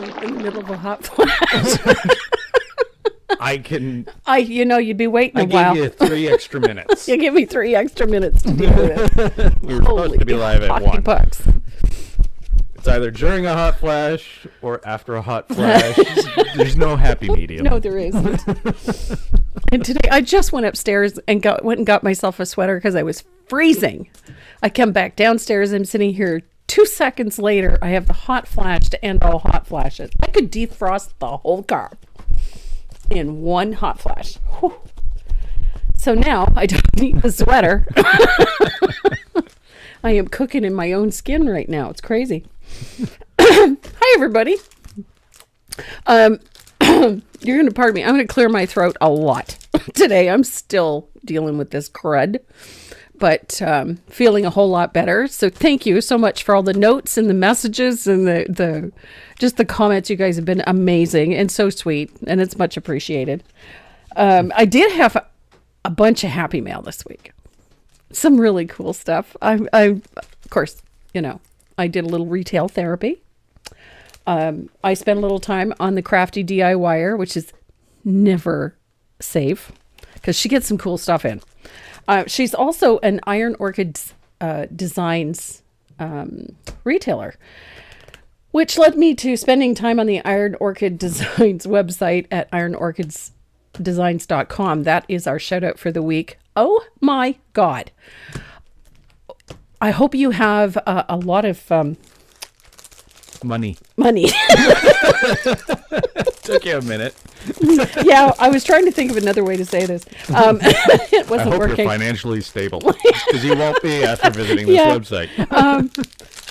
in the middle of a hot flash. You'd be waiting a while. I gave you 3 extra minutes. You give me 3 extra minutes to deal with it. We were supposed to be live at 1. Bucks. It's either during a hot flash or after a hot flash. There's no happy medium. No, there isn't. And today I just went upstairs and went and got myself a sweater because I was freezing. I come back downstairs. I'm sitting here. 2 seconds later, I have the hot flash to end all hot flashes. I could defrost the whole car in one hot flash. Whew. So now I don't need a sweater. I am cooking in my own skin right now. It's crazy. Hi, everybody. You're going to pardon me. I'm going to clear my throat a lot today. I'm still dealing with this crud, but feeling a whole lot better. So thank you so much for all the notes and the messages and the just the comments. You guys have been amazing and so sweet, and it's much appreciated. I did have a bunch of happy mail this week. Some really cool stuff. I of course, I did a little retail therapy. I spent a little time on the Crafty DIYer, which is never safe because she gets some cool stuff in. She's also an Iron Orchids Designs retailer, which led me to spending time on the Iron Orchid Designs website at ironorchidsdesigns.com. That is our shout out for the week. Oh my God. I hope you have a lot of money. Took you a minute. Yeah, I was trying to think of another way to say this. It wasn't I hope working. You're financially stable, because you won't be after visiting this website.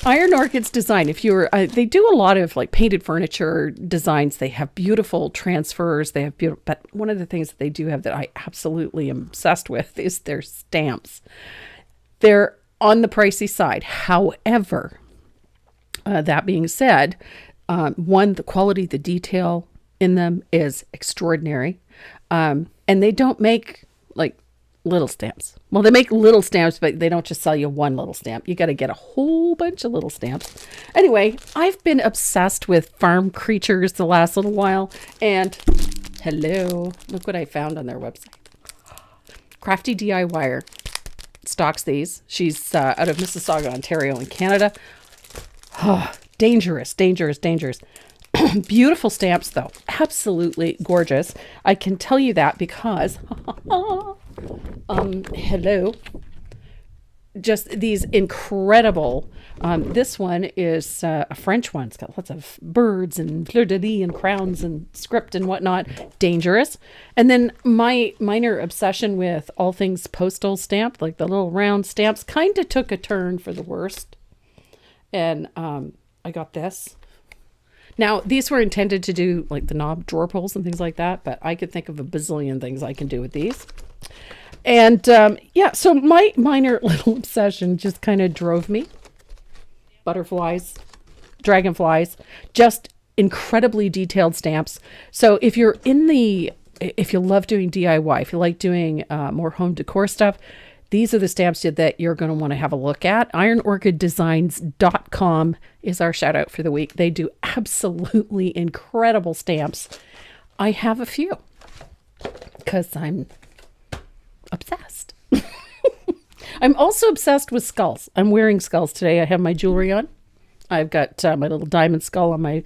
Iron Orchids Design. If you're, they do a lot of like painted furniture designs. They have beautiful transfers. They have beautiful. But one of the things that they do have that I absolutely am obsessed with is their stamps. They're on the pricey side. However, that being said, the quality, the detail in them is extraordinary. And they don't make like little stamps. Well, they make little stamps, but they don't just sell you one little stamp. You got to get a whole bunch of little stamps. Anyway, I've been obsessed with farm creatures the last little while. And hello, look what I found on their website. Crafty DIYer stocks these. She's out of Mississauga, Ontario in Canada. Oh, dangerous. Beautiful stamps, though. Absolutely gorgeous. I can tell you that because, hello. Just these incredible, this one is a French one. It's got lots of birds and fleur-de-lis and crowns and script and whatnot. Dangerous. And then my minor obsession with all things postal stamped, like the little round stamps, kind of took a turn for the worst. And I got this. Now, these were intended to do like the knob drawer pulls and things like that, but I could think of a bazillion things I can do with these. And so my minor little obsession just kind of drove me. Butterflies, dragonflies, just incredibly detailed stamps. So if you love doing DIY, if you like doing more home decor stuff, these are the stamps that you're going to want to have a look at. ironorchiddesigns.com is our shout out for the week. They do absolutely incredible stamps. I have a few because I'm obsessed. I'm also obsessed with skulls. I'm wearing skulls today. I have my jewelry on. I've got my little diamond skull on my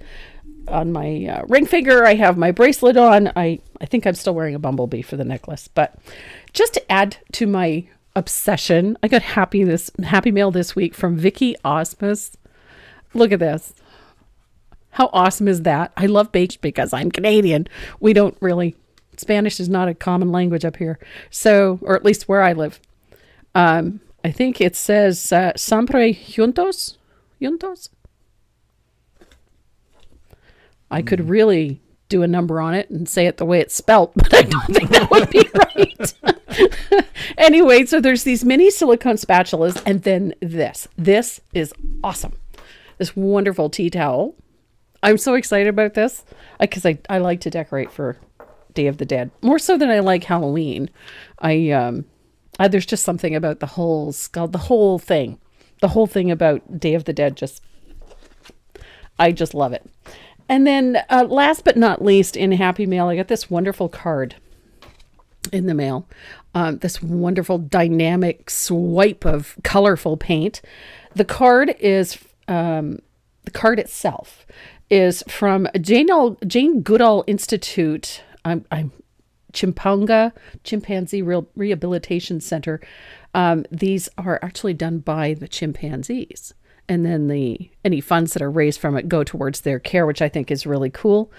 ring finger. I have my bracelet on. I think I'm still wearing a bumblebee for the necklace. But just to add to my obsession, I got happy mail this week from Vicky Osmus. Look at this. How awesome is that? I love beige because I'm Canadian. We don't really, Spanish is not a common language up here. So, or at least where I live. I think it says siempre juntos. I could really do a number on it and say it the way it's spelt, but I don't think that would be right. Anyway, so there's these mini silicone spatulas, and then this. This is awesome. This wonderful tea towel. I'm so excited about this because I like to decorate for Day of the Dead more so than I like Halloween. There's just something about the whole skull, the whole thing about Day of the Dead. I just love it. And then last but not least, in Happy Mail, I got this wonderful card in the mail. This wonderful dynamic swipe of colorful paint. The card is the card itself is from Jane Goodall Institute. I'm Chimpanzee Rehabilitation Center. These are actually done by the chimpanzees. And then any funds that are raised from it go towards their care, which I think is really cool.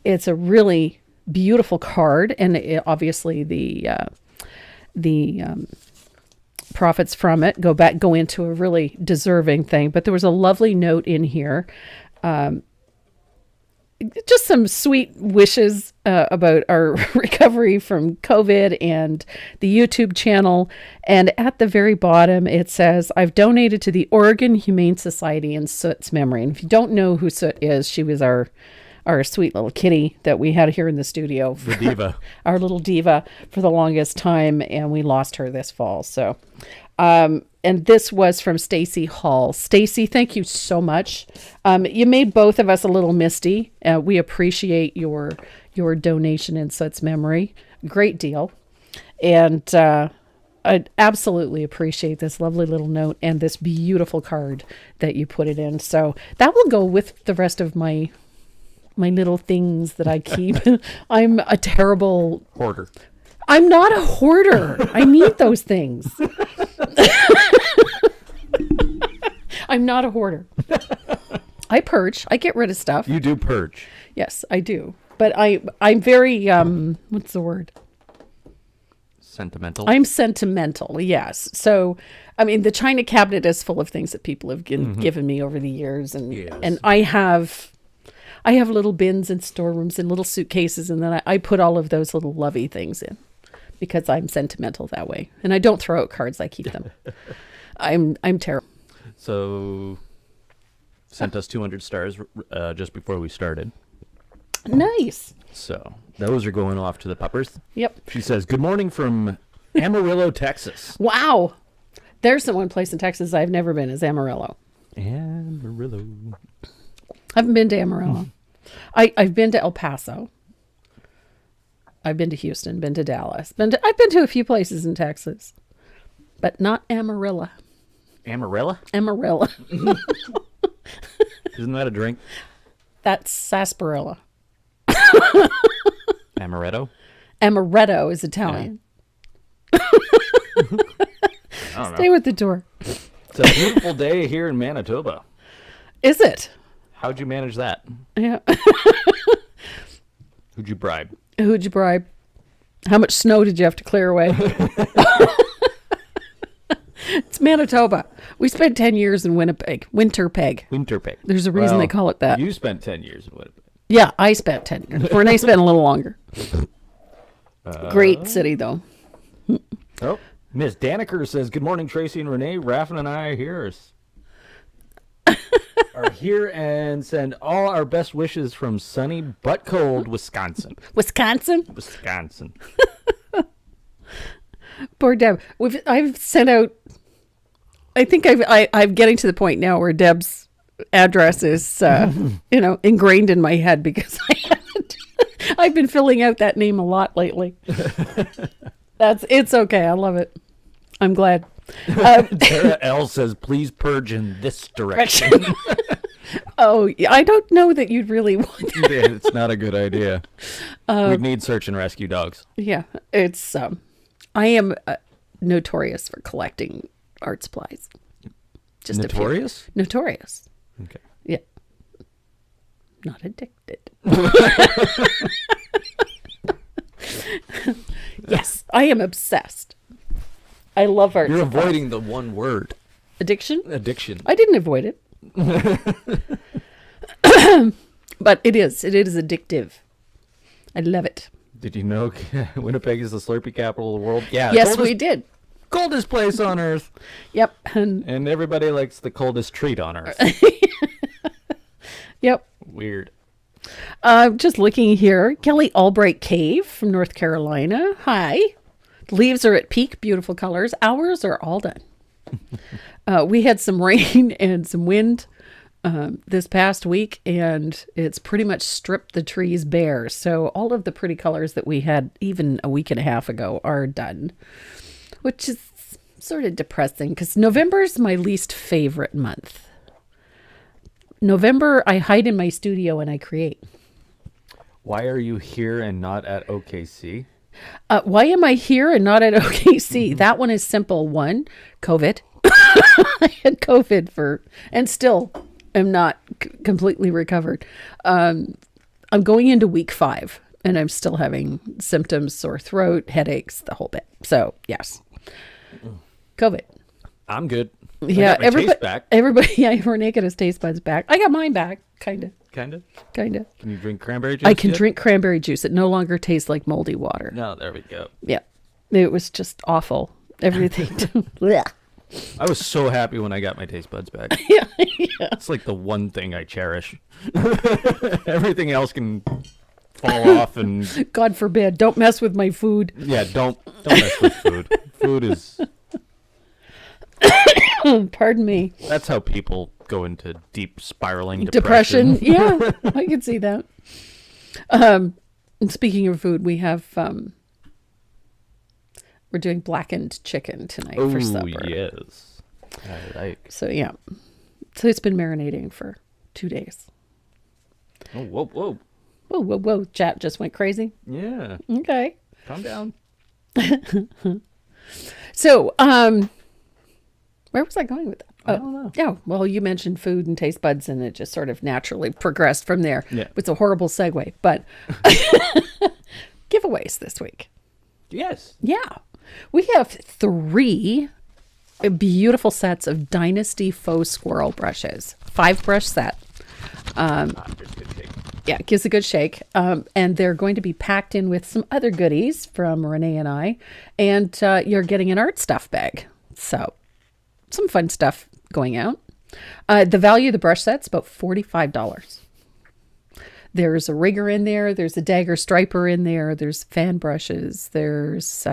It's a really beautiful card, and obviously the profits from it go into a really deserving thing. But there was a lovely note in here. Just some sweet wishes about our recovery from COVID and the YouTube channel. And at the very bottom, it says, I've donated to the Oregon Humane Society in Soot's memory. And if you don't know who Soot is, she was our sweet little kitty that we had here in the studio. The diva. Our little diva for the longest time. And we lost her this fall. So, and this was from Stacy Hall. Stacy, thank you so much. You made both of us a little misty. We appreciate your donation in Soot's memory. Great deal. And I absolutely appreciate this lovely little note and this beautiful card that you put it in. So that will go with the rest of my little things that I keep. I'm a terrible Hoarder. I'm not a hoarder. I need those things. I'm not a hoarder. I purge. I get rid of stuff. You do purge. Yes, I do. But I'm very, what's the word? Sentimental. I'm sentimental, yes. So, I mean, the china cabinet is full of things that people have given me over the years. And I have little bins and storerooms and little suitcases. And then I put all of those little lovey things in because I'm sentimental that way. And I don't throw out cards. I keep them. I'm terrible. So, sent us 200 stars just before we started. Nice. So, those are going off to the puppers. Yep. She says, good morning from Amarillo, Texas. Wow. There's the one place in Texas I've never been is Amarillo. Amarillo. I haven't been to Amarillo. I've been to El Paso. I've been to Houston, been to Dallas. I've been to a few places in Texas, but not Amarillo. Amarilla? Amarillo. Isn't that a drink? That's sarsaparilla. Amaretto? Amaretto is Italian. I don't Stay know. with the tour. It's a beautiful day here in Manitoba. Is it? How'd you manage that? Yeah. Who'd you bribe? Who'd you bribe? How much snow did you have to clear away? It's Manitoba. We spent 10 years in Winnipeg. Winterpeg. There's a reason they call it that. You spent 10 years in Winnipeg. Yeah, I spent 10 years. Renee spent a little longer. Great city, though. Oh, Miss Daniker says, good morning, Tracy and Renee. Raffin and I are here and send all our best wishes from sunny but cold Wisconsin. Wisconsin? Wisconsin. Poor Deb. I've sent out. I think I'm getting to the point now where Deb's address is, ingrained in my head because I've been filling out that name a lot lately. It's okay. I love it. I'm glad. Tara L says, please purge in this direction. Oh, I don't know that you'd really want that. Yeah, it's not a good idea. We need search and rescue dogs. Yeah, it's. I am notorious for collecting art supplies. Just Notorious? A few. Notorious. Okay. Yeah. Not addicted. Yes, I am obsessed. I love art You're supplies. avoiding the one word. Addiction? Addiction. I didn't avoid it. But it is addictive. I love it. Did you know Winnipeg is the Slurpee capital of the world? Yeah. Yes, we did. Coldest place on earth. Yep. And everybody likes the coldest treat on earth. Yep. Weird. Just looking here. Kelly Albright Cave from North Carolina. Hi. The leaves are at peak, beautiful colors. Ours are all done. We had some rain and some wind this past week, and it's pretty much stripped the trees bare. So all of the pretty colors that we had even a week and a half ago are done, which is sort of depressing because November is my least favorite month. November, I hide in my studio and I create. Why are you here and not at OKC? Why am I here and not at OKC? That one is simple. One, COVID. I had COVID and still am not completely recovered. I'm going into week 5 and I'm still having symptoms, sore throat, headaches, the whole bit. So yes, COVID. I'm good. Yeah, I got my taste back. Everybody, yeah, Renee got his taste buds back. I got mine back, kind of. Kind of. Kind of. Can you drink cranberry juice? I can drink cranberry juice. It no longer tastes like moldy water. No, there we go. Yeah, it was just awful. Everything. Blech. I was so happy when I got my taste buds back. Yeah. It's like the one thing I cherish. Everything else can fall off and... God forbid, don't mess with my food. Yeah, don't mess with food. Food is... Pardon me. That's how people go into deep spiraling Depression. Yeah, I can see that. And speaking of food, we have we're doing blackened chicken tonight for supper. Oh, yes. I like. So yeah. So it's been marinating for 2 days. Oh, whoa, whoa. Whoa, whoa, whoa. Chat just went crazy. Yeah. Okay. Calm down. So, where was I going with that? I don't know. Yeah, well, you mentioned food and taste buds, and it just sort of naturally progressed from there. Yeah. It's a horrible segue, but giveaways this week. Yes. Yeah. We have 3 beautiful sets of Dynasty Faux Squirrel brushes. 5-brush set. Yeah, it gives a good shake. And they're going to be packed in with some other goodies from Renee and I. And you're getting an art stuff bag. So, some fun stuff going out. The value of the brush set's about $45. There's a rigger in there. There's a dagger striper in there. There's fan brushes. There's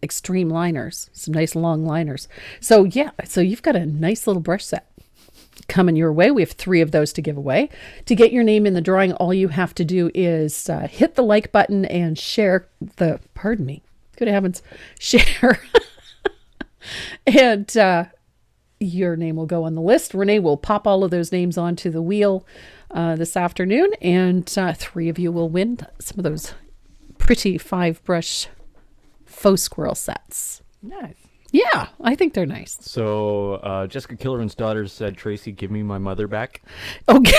extreme liners, some nice long liners. So yeah, so you've got a nice little brush set coming your way. We have 3 of those to give away. To get your name in the drawing, all you have to do is hit the like button and share the, pardon me, good heavens, share. And your name will go on the list. Renee will pop all of those names onto the wheel this afternoon, and 3 of you will win some of those pretty 5-brush faux squirrel sets. Nice. Yeah, I think they're nice. So, Jessica Killoran's daughter said, Tracy, give me my mother back. Okay.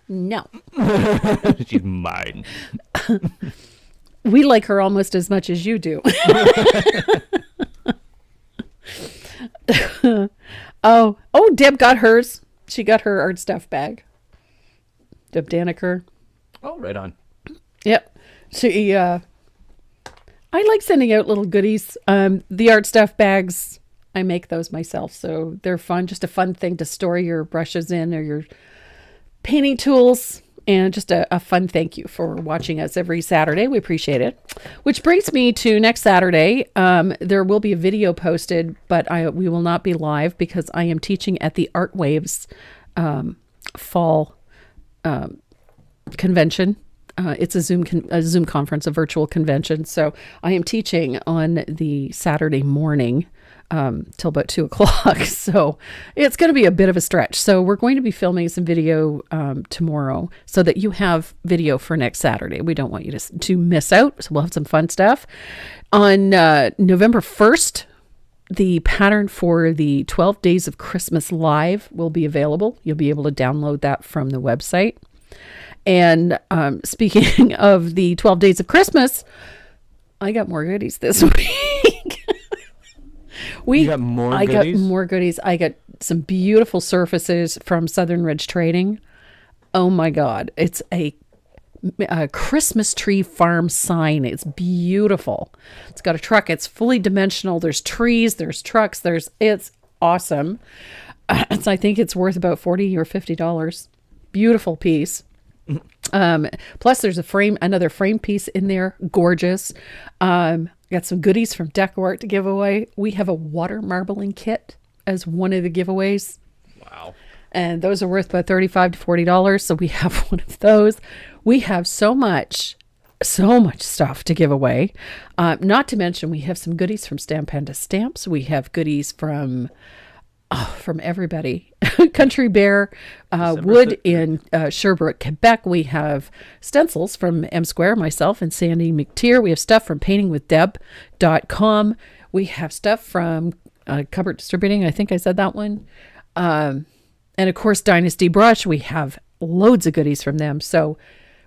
No. She's mine. We like her almost as much as you do. Oh, Deb got hers. She got her art stuff bag. Deb Daniker. Oh, right on. Yep. She, I like sending out little goodies. The art stuff bags, I make those myself. So they're fun. Just a fun thing to store your brushes in or your painting tools. And just a fun thank you for watching us every Saturday. We appreciate it. Which brings me to next Saturday. There will be a video posted, but we will not be live because I am teaching at the Art Waves fall convention. It's a Zoom conference, a virtual convention. So I am teaching on the Saturday morning till about 2:00. So it's going to be a bit of a stretch. So we're going to be filming some video tomorrow so that you have video for next Saturday. We don't want you to miss out. So we'll have some fun stuff. On November 1st, the pattern for the 12 Days of Christmas Live will be available. You'll be able to download that from the website. And speaking of the 12 Days of Christmas, I got more goodies this week. You got more goodies? I got more goodies. I got some beautiful surfaces from Southern Ridge Trading. Oh my God. It's a Christmas tree farm sign. It's beautiful. It's got a truck. It's fully dimensional. There's trees, there's trucks, it's awesome. I think it's worth about $40 or $50. Beautiful piece. Plus there's another frame piece in there. Gorgeous. Got some goodies from Decor Art to give away. We have a water marbling kit as one of the giveaways. Wow. And those are worth about $35 to $40. So we have one of those. We have so much stuff to give away. Not to mention, we have some goodies from Stamp Panda Stamps. We have goodies from everybody. Country Bear, Wood in Sherbrooke, Quebec. We have stencils from M Square, myself and Sandy McTeer. We have stuff from paintingwithdeb.com. We have stuff from Cupboard Distributing. I think I said that one. And of course, Dynasty Brush. We have loads of goodies from them. So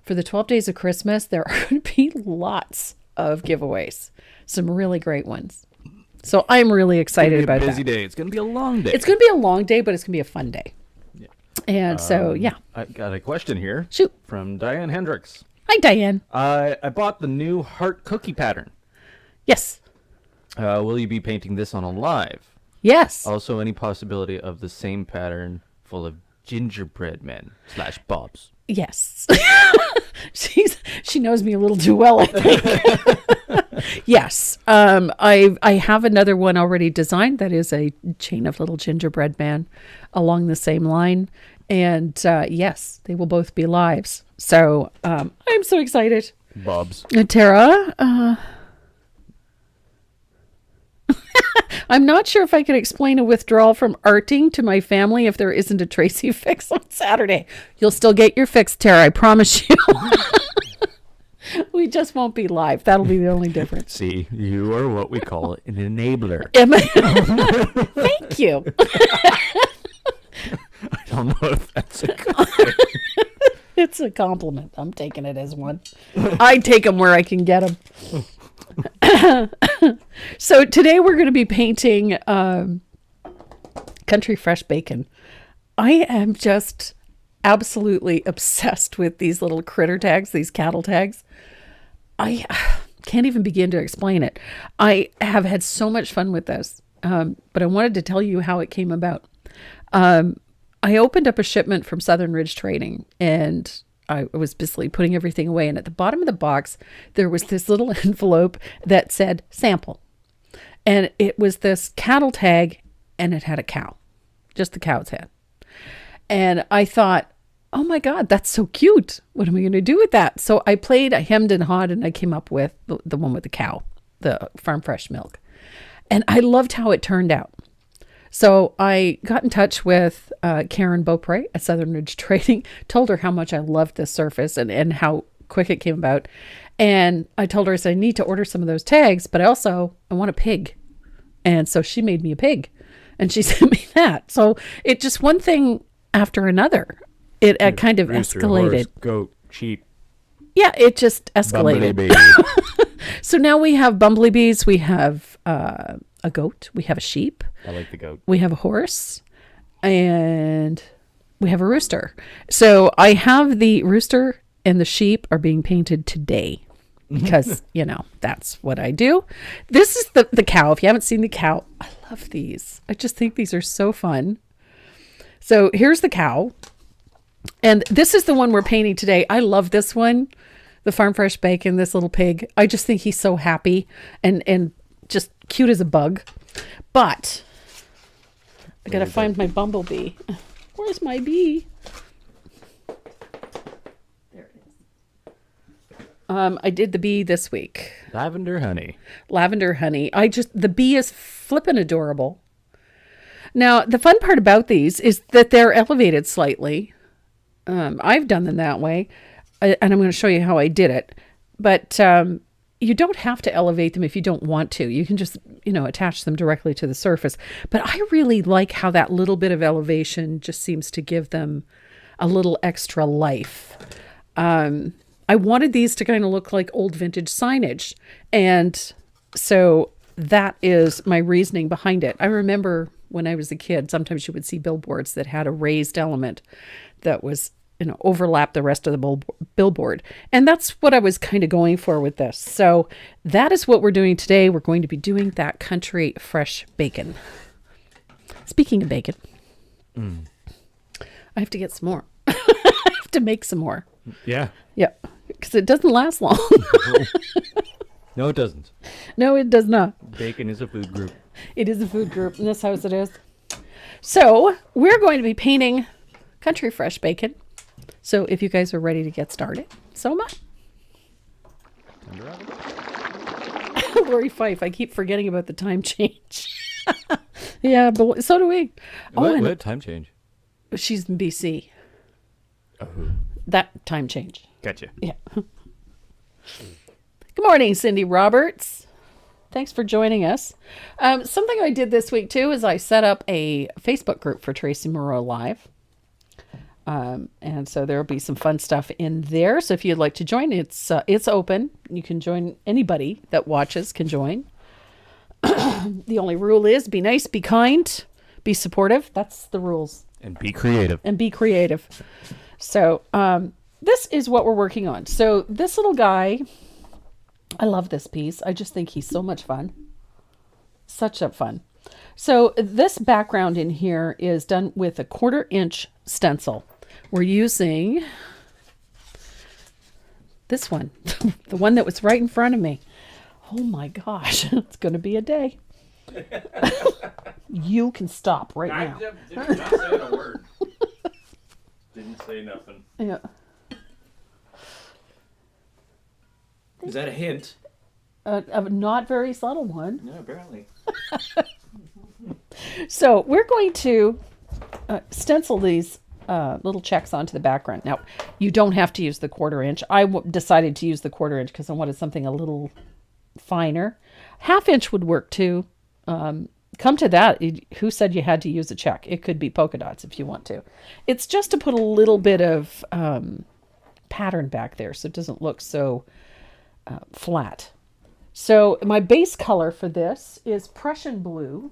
for the 12 days of Christmas, there are going to be lots of giveaways. Some really great ones. So I'm really excited about that. It's going to be a busy day. It's going to be a long day. It's going to be a long day, but it's going to be a fun day. Yeah. And so, yeah. I got a question here. Shoot. From Diane Hendricks. Hi, Diane. I bought the new heart cookie pattern. Yes. Will you be painting this on a live? Yes. Also, any possibility of the same pattern full of gingerbread men / Bobs? Yes. She knows me a little too well, I think. Yes. I have another one already designed that is a chain of little gingerbread man along the same line. And yes, they will both be lives. So I'm so excited. Bobs. Tara, I'm not sure if I can explain a withdrawal from arting to my family if there isn't a Tracy fix on Saturday. You'll still get your fix, Tara, I promise you. We just won't be live. That'll be the only difference. See, you are what we call an enabler. Am I? Thank you. I don't know if that's a good thing. It's a compliment. I'm taking it as one. I take them where I can get them. So today we're going to be painting Country Fresh Bacon. I am just absolutely obsessed with these little critter tags, these cattle tags. I can't even begin to explain it. I have had so much fun with this, but I wanted to tell you how it came about. I opened up a shipment from Southern Ridge Trading, and I was busily putting everything away. And at the bottom of the box, there was this little envelope that said sample. And it was this cattle tag, and it had a cow, just the cow's head. And I thought, oh my God, that's so cute. What am I going to do with that? So I hemmed and hawed, and I came up with the one with the cow, the Farm Fresh milk. And I loved how it turned out. So I got in touch with Karen Beaupre at Southern Ridge Trading, told her how much I loved this surface and how quick it came about. And I told her, I said, I need to order some of those tags, but I want a pig. And so she made me a pig, and she sent me that. So it just one thing after another. It kind of Rooster, escalated. Horse, goat, sheep. Yeah, it just escalated. Bumblebee. So now we have bumblebees, we have a goat, we have a sheep. I like the goat. We have a horse, and we have a rooster. So I have the rooster and the sheep are being painted today because, that's what I do. This is the cow. If you haven't seen the cow, I love these. I just think these are so fun. So here's the cow. And this is the one we're painting today. I love this one, the Farm Fresh Bacon, this little pig. I just think he's so happy and just cute as a bug. But I got to find my bumblebee. Where's my bee? There it is. I did the bee this week. Lavender honey. Lavender honey. The bee is flippin' adorable. Now, the fun part about these is that they're elevated slightly. I've done them that way, and I'm going to show you how I did it. But you don't have to elevate them if you don't want to. You can just, attach them directly to the surface. But I really like how that little bit of elevation just seems to give them a little extra life. I wanted these to kind of look like old vintage signage. And so that is my reasoning behind it. I remember when I was a kid, sometimes you would see billboards that had a raised element that was, overlap the rest of the billboard. And that's what I was kind of going for with this. So that is what we're doing today. We're going to be doing that Country Fresh Bacon. Speaking of bacon, I have to get some more. I have to make some more. Yeah. Yeah, because it doesn't last long. No, it doesn't. No, it does not. Bacon is a food group. It is a food group. In this house it is. So we're going to be painting country fresh bacon. So if you guys are ready to get started, so am I. Lori Fife, I keep forgetting about the time change. Yeah, but so do we. What time change? She's in BC. Oh, That time change. gotcha. Yeah. Good morning, Cindy Roberts. Thanks for joining us. Something I did this week too is I set up a Facebook group for Tracy Moreau Live. And so there'll be some fun stuff in there. So if you'd like to join, it's open. You can join. Anybody that watches can join. The only rule is be nice, be kind, be supportive. That's the rules. And be creative. So this is what we're working on. So this little guy, I love this piece. I just think he's so much fun. Such a fun. So this background in here is done with a 1/4 inch stencil. We're using this one, the one that was right in front of me. Oh my gosh, it's going to be a day. You can stop right now. Did not say a word. Didn't say nothing. Yeah. Is that a hint? A not very subtle one. No, apparently. So we're going to stencil these little checks onto the background. Now, you don't have to use the 1/4 inch. I decided to use the 1/4 inch because I wanted something a little finer. 1/2 inch would work too. Come to that. Who said you had to use a check? It could be polka dots if you want to. It's just to put a little bit of pattern back there so it doesn't look so flat. So my base color for this is Prussian blue.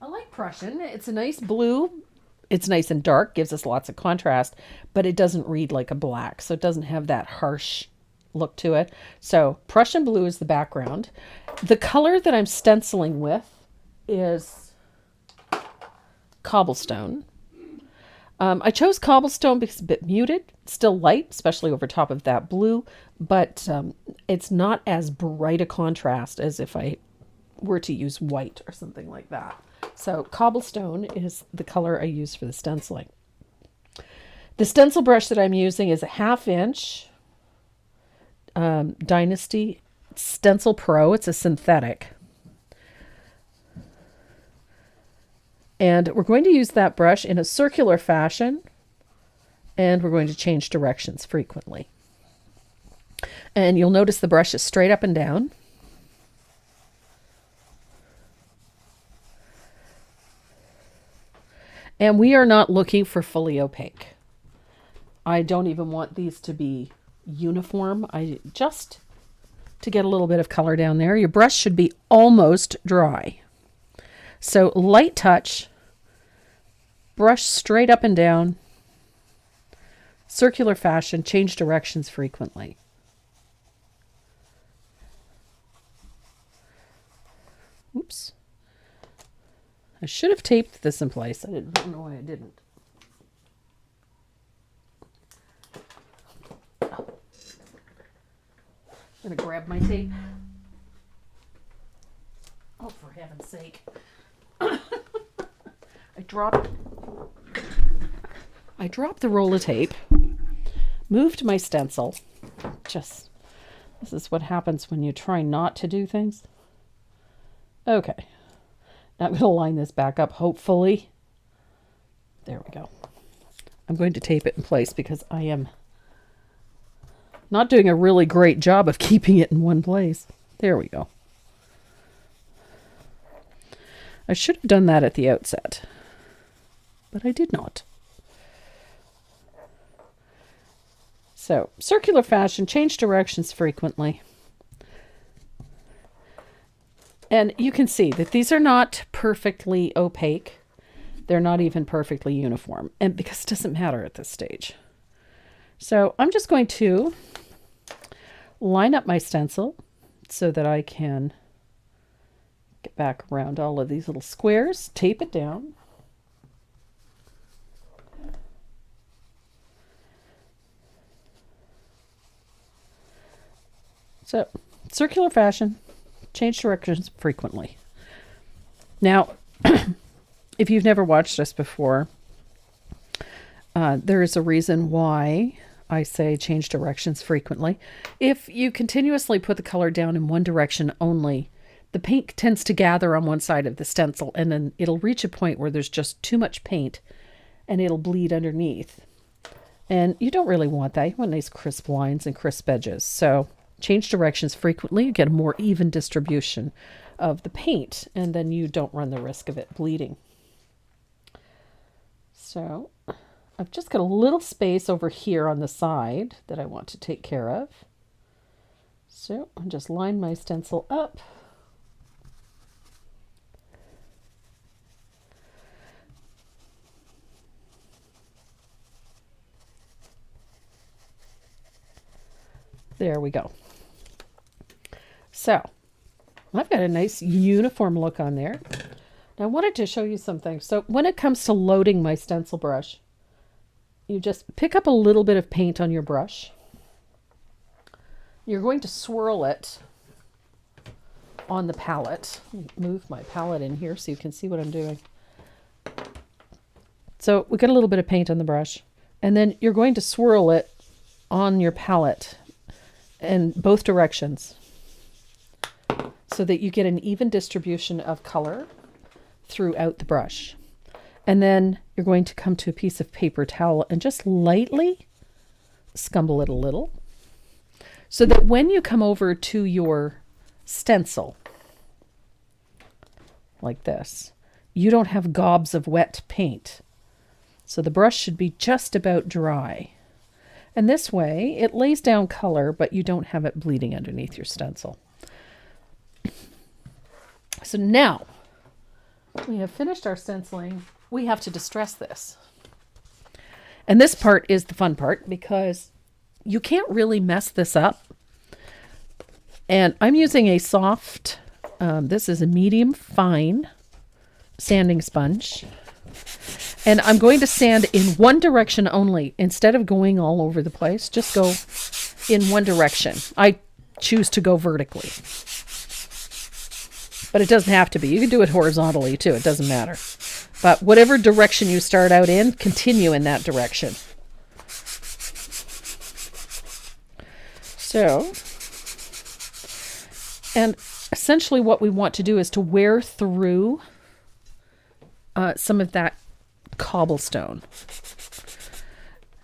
I like Prussian. It's a nice blue. It's nice and dark, gives us lots of contrast, but it doesn't read like a black, so it doesn't have that harsh look to it. So Prussian blue is the background. The color that I'm stenciling with is cobblestone. I chose cobblestone because it's a bit muted, still light, especially over top of that blue, but it's not as bright a contrast as if I were to use white or something like that. So cobblestone is the color I use for the stenciling. The stencil brush that I'm using is a 1/2 inch Dynasty Stencil Pro. It's a synthetic. And we're going to use that brush in a circular fashion, and we're going to change directions frequently. And you'll notice the brush is straight up and down. And we are not looking for fully opaque. I don't even want these to be uniform. Just to get a little bit of color down there. Your brush should be almost dry. So light touch, brush straight up and down, circular fashion, change directions frequently. Oops. I should have taped this in place. I don't know why I didn't. Oh. I'm going to grab my tape. Oh, for heaven's sake. I dropped the roll of tape, moved my stencil. This is what happens when you try not to do things. Okay. Now I'm going to line this back up, hopefully. There we go. I'm going to tape it in place because I am not doing a really great job of keeping it in one place. There we go. I should have done that at the outset, but I did not. So, circular fashion, change directions frequently. And you can see that these are not perfectly opaque. They're not even perfectly uniform, and because it doesn't matter at this stage. So I'm just going to line up my stencil so that I can get back around all of these little squares, tape it down. So, circular fashion, change directions frequently. Now, if you've never watched us before, there is a reason why I say change directions frequently. If you continuously put the color down in one direction only, the paint tends to gather on one side of the stencil, and then it'll reach a point where there's just too much paint and it'll bleed underneath. And you don't really want that. You want nice crisp lines and crisp edges. So change directions frequently, you get a more even distribution of the paint, and then you don't run the risk of it bleeding. So I've just got a little space over here on the side that I want to take care of. So I'll just line my stencil up. There we go. So I've got a nice uniform look on there. Now, I wanted to show you something. So when it comes to loading my stencil brush, you just pick up a little bit of paint on your brush. You're going to swirl it on the palette. Move my palette in here so you can see what I'm doing. So we get a little bit of paint on the brush, and then you're going to swirl it on your palette in both directions so that you get an even distribution of color throughout the brush. And then you're going to come to a piece of paper towel and just lightly scumble it a little so that when you come over to your stencil like this, you don't have gobs of wet paint. So the brush should be just about dry. And this way, it lays down color, but you don't have it bleeding underneath your stencil. So now, we have finished our stenciling. We have to distress this. And this part is the fun part because you can't really mess this up. And I'm using a soft, this is a medium fine sanding sponge. And I'm going to sand in one direction only. Instead of going all over the place, just go in one direction. I choose to go vertically. But it doesn't have to be. You can do it horizontally too. It doesn't matter. But whatever direction you start out in, continue in that direction. So, and essentially what we want to do is to wear through some of that cobblestone.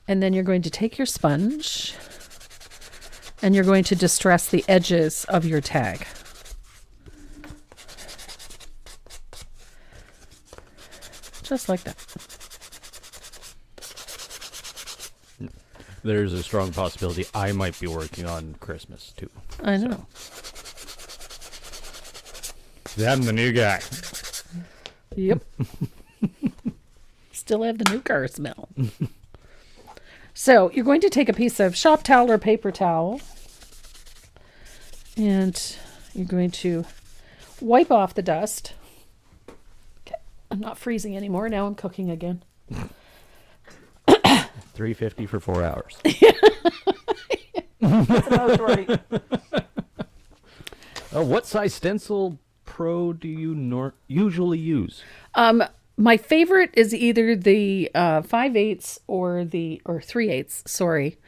And then you're going to take your sponge and you're going to distress the edges of your tag. Just like that. There's a strong possibility I might be working on Christmas too. I know. I'm the new guy. Yep. Still have the new car smell. So you're going to take a piece of shop towel or paper towel and you're going to wipe off the dust. Okay, I'm not freezing anymore. Now I'm cooking again. $3.50 for 4 hours. That's about right. What size stencil pro do you usually use? My favorite is either the 5/8 or the 3/8. Sorry,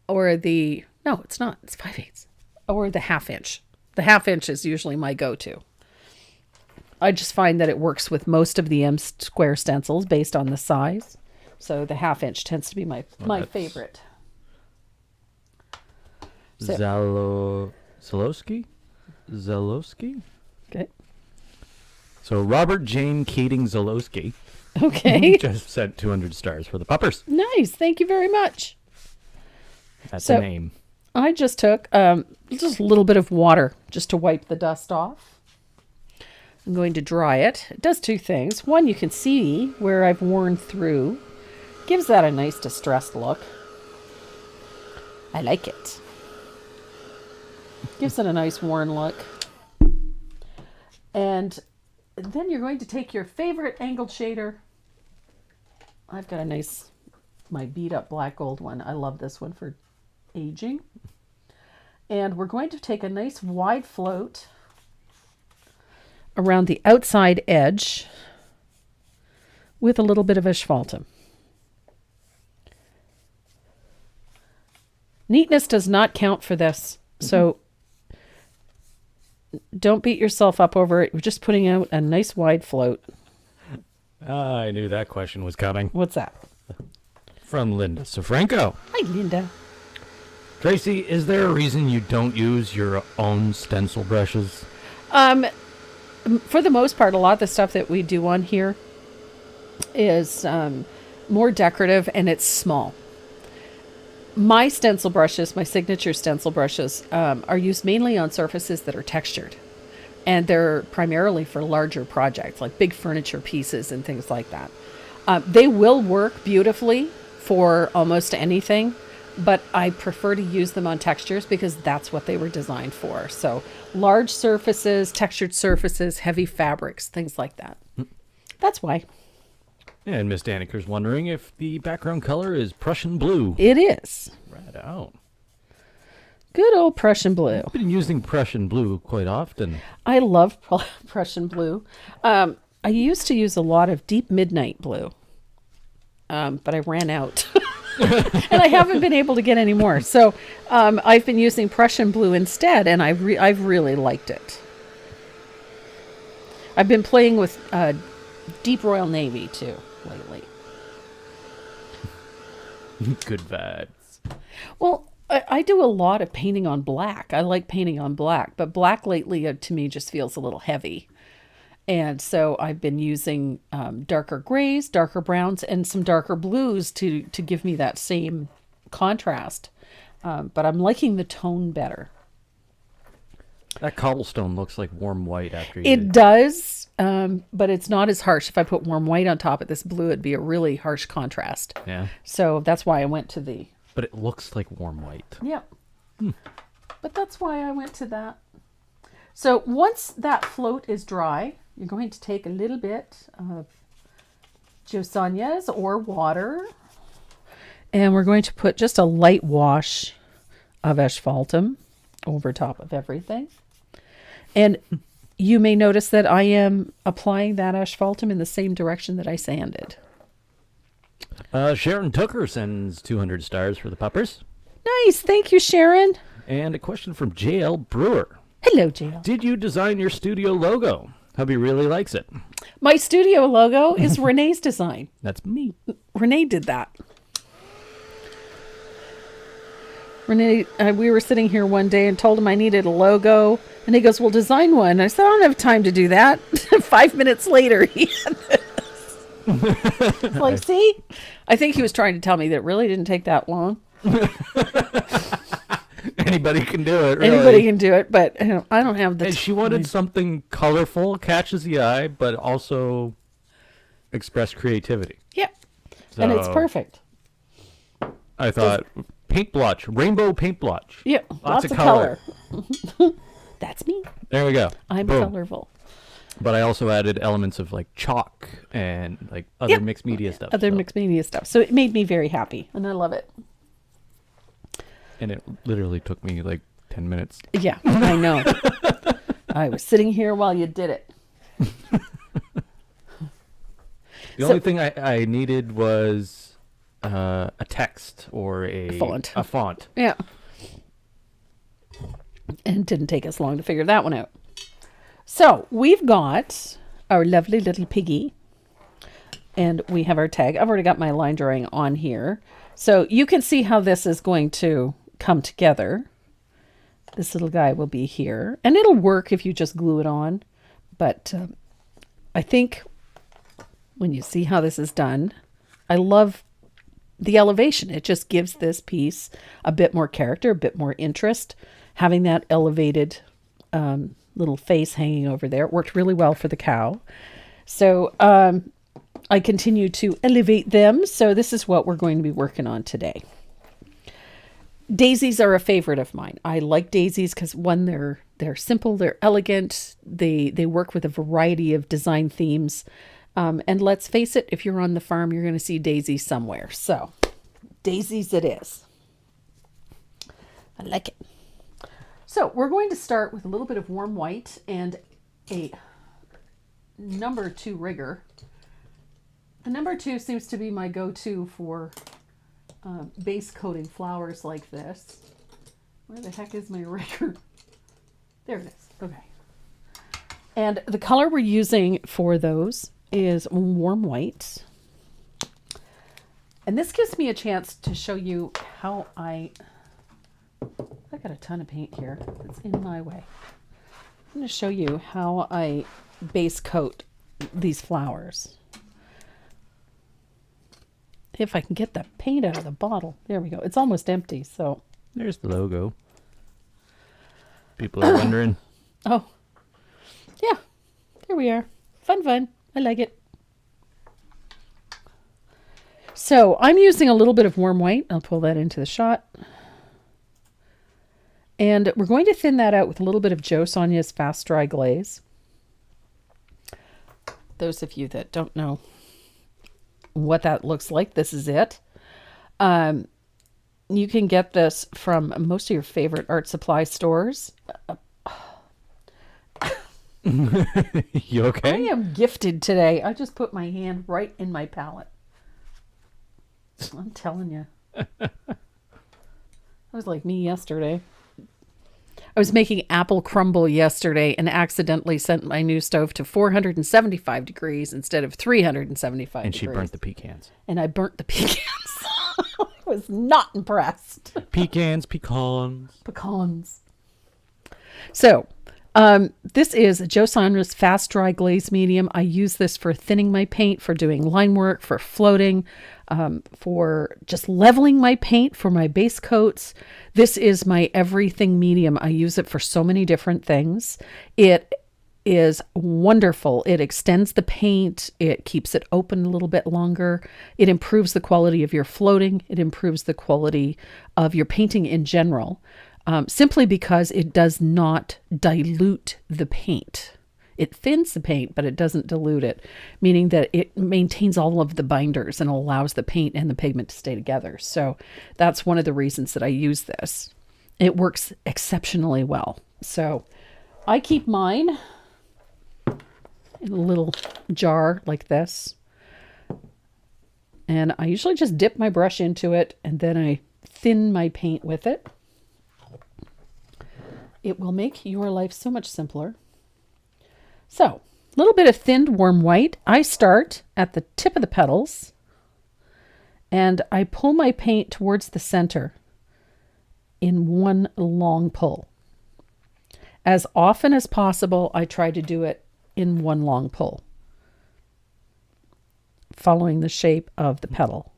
or the no, it's not. It's 5/8 or the 1/2 inch. The 1/2 inch is usually my go-to. I just find that it works with most of the M square stencils based on the size. So the 1/2 inch tends to be my favorite. So. Zalowski? Okay. So Robert Jane Keating Zalowski. Okay. Just sent 200 stars for the puppers. Nice. Thank you very much. That's a name. I just took just a little bit of water just to wipe the dust off. I'm going to dry it. It does two things. One, you can see where I've worn through. Gives that a nice distressed look. I like it. Gives it a nice worn look. And then you're going to take your favorite angled shader. I've got my beat up black gold one. I love this one for aging. And we're going to take a nice wide float around the outside edge with a little bit of asphaltum. Neatness does not count for this, so don't beat yourself up over it. We're just putting out a nice wide float. I knew that question was coming. What's that? From Linda Sofranco. Hi, Linda. Tracy, is there a reason you don't use your own stencil brushes? For the most part, a lot of the stuff that we do on here is more decorative, and it's small. My stencil brushes, my signature stencil brushes, are used mainly on surfaces that are textured. And they're primarily for larger projects, like big furniture pieces and things like that. They will work beautifully for almost anything, but I prefer to use them on textures because that's what they were designed for. So large surfaces, textured surfaces, heavy fabrics, things like that. That's why. And Miss Daniker's wondering if the background color is Prussian blue. It is. Right out. Good old Prussian blue. I've been using Prussian blue quite often. I love Prussian blue. I used to use a lot of deep midnight blue, but I ran out. And I haven't been able to get any more. So I've been using Prussian blue instead, and I've really liked it. I've been playing with deep Royal Navy, too, lately. Good vibes. Well, I do a lot of painting on black. I like painting on black, but black lately to me just feels a little heavy. And so I've been using darker grays, darker browns, and some darker blues to give me that same contrast. But I'm liking the tone better. That cobblestone looks like warm white after you... It does, but it's not as harsh. If I put warm white on top of this blue, it'd be a really harsh contrast. Yeah. So that's why I went to the... But it looks like warm white. Yeah. But that's why I went to that. So once that float is dry, you're going to take a little bit of Josania's or water, and we're going to put just a light wash of asphaltum over top of everything. And you may notice that I am applying that asphaltum in the same direction that I sanded. Sharon Tucker sends 200 stars for the puppers. Nice. Thank you, Sharon. And a question from JL Brewer. Hello, JL. Did you design your studio logo? Hubby really likes it. My studio logo is Renee's design. That's me. Renee did that. Renee, we were sitting here one day and told him I needed a logo. And he goes, well, design one. I said, I don't have time to do that. 5 minutes later, he had this. Like, see? I think he was trying to tell me that it really didn't take that long. Anybody can do it, really. Anybody can do it, but I don't have the And she wanted something colorful, catches the eye, but also express creativity. Yeah. So And it's perfect. I thought paint blotch, rainbow paint blotch. Yeah. Lots of color. That's me. There we go. I'm Boom. colorful. But I also added elements of like chalk and like other mixed media stuff. Other mixed media stuff. So it made me very happy, and I love it. And it literally took me like 10 minutes. Yeah, I know. I was sitting here while you did it. The only thing I needed was a text or a font. A font. Yeah. And it didn't take us long to figure that one out. So we've got our lovely little piggy, and we have our tag. I've already got my line drawing on here. So you can see how this is going to come together. This little guy will be here, and it'll work if you just glue it on. But I think when you see how this is done, I love the elevation. It just gives this piece a bit more character, a bit more interest. Having that elevated little face hanging over there. It worked really well for the cow. So I continue to elevate them. So this is what we're going to be working on today. Daisies are a favorite of mine. I like daisies because one, they're simple, they're elegant, they work with a variety of design themes. And let's face it, if you're on the farm, you're going to see daisies somewhere. So daisies it is. I like it. So we're going to start with a little bit of warm white and a number 2 rigger. A number 2 seems to be my go-to for base coating flowers like this. Where the heck is my rigger? There it is. Okay. And the color we're using for those is warm white. And this gives me a chance to show you how I got a ton of paint here. It's in my way. I'm going to show you how I base coat these flowers. If I can get the paint out of the bottle. There we go. It's almost empty, so. There's the logo. People are wondering. Oh. Yeah. There we are. Fun. I like it. So I'm using a little bit of warm white. I'll pull that into the shot. And we're going to thin that out with a little bit of Jo Sonja's Fast Dry Glaze. Those of you that don't know what that looks like, this is it. You can get this from most of your favorite art supply stores. You okay? I am gifted today. I just put my hand right in my palette. I'm telling you. That was like me yesterday. I was making apple crumble yesterday and accidentally sent my new stove to 475 degrees instead of 375 And degrees. she burnt the pecans. And I burnt the pecans. I was not impressed. Pecans. Pecans. So, this is Jo Sonja's Fast Dry Glaze Medium. I use this for thinning my paint, for doing line work, for floating, for just leveling my paint, for my base coats. This is my everything medium. I use it for so many different things. It is wonderful. It extends the paint. It keeps it open a little bit longer. It improves the quality of your floating. It improves the quality of your painting in general. Simply because it does not dilute the paint. It thins the paint, but it doesn't dilute it, meaning that it maintains all of the binders and allows the paint and the pigment to stay together. So that's one of the reasons that I use this. It works exceptionally well. So I keep mine in a little jar like this. And I usually just dip my brush into it and then I thin my paint with it. It will make your life so much simpler. So, a little bit of thinned warm white. I start at the tip of the petals and I pull my paint towards the center in one long pull. As often as possible, I try to do it in one long pull, following the shape of the petal.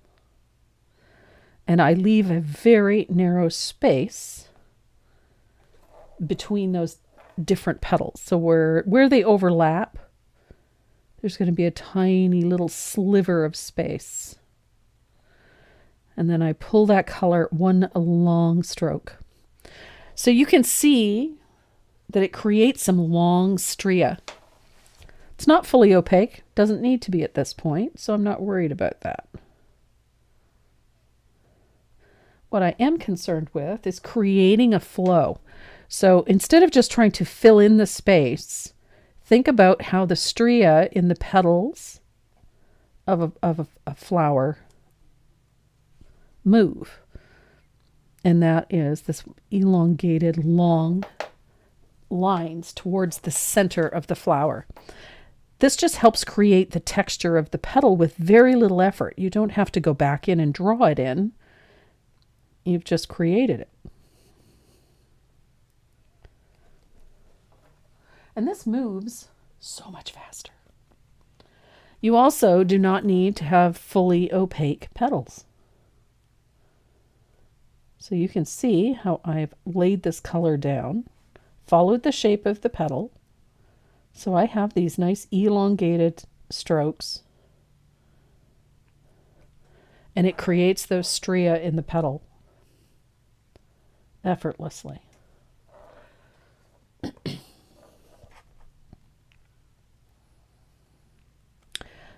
And I leave a very narrow space between those different petals. So where they overlap, there's going to be a tiny little sliver of space. And then I pull that color one long stroke. So you can see that it creates some long stria. It's not fully opaque, doesn't need to be at this point, so I'm not worried about that. What I am concerned with is creating a flow. So instead of just trying to fill in the space, think about how the stria in the petals of a flower move. And that is this elongated, long lines towards the center of the flower. This just helps create the texture of the petal with very little effort. You don't have to go back in and draw it in. You've just created it. And this moves so much faster. You also do not need to have fully opaque petals. So you can see how I've laid this color down, followed the shape of the petal. So I have these nice elongated strokes. And it creates those stria in the petal effortlessly.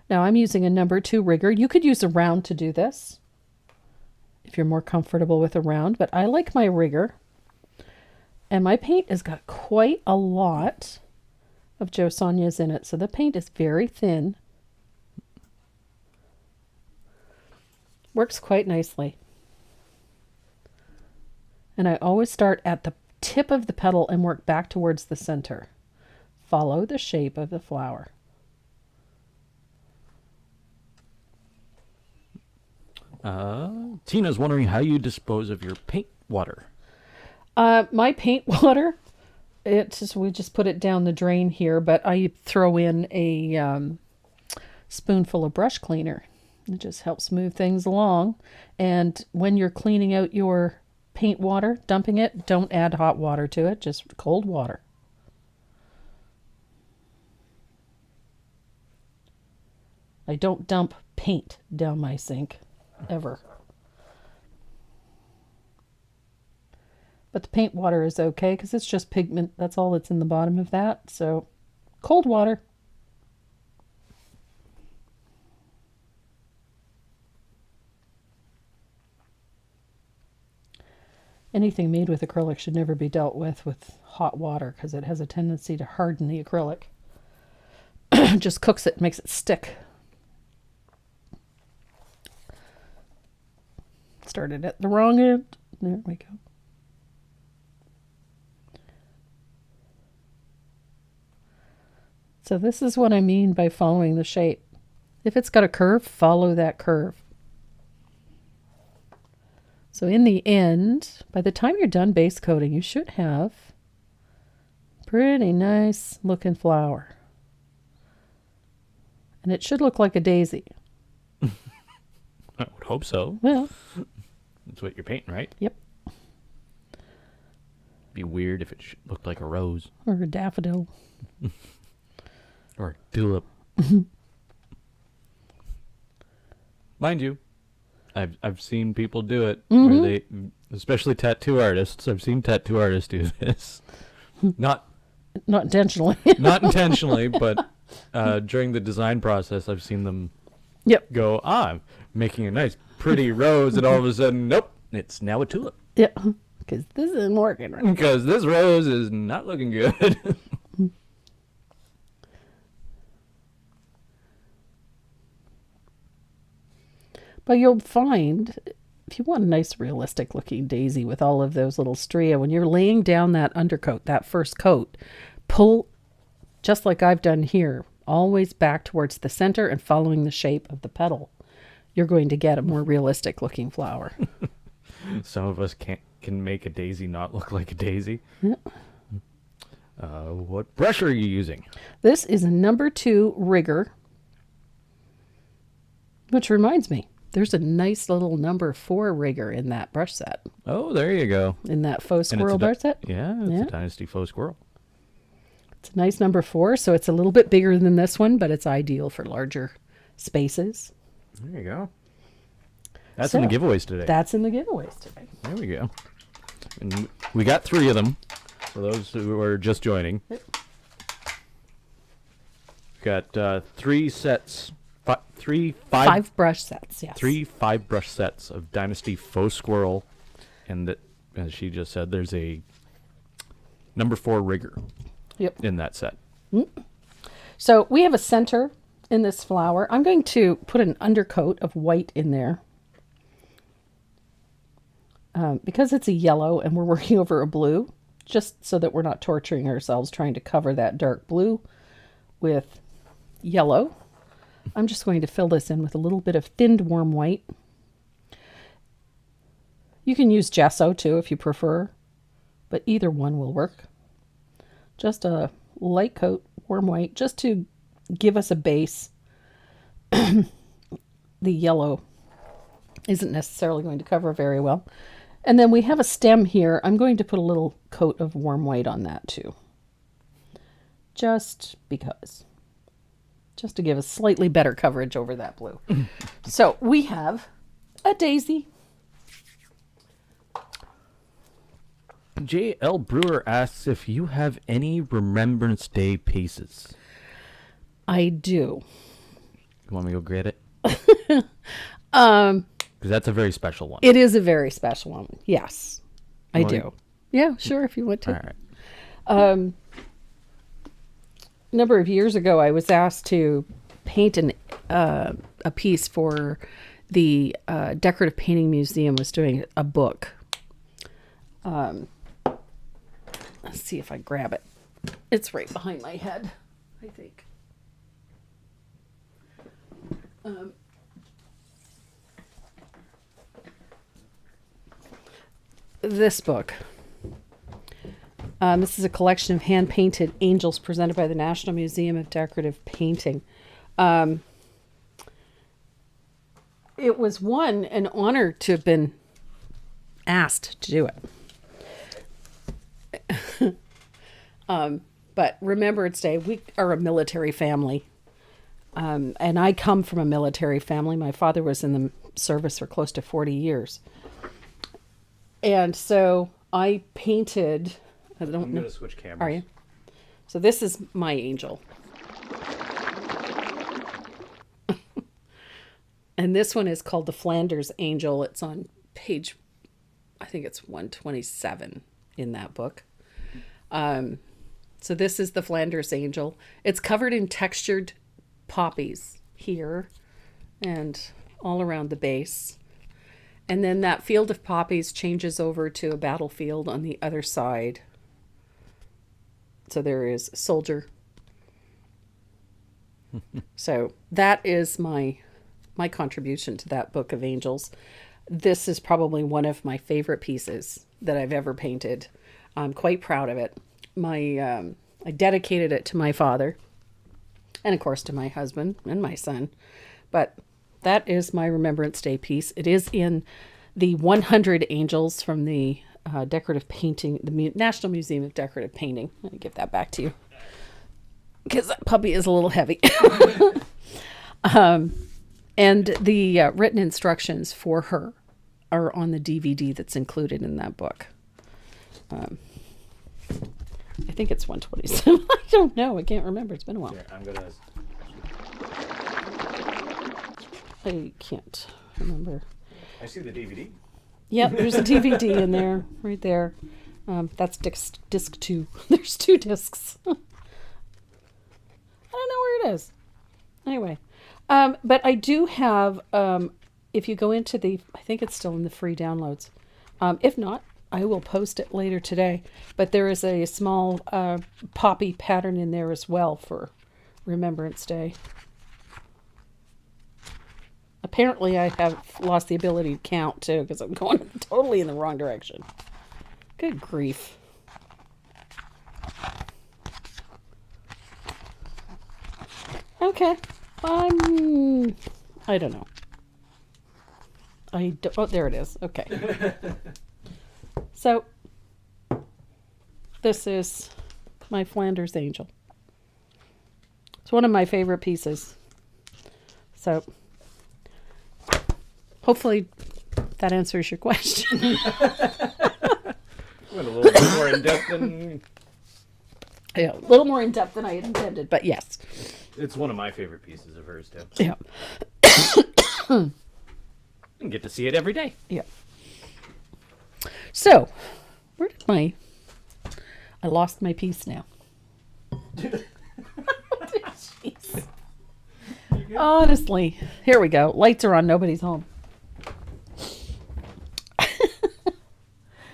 Now I'm using a number 2 rigger. You could use a round to do this if you're more comfortable with a round, but I like my rigger. And my paint has got quite a lot of Jo Sonja's in it, so the paint is very thin. Works quite nicely. And I always start at the tip of the petal and work back towards the center. Follow the shape of the flower. Tina's wondering how you dispose of your paint water. My paint water, we just put it down the drain here, but I throw in a spoonful of brush cleaner. It just helps move things along. And when you're cleaning out your paint water, dumping it, don't add hot water to it, just cold water. I don't dump paint down my sink, ever. But the paint water is okay because it's just pigment. That's all that's in the bottom of that. So, cold water. Anything made with acrylic should never be dealt with hot water because it has a tendency to harden the acrylic. Just cooks it, makes it stick. Started at the wrong end. There we go. So this is what I mean by following the shape. If it's got a curve, follow that curve. So in the end, by the time you're done base coating, you should have pretty nice looking flower. And it should look like a daisy. I would hope so. Well, That's what you're painting, right? yep. Be weird if it looked like a rose Or a daffodil. or a tulip. Mind you, I've seen people do it. Where they, especially tattoo artists. I've seen tattoo artists do this. Not intentionally. not intentionally, but during the design process, I've seen them Yep. go, I'm making a nice, pretty rose, and all of a sudden, nope, it's now a tulip. Yeah. Because this isn't working right. Because this rose is not looking good. But you'll find, if you want a nice realistic looking daisy with all of those little stria, when you're laying down that undercoat, that first coat, pull, just like I've done here, always back towards the center and following the shape of the petal. You're going to get a more realistic looking flower. Some of us can make a daisy not look like a daisy. Yeah. What brush are you using? This is a number 2 rigger, which reminds me, there's a nice little number 4 rigger in that brush set, Oh, there you go. in that faux And squirrel brush set. Yeah, it's Yeah. a Dynasty Faux Squirrel. It's a nice number 4, so it's a little bit bigger than this one, but it's ideal for larger spaces. There you go. That's in the So, giveaways today. That's in the giveaways today. There we go. And we got 3 of them for those who are just joining. Yep. Got 3 sets, 5 5 brush sets, yes. 3 5-brush sets of Dynasty Faux Squirrel, and that, as she just said, there's a number 4 rigger Yep. in that set. So we have a center in this flower. I'm going to put an undercoat of white in there. Because it's a yellow and we're working over a blue, just so that we're not torturing ourselves trying to cover that dark blue with yellow. I'm just going to fill this in with a little bit of thinned warm white. You can use gesso too if you prefer, but either one will work. Just a light coat, warm white, just to give us a base. The yellow isn't necessarily going to cover very well. And then we have a stem here. I'm going to put a little coat of warm white on that too. Just because. Just to give us slightly better coverage over that blue. So we have a daisy. J.L. Brewer asks if you have any Remembrance Day pieces. I do. You want me to go get it? Because that's a very special one. It is a very special one. Yes, I Want do. Yeah, sure, if you want to. All right. A number of years ago, I was asked to paint a piece for the Decorative Painting Museum was doing a book. Let's see if I grab it. It's right behind my head, I think. This book. This is a collection of hand-painted angels presented by the National Museum of Decorative Painting. It was an honor to have been asked to do it. But Remembrance Day, we are a military family. And I come from a military family. My father was in the service for close to 40 years. And so I painted... I'm going to switch cameras. Are you? So this is my angel. And this one is called the Flanders Angel. It's on page, I think it's 127 in that book. So this is the Flanders Angel. It's covered in textured poppies here and all around the base. And then that field of poppies changes over to a battlefield on the other side. So there is a soldier. So that is my contribution to that book of angels. This is probably one of my favorite pieces that I've ever painted. I'm quite proud of it. I dedicated it to my father and of course to my husband and my son. But that is my Remembrance Day piece. It is in the 100 angels from the Decorative Painting, the National Museum of Decorative Painting. Let me give that back to you because that puppy is a little heavy. And the written instructions for her are on the DVD that's included in that book. I think it's 127. I don't know. I can't remember. It's been a while. Here, I'm gonna. I can't remember. I see the DVD. Yep, there's a DVD in there, right there. That's disc 2. There's 2 discs. I don't know where it is. Anyway, but I do have, if you go into I think it's still in the free downloads. If not, I will post it later today. But there is a small poppy pattern in there as well for Remembrance Day. Apparently, I have lost the ability to count, too, because I'm going totally in the wrong direction. Good grief. Okay. I don't know. Oh, there it is. Okay. So, this is my Flanders Angel. It's one of my favorite pieces. So... hopefully that answers your question. Went a little bit more in depth than... Yeah, a little more in depth than I had intended, but yes. It's one of my favorite pieces of hers, too. Yeah. You get to see it every day. Yeah. So, where did I lost my piece now. Jeez. Honestly. Here we go. Lights are on. Nobody's home.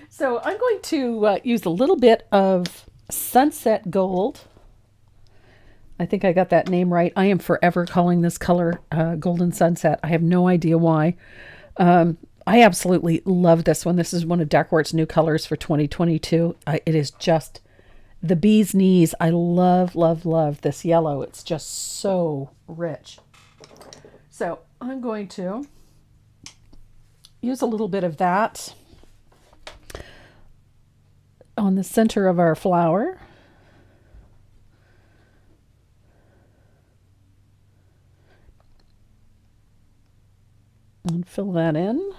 So I'm going to use a little bit of Sunset Gold. I think I got that name right. I am forever calling this color Golden Sunset. I have no idea why. I absolutely love this one. This is one of Decorwort's new colors for 2022. It is just the bee's knees. I love, love, love this yellow. It's just so rich. So I'm going to use a little bit of that on the center of our flower. And fill that in.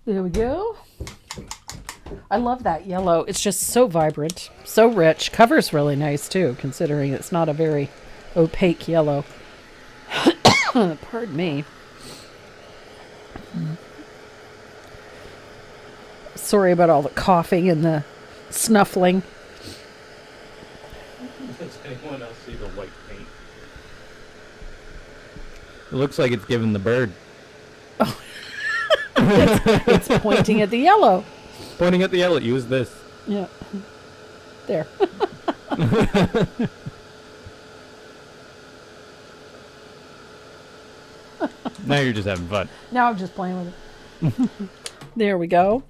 There we go. I love that yellow. It's just so vibrant, so rich. Cover's really nice too, considering it's not a very opaque yellow. Pardon me. Sorry about all the coughing and the snuffling. Does anyone else see the white paint? It looks like it's giving the bird. It's pointing at the yellow. Pointing at the yellow. Use this. Yeah. There. Now you're just having fun. Now I'm just playing with it. There we go.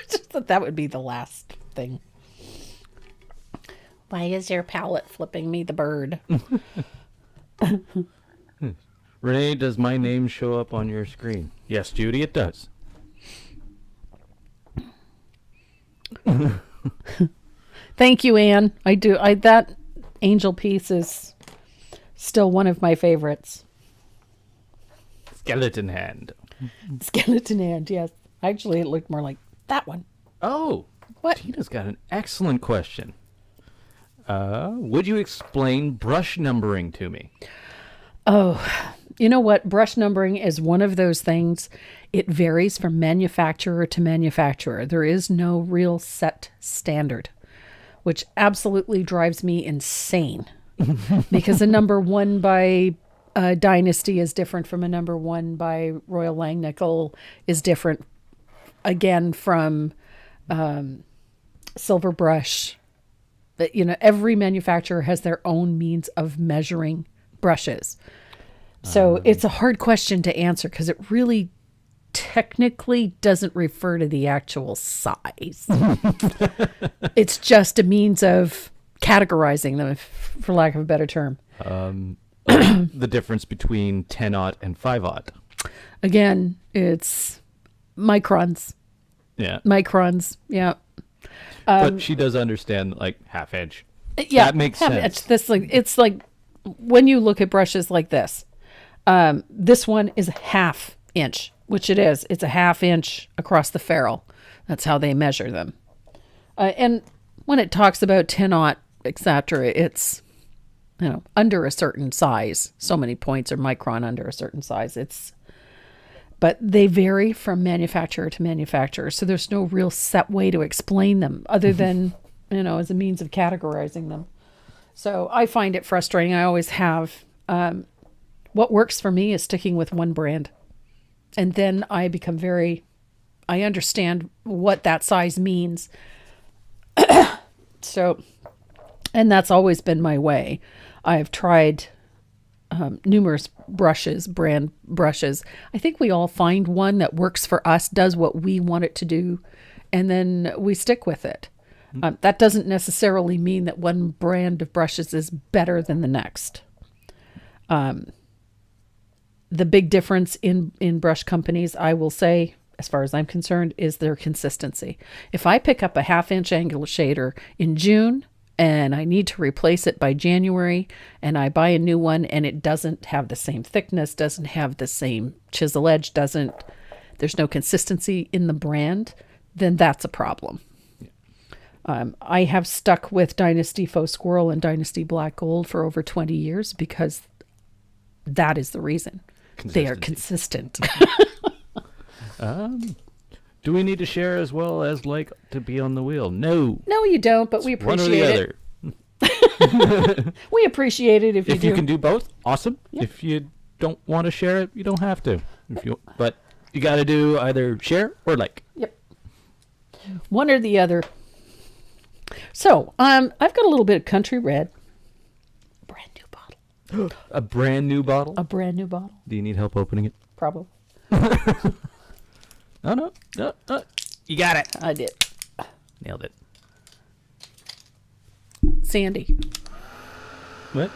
Just thought that would be the last thing. Why is your palette flipping me the bird? Renee, does my name show up on your screen? Yes, Judy, it does. Thank you, Anne. I do. That angel piece is still one of my favorites. Skeleton hand. Skeleton hand, yes. Actually, it looked more like that one. Oh, What? Tina's got an excellent question. Would you explain brush numbering to me? Oh, you know what? Brush numbering is one of those things. It varies from manufacturer to manufacturer. There is no real set standard, which absolutely drives me insane. Because a number 1 by Dynasty is different from a number 1 by Royal Langnickel is different, again, from Silver Brush. But, every manufacturer has their own means of measuring brushes. So it's a hard question to answer because it really technically doesn't refer to the actual size. It's just a means of categorizing them, for lack of a better term. The difference between 10-aught and 5-aught. Again, it's microns. Yeah. Microns, yeah. But she does understand, like, half inch. Yeah, That makes sense. It's like when you look at brushes like this. This one is a half inch, which it is. It's a half inch across the ferrule. That's how they measure them. And when it talks about 10-aught, etc., it's under a certain size. So many points or micron under a certain size. But they vary from manufacturer to manufacturer. So there's no real set way to explain them other than, as a means of categorizing them. So I find it frustrating. I always have. What works for me is sticking with one brand. And then I become I understand what that size means. So, and that's always been my way. I've tried numerous brand brushes. I think we all find one that works for us, does what we want it to do, and then we stick with it. That doesn't necessarily mean that one brand of brushes is better than the next. The big difference in brush companies, I will say, as far as I'm concerned, is their consistency. If I pick up a half-inch angular shader in June and I need to replace it by January and I buy a new one and it doesn't have the same thickness, doesn't have the same chisel edge, there's no consistency in the brand, then that's a problem. I have stuck with Dynasty Faux Squirrel and Dynasty Black Gold for over 20 years because that is the reason. They are consistent. Do we need to share as well as like to be on the wheel? No. No, you don't, but we appreciate one or the other. We appreciate it if you do. If you can do both, awesome. Yep. If you don't want to share it, you don't have to. But you got to do either share or like. Yep. One or the other. So, I've got a little bit of Country Red. Brand new bottle. A brand new bottle? A brand new bottle. Do you need help opening it? Probably. No. You got it. I did. Nailed it. Sandy. What?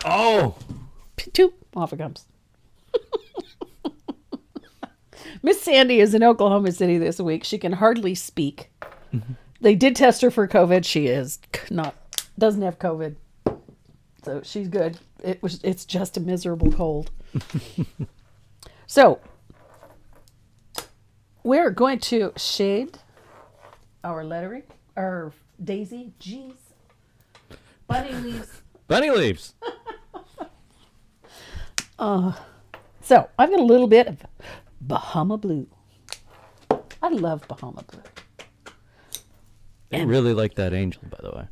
Oh! Toop. Off it comes. Miss Sandy is in Oklahoma City this week. She can hardly speak. Mm-hmm. They did test her for COVID. She doesn't have COVID. So she's good. It's just a miserable cold. So we're going to shade our lettering, our daisy. Jeez. Bunny leaves. Bunny leaves. So I've got a little bit of Bahama Blue. I love Bahama Blue. I really like that angel, by the way.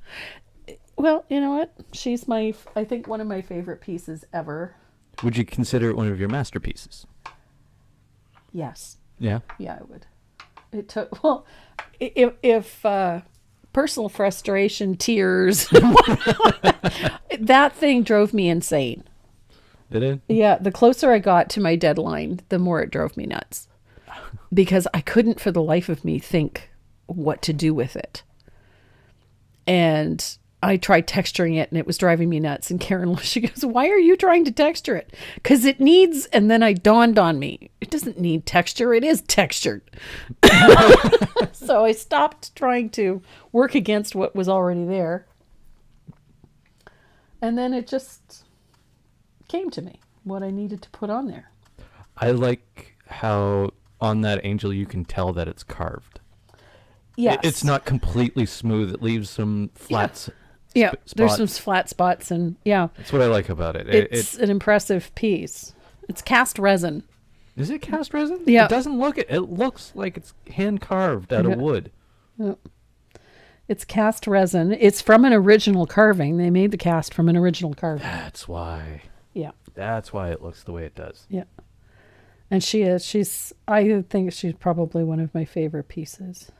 Well, you know what? She's I think one of my favorite pieces ever. Would you consider it one of your masterpieces? Yes. Yeah. Yeah, I would. It took, well, if personal frustration, tears, that thing drove me insane. Did it? Yeah, the closer I got to my deadline, the more it drove me nuts. Because I couldn't for the life of me think what to do with it. And I tried texturing it and it was driving me nuts. And Karen, she goes, "Why are you trying to texture it?" Because it needs, and then I dawned on me, it doesn't need texture, it is textured. So I stopped trying to work against what was already there. And then it just came to me, what I needed to put on there. I like how on that angel you can tell that it's carved. Yes. It's not completely smooth. It leaves some flats. Yeah, spots. there's some flat spots, and yeah. That's what I like about it. It's an impressive piece. It's cast resin. Is it cast resin? Yeah. It doesn't look it. It looks like it's hand carved out of wood. Yeah. It's cast resin. It's from an original carving. They made the cast from an original carving. That's why. Yeah. That's why it looks the way it does. Yeah. And I think she's probably one of my favorite pieces.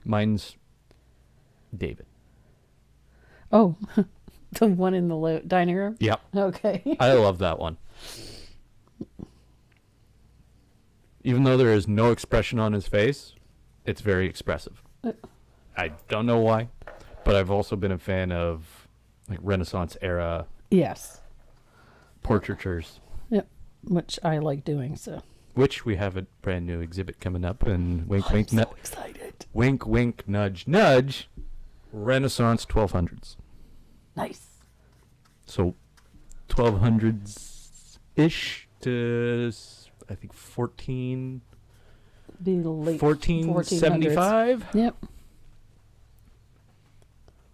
Mine's David. Oh, the one in the dining room? Yep. Okay. I love that one. Even though there is no expression on his face, it's very expressive. I don't know why, but I've also been a fan of like Renaissance era Yes. portraitures, Yep. Which I like doing, so. which we have a brand new exhibit coming up, and wink, wink, I'm so excited. wink, wink, nudge, nudge, Renaissance 1200s. Nice. So 1200s-ish to, I think, Be late 1475. Yep.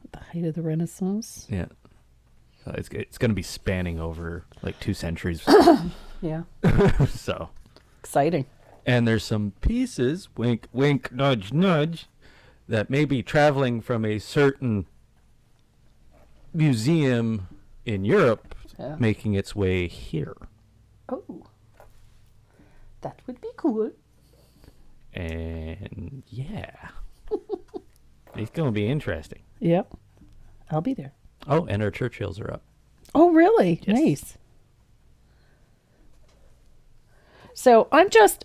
At the height of the Renaissance. Yeah. It's going to be spanning over like 2 centuries. Yeah. So. Exciting. And there's some pieces, wink, wink, nudge, nudge, that may be traveling from a certain museum in Europe, making its way here. Oh. That would be cool. And yeah. It's going to be interesting. Yep. I'll be there. Oh, and our Churchills are up. Oh, really? Yes. Nice. So I'm just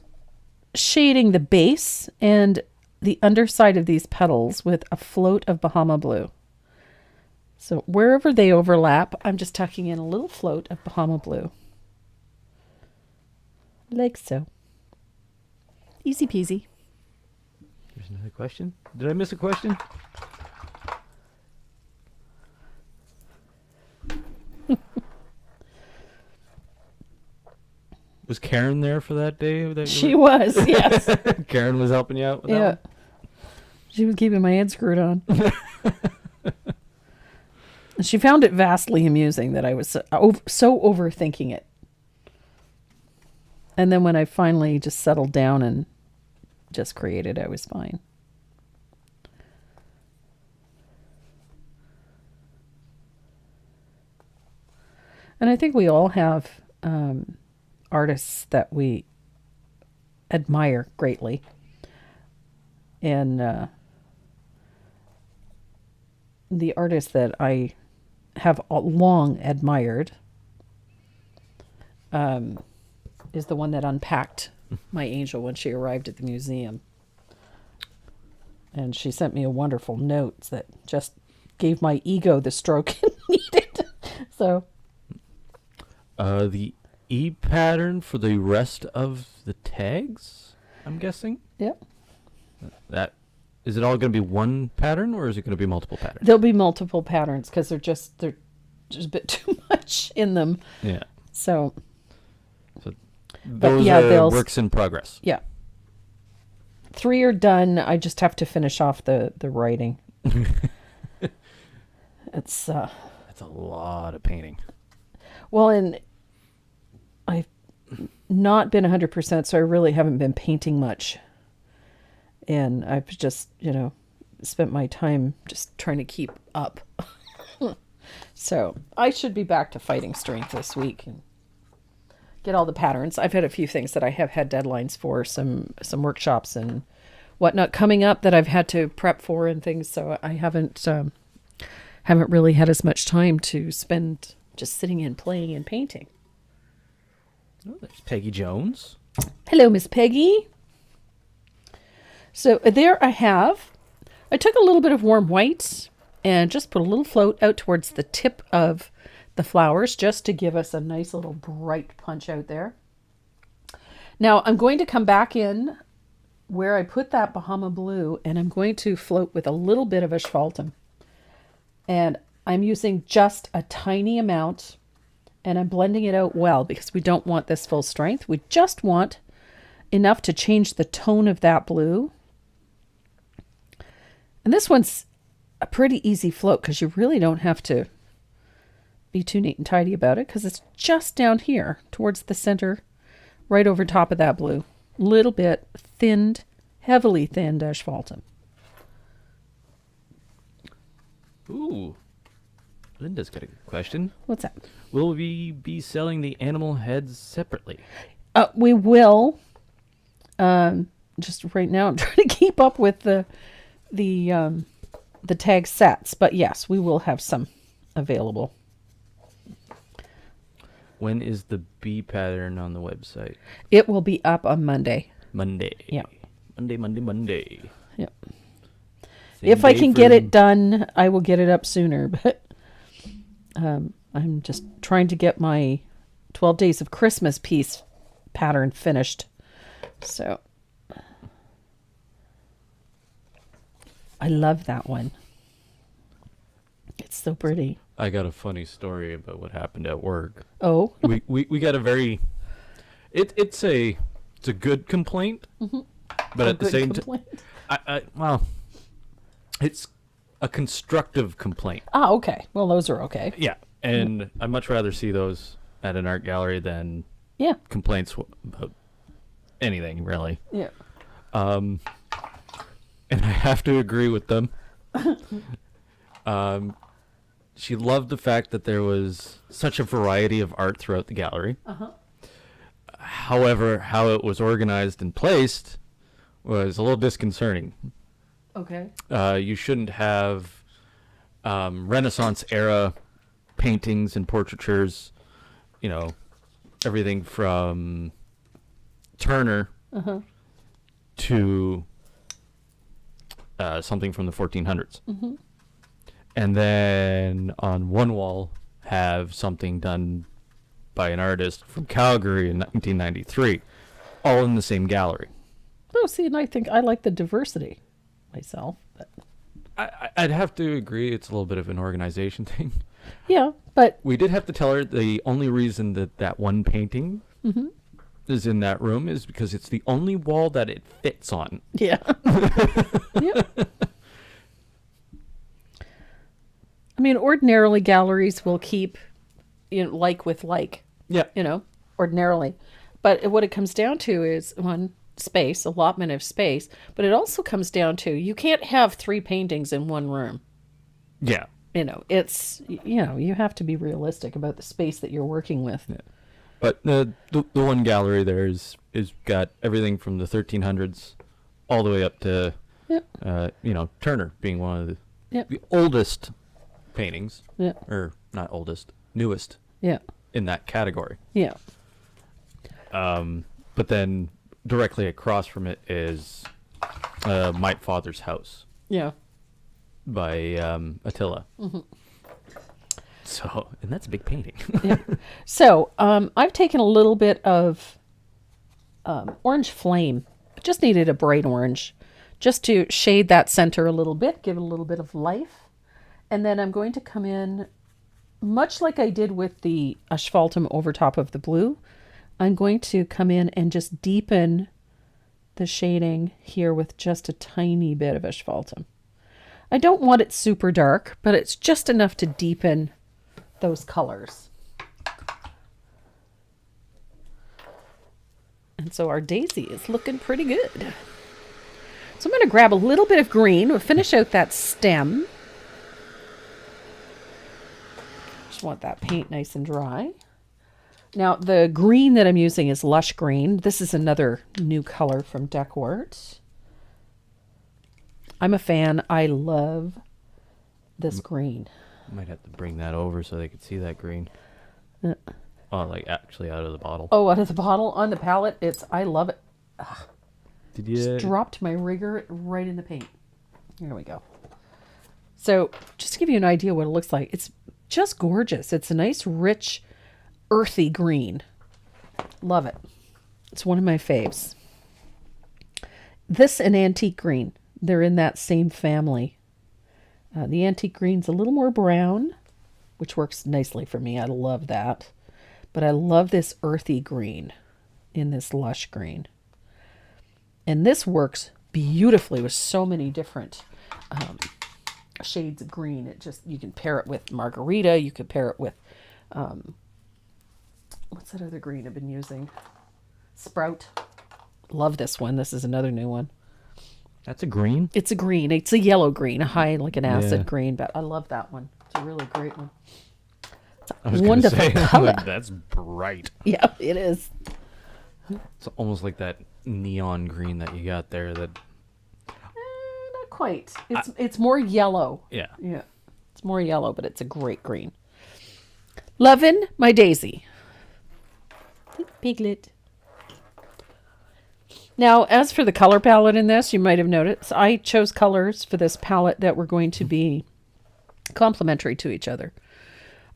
shading the base and the underside of these petals with a float of Bahama Blue. So wherever they overlap, I'm just tucking in a little float of Bahama Blue. Like so. Easy peasy. There's another question. Did I miss a question? Was Karen there for that day? She was, yes. Karen was helping you out with Yeah. that one? She was keeping my head screwed on. She found it vastly amusing that I was so overthinking it. And then when I finally just settled down and just created, I was fine. And I think we all have artists that we admire greatly. And the artist that I have long admired is the one that unpacked my angel when she arrived at the museum. And she sent me a wonderful note that just gave my ego the stroke it needed. So the E pattern for the rest of the tags, I'm guessing? Yep. That is it all going to be one pattern, or is it going to be multiple patterns? There'll be multiple patterns because they're just a bit too much in them. Yeah. So But Those yeah, are works in progress. Yeah. 3 are done. I just have to finish off the writing. It's That's a lot of painting. well, and I've not been 100%, so I really haven't been painting much. And I've just, spent my time just trying to keep up. So I should be back to fighting strength this week and get all the patterns. I've had a few things that I have had deadlines for, some workshops and whatnot coming up that I've had to prep for and things. So I haven't really had as much time to spend just sitting and playing and painting. Oh, there's Peggy Jones. Hello, Miss Peggy. So there I took a little bit of warm white and just put a little float out towards the tip of the flowers just to give us a nice little bright punch out there. Now I'm going to come back in where I put that Bahama blue and I'm going to float with a little bit of asphaltum. And I'm using just a tiny amount and I'm blending it out well because we don't want this full strength. We just want enough to change the tone of that blue. And this one's a pretty easy float because you really don't have to be too neat and tidy about it because it's just down here towards the center, right over top of that blue. Little bit thinned, heavily thinned asphaltum. Ooh. Linda's got a good question. What's that? Will we be selling the animal heads separately? We will. Just right now I'm trying to keep up with the tag sets, but yes, we will have some available. When is the bee pattern on the website? It will be up on Monday. Monday. Yeah. Monday. Yep. Same If I day can for- get it done, I will get it up sooner, but I'm just trying to get my 12 Days of Christmas piece pattern finished. So I love that one. It's so pretty. I got a funny story about what happened at work. Oh. we got a very it's a good complaint, but at the same time, well, it's a constructive complaint. Ah, okay. Well, those are okay. Yeah, and I'd much rather see those at an art gallery than Yeah. complaints about anything, really. Yeah. And I have to agree with them. She loved the fact that there was such a variety of art throughout the gallery. Uh-huh. However, how it was organized and placed was a little disconcerting. Okay. You shouldn't have Renaissance era paintings and portraitures, everything from Turner to something from the 1400s. Mm-hmm. And then on one wall have something done by an artist from Calgary in 1993, all in the same gallery. Oh, see, and I think I like the diversity myself. But I'd have to agree it's a little bit of an organization thing. yeah, but We did have to tell her the only reason that one painting is in that room is because it's the only wall that it fits on. yeah. Yep. I mean, ordinarily galleries will keep, like with like, Yeah. Ordinarily. But what it comes down to is one, space, allotment of space, but it also comes down to you can't have 3 paintings in one room. Yeah. It's, you have to be realistic about the space that you're working with. Yeah. But the one gallery there is got everything from the 1300s all the way up to, Yep. Turner being one of Yep. the oldest paintings, Yeah. or not oldest, newest Yeah. in that category. Yeah. But then directly across from it is My Father's House Yeah. by Attila. So, and that's a big painting. Yeah. So, I've taken a little bit of orange flame. Just needed a bright orange just to shade that center a little bit, give it a little bit of life. And then I'm going to come in, much like I did with the asphaltum over top of the blue, I'm going to come in and just deepen the shading here with just a tiny bit of asphaltum. I don't want it super dark, but it's just enough to deepen those colors. And so our daisy is looking pretty good. So I'm going to grab a little bit of green. We'll finish out that stem. Just want that paint nice and dry. Now, the green that I'm using is Lush Green. This is another new color from Decort. I'm a fan. I love this green. Might have to bring that over so they could see that green. Oh, like actually out of the bottle. Oh, out of the bottle on the palette. I love it. Did you? Just dropped my rigger right in the paint. Here we go. So just to give you an idea what it looks like, it's just gorgeous. It's a nice, rich, earthy green. Love it. It's one of my faves. This and antique green. They're in that same family. The antique green's a little more brown, which works nicely for me. I love that. But I love this earthy green in this Lush Green. And this works beautifully with so many different shades of green. You can pair it with margarita. You could pair it with, what's that other green I've been using? Sprout. Love this one. This is another new one. That's a green? It's a green. It's a yellow green, a high, like an acid Yeah. green, but I love that one. It's a really great one. I was gonna Wonderful say, color. like, that's bright. Yeah, it is. It's almost like that neon green that you got there. That Not quite. It's more yellow. yeah. Yeah. It's more yellow, but it's a great green. Lovin' my daisy. Piglet. Now, as for the color palette in this, you might have noticed, I chose colors for this palette that were going to be complementary to each other.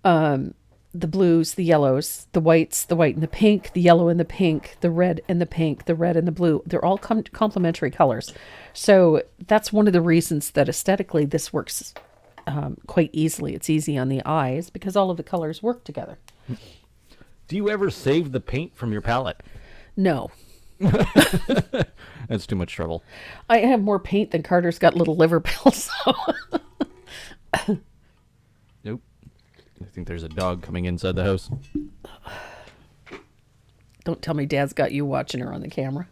The blues, the yellows, the whites, the white and the pink, the yellow and the pink, the red and the pink, the red and the blue. They're all complementary colors. So that's one of the reasons that aesthetically this works quite easily. It's easy on the eyes because all of the colors work together. Do you ever save the paint from your palette? No. That's too much trouble. I have more paint than Carter's got little liver pills. So. Nope. I think there's a dog coming inside the house. Don't tell me Dad's got you watching her on the camera.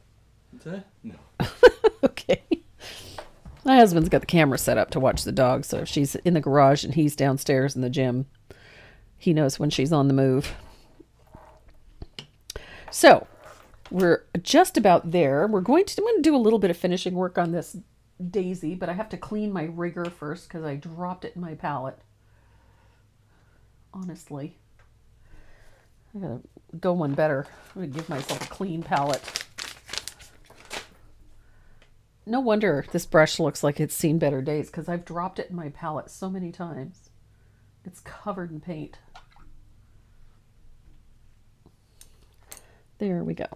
What's that? No. Okay. My husband's got the camera set up to watch the dog, so if she's in the garage and he's downstairs in the gym, he knows when she's on the move. So, we're just about there. I'm going to do a little bit of finishing work on this daisy, but I have to clean my rigger first because I dropped it in my palette. Honestly. I gotta go one better. I'm gonna give myself a clean palette. No wonder this brush looks like it's seen better days because I've dropped it in my palette so many times. It's covered in paint. There we go.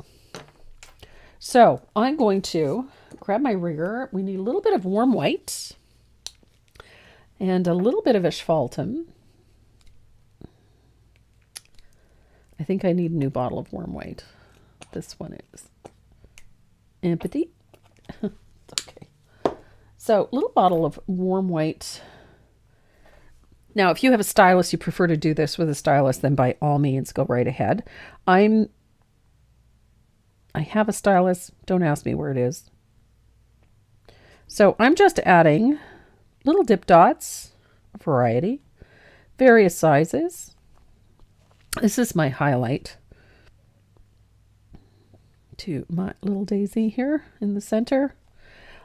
So I'm going to grab my rigger. We need a little bit of warm white and a little bit of asphaltum. I think I need a new bottle of warm white. This one is empty. It's okay. So a little bottle of warm white. Now, if you have a stylus, you prefer to do this with a stylus, then by all means, go right ahead. I have a stylus. Don't ask me where it is. So I'm just adding little dip dots, variety, various sizes. This is my highlight to my little daisy here in the center.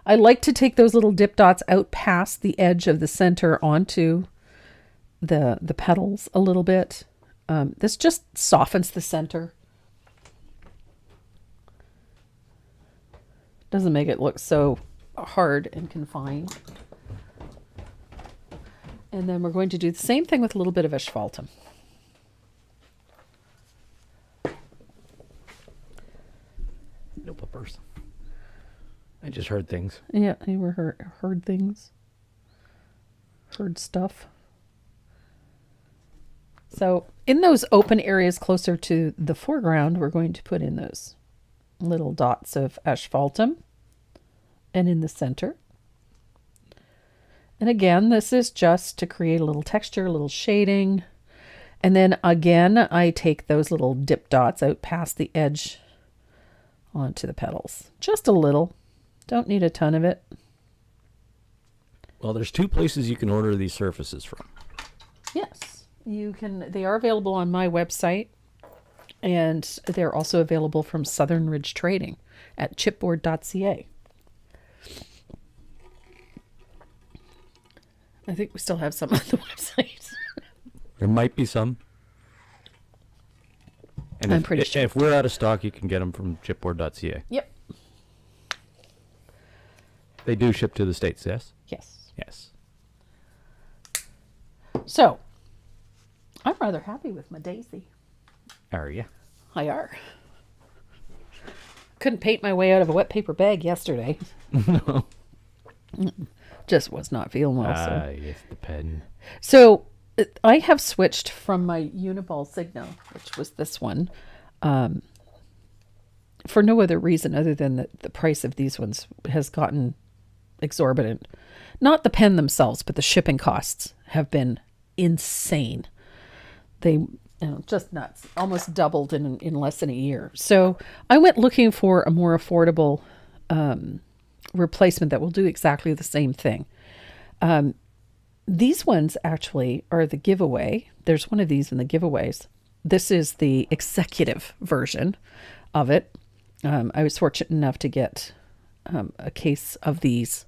I like to take those little dip dots out past the edge of the center onto the petals a little bit. This just softens the center. Doesn't make it look so hard and confined. And then we're going to do the same thing with a little bit of asphaltum. No puppers. I just heard things. Yeah, you were heard things. Heard stuff. So in those open areas closer to the foreground, we're going to put in those little dots of asphaltum, and in the center. And again, this is just to create a little texture, a little shading. And then again, I take those little dip dots out past the edge onto the petals. Just a little. Don't need a ton of it. Well, there's 2 places you can order these surfaces from. Yes, you can. They are available on my website, and they're also available from Southern Ridge Trading at chipboard.ca. I think we still have some on the website. There might be some. And I'm pretty sure. If we're out of stock, you can get them from chipboard.ca. Yep. They do ship to the States, yes? Yes. Yes. So, I'm rather happy with my daisy. Are you? I are. Couldn't paint my way out of a wet paper bag yesterday. No. Just was not feeling well. Yes, the pen. So I have switched from my Uniball Signo, which was this one, for no other reason other than that the price of these ones has gotten exorbitant. Not the pen themselves, but the shipping costs have been insane. They just nuts, almost doubled in less than a year. So I went looking for a more affordable replacement that will do exactly the same thing. These ones actually are the giveaway. There's one of these in the giveaways. This is the executive version of it. I was fortunate enough to get a case of these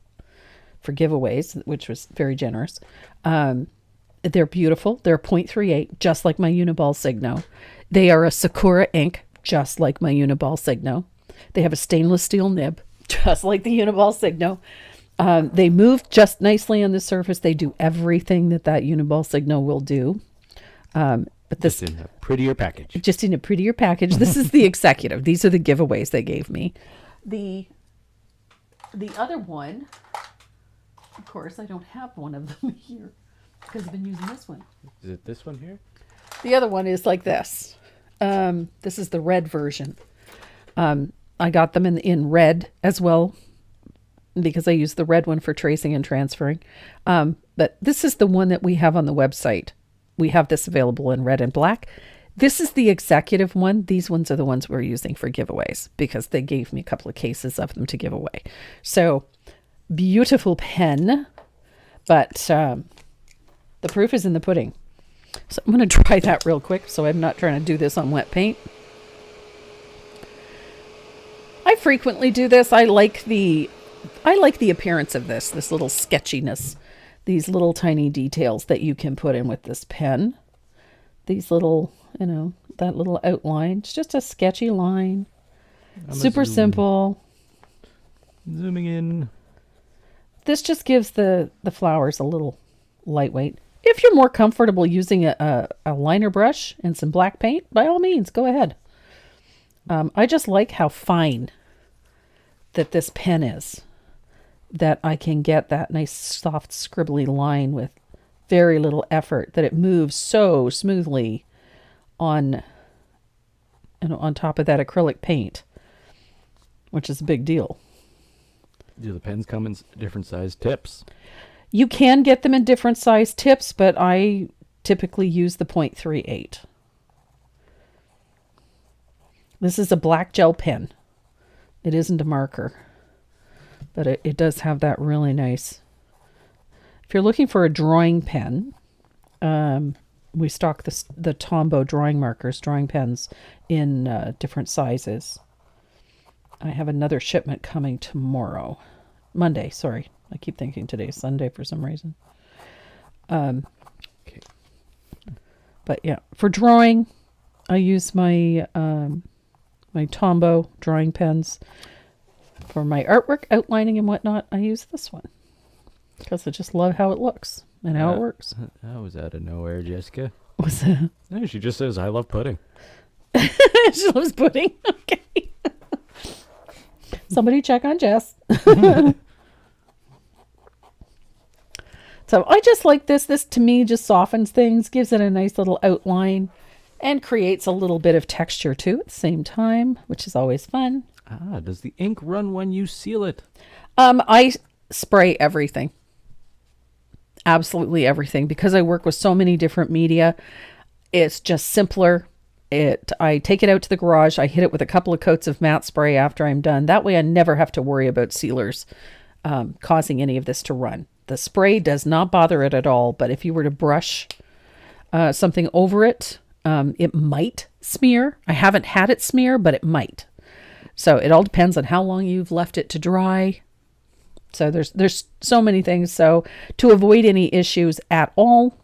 for giveaways, which was very generous. They're beautiful. They're 0.38, just like my Uniball Signo. They are a Sakura ink, just like my Uniball Signo. They have a stainless steel nib, just like the Uniball Signo. They move just nicely on the surface. They do everything that Uniball Signo will do. But this Just in a prettier package. Just in a prettier package. This is the executive. These are the giveaways they gave me. The other one, of course, I don't have one of them here because I've been using this one. Is it this one here? The other one is like this. This is the red version. I got them in red as well because I use the red one for tracing and transferring. But this is the one that we have on the website. We have this available in red and black. This is the executive one. These ones are the ones we're using for giveaways because they gave me a couple of cases of them to give away. So beautiful pen, but the proof is in the pudding. So I'm going to try that real quick. So I'm not trying to do this on wet paint. I frequently do this. I like the appearance of this little sketchiness, these little tiny details that you can put in with this pen. These little, that little outline. It's just a sketchy line. Super simple. Zooming in. This just gives the flowers a little lightweight. If you're more comfortable using a liner brush and some black paint, by all means, go ahead. I just like how fine that this pen is. That I can get that nice soft scribbly line with very little effort. That it moves so smoothly on top of that acrylic paint, which is a big deal. Do the pens come in different size tips? You can get them in different size tips, but I typically use the 0.38. This is a black gel pen. It isn't a marker, but it does have that really nice. If you're looking for a drawing pen, we stock the Tombow drawing pens in different sizes. I have another shipment coming Monday, sorry. I keep thinking today's Sunday for some reason. Okay. But yeah, for drawing, I use my my Tombow drawing pens. For my artwork, outlining and whatnot, I use this one because I just love how it looks and how it works. That was out of nowhere, Jessica. What's that? No, she just says, I love pudding. She loves pudding. Okay. Somebody check on Jess. So I just like this. This to me just softens things, gives it a nice little outline, and creates a little bit of texture too at the same time, which is always fun. Does the ink run when you seal it? I spray everything. Absolutely everything. Because I work with so many different media, it's just simpler. I take it out to the garage. I hit it with a couple of coats of matte spray after I'm done. That way I never have to worry about sealers causing any of this to run. The spray does not bother it at all, but if you were to brush something over it, it might smear. I haven't had it smear, but it might. So it all depends on how long you've left it to dry. So there's so many things. So to avoid any issues at all,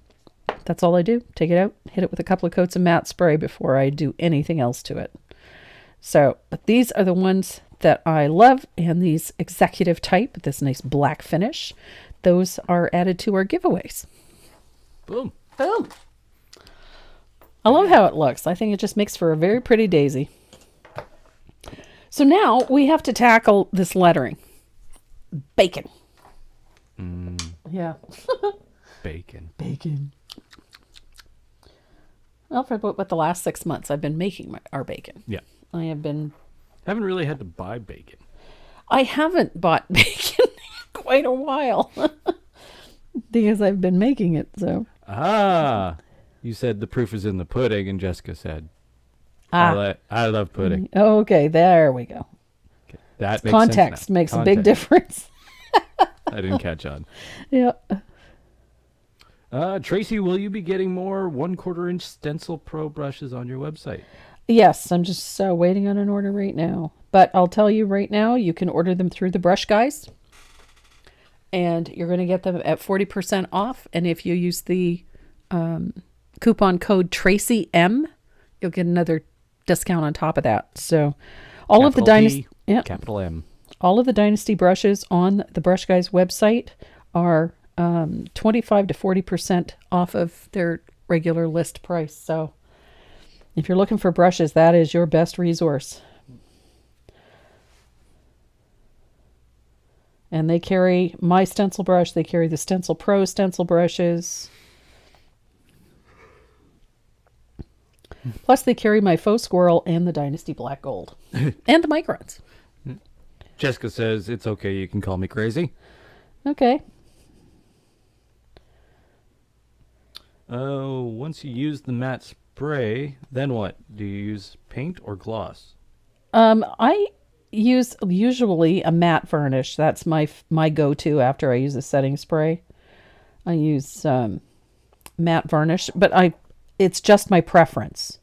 that's all I do. Take it out, hit it with a couple of coats of matte spray before I do anything else to it. So, but these are the ones that I love, and these executive type, this nice black finish, those are added to our giveaways. Boom. Boom. I love how it looks. I think it just makes for a very pretty daisy. So now we have to tackle this lettering. Bacon. Yeah. Bacon. Well, for about the last 6 months, I've been making our bacon. Yeah. Haven't really had to buy bacon. I haven't bought bacon in quite a while because I've been making it. So. You said the proof is in the pudding, and Jessica said, I love pudding. Okay, there we go. Okay, that makes context sense now. Makes a big difference. I didn't catch on. Yeah. Tracy, will you be getting more 1/4 inch Stencil Pro brushes on your website? Yes, I'm just waiting on an order right now. But I'll tell you right now, you can order them through the Brush Guys. And you're going to get them at 40% off. And if you use the coupon code Tracy M, you'll get another discount on top of that. So all Capital of the Dynasty, Capital M. All of the Dynasty brushes on the Brush Guys website are 25 to 40% off of their regular list price. So if you're looking for brushes, that is your best resource. And they carry my stencil brush. They carry the Stencil Pro stencil brushes. Plus, they carry my Faux Squirrel and the Dynasty Black Gold. And the Microns. Jessica says, it's okay, you can call me crazy. Okay. Once you use the matte spray, then what? Do you use paint or gloss? I use usually a matte varnish. That's my go-to after I use a setting spray. I use matte varnish, but it's just my preference.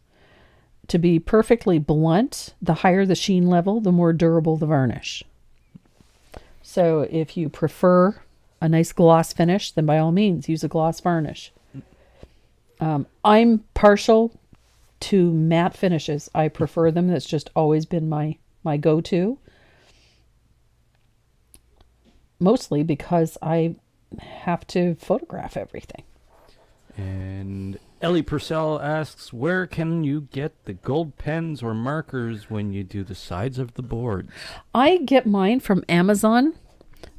To be perfectly blunt, the higher the sheen level, the more durable the varnish. So if you prefer a nice gloss finish, then by all means use a gloss varnish. I'm partial to matte finishes. I prefer them. That's just always been my go-to. Mostly because I have to photograph everything. And Ellie Purcell asks, where can you get the gold pens or markers when you do the sides of the boards? I get mine from Amazon.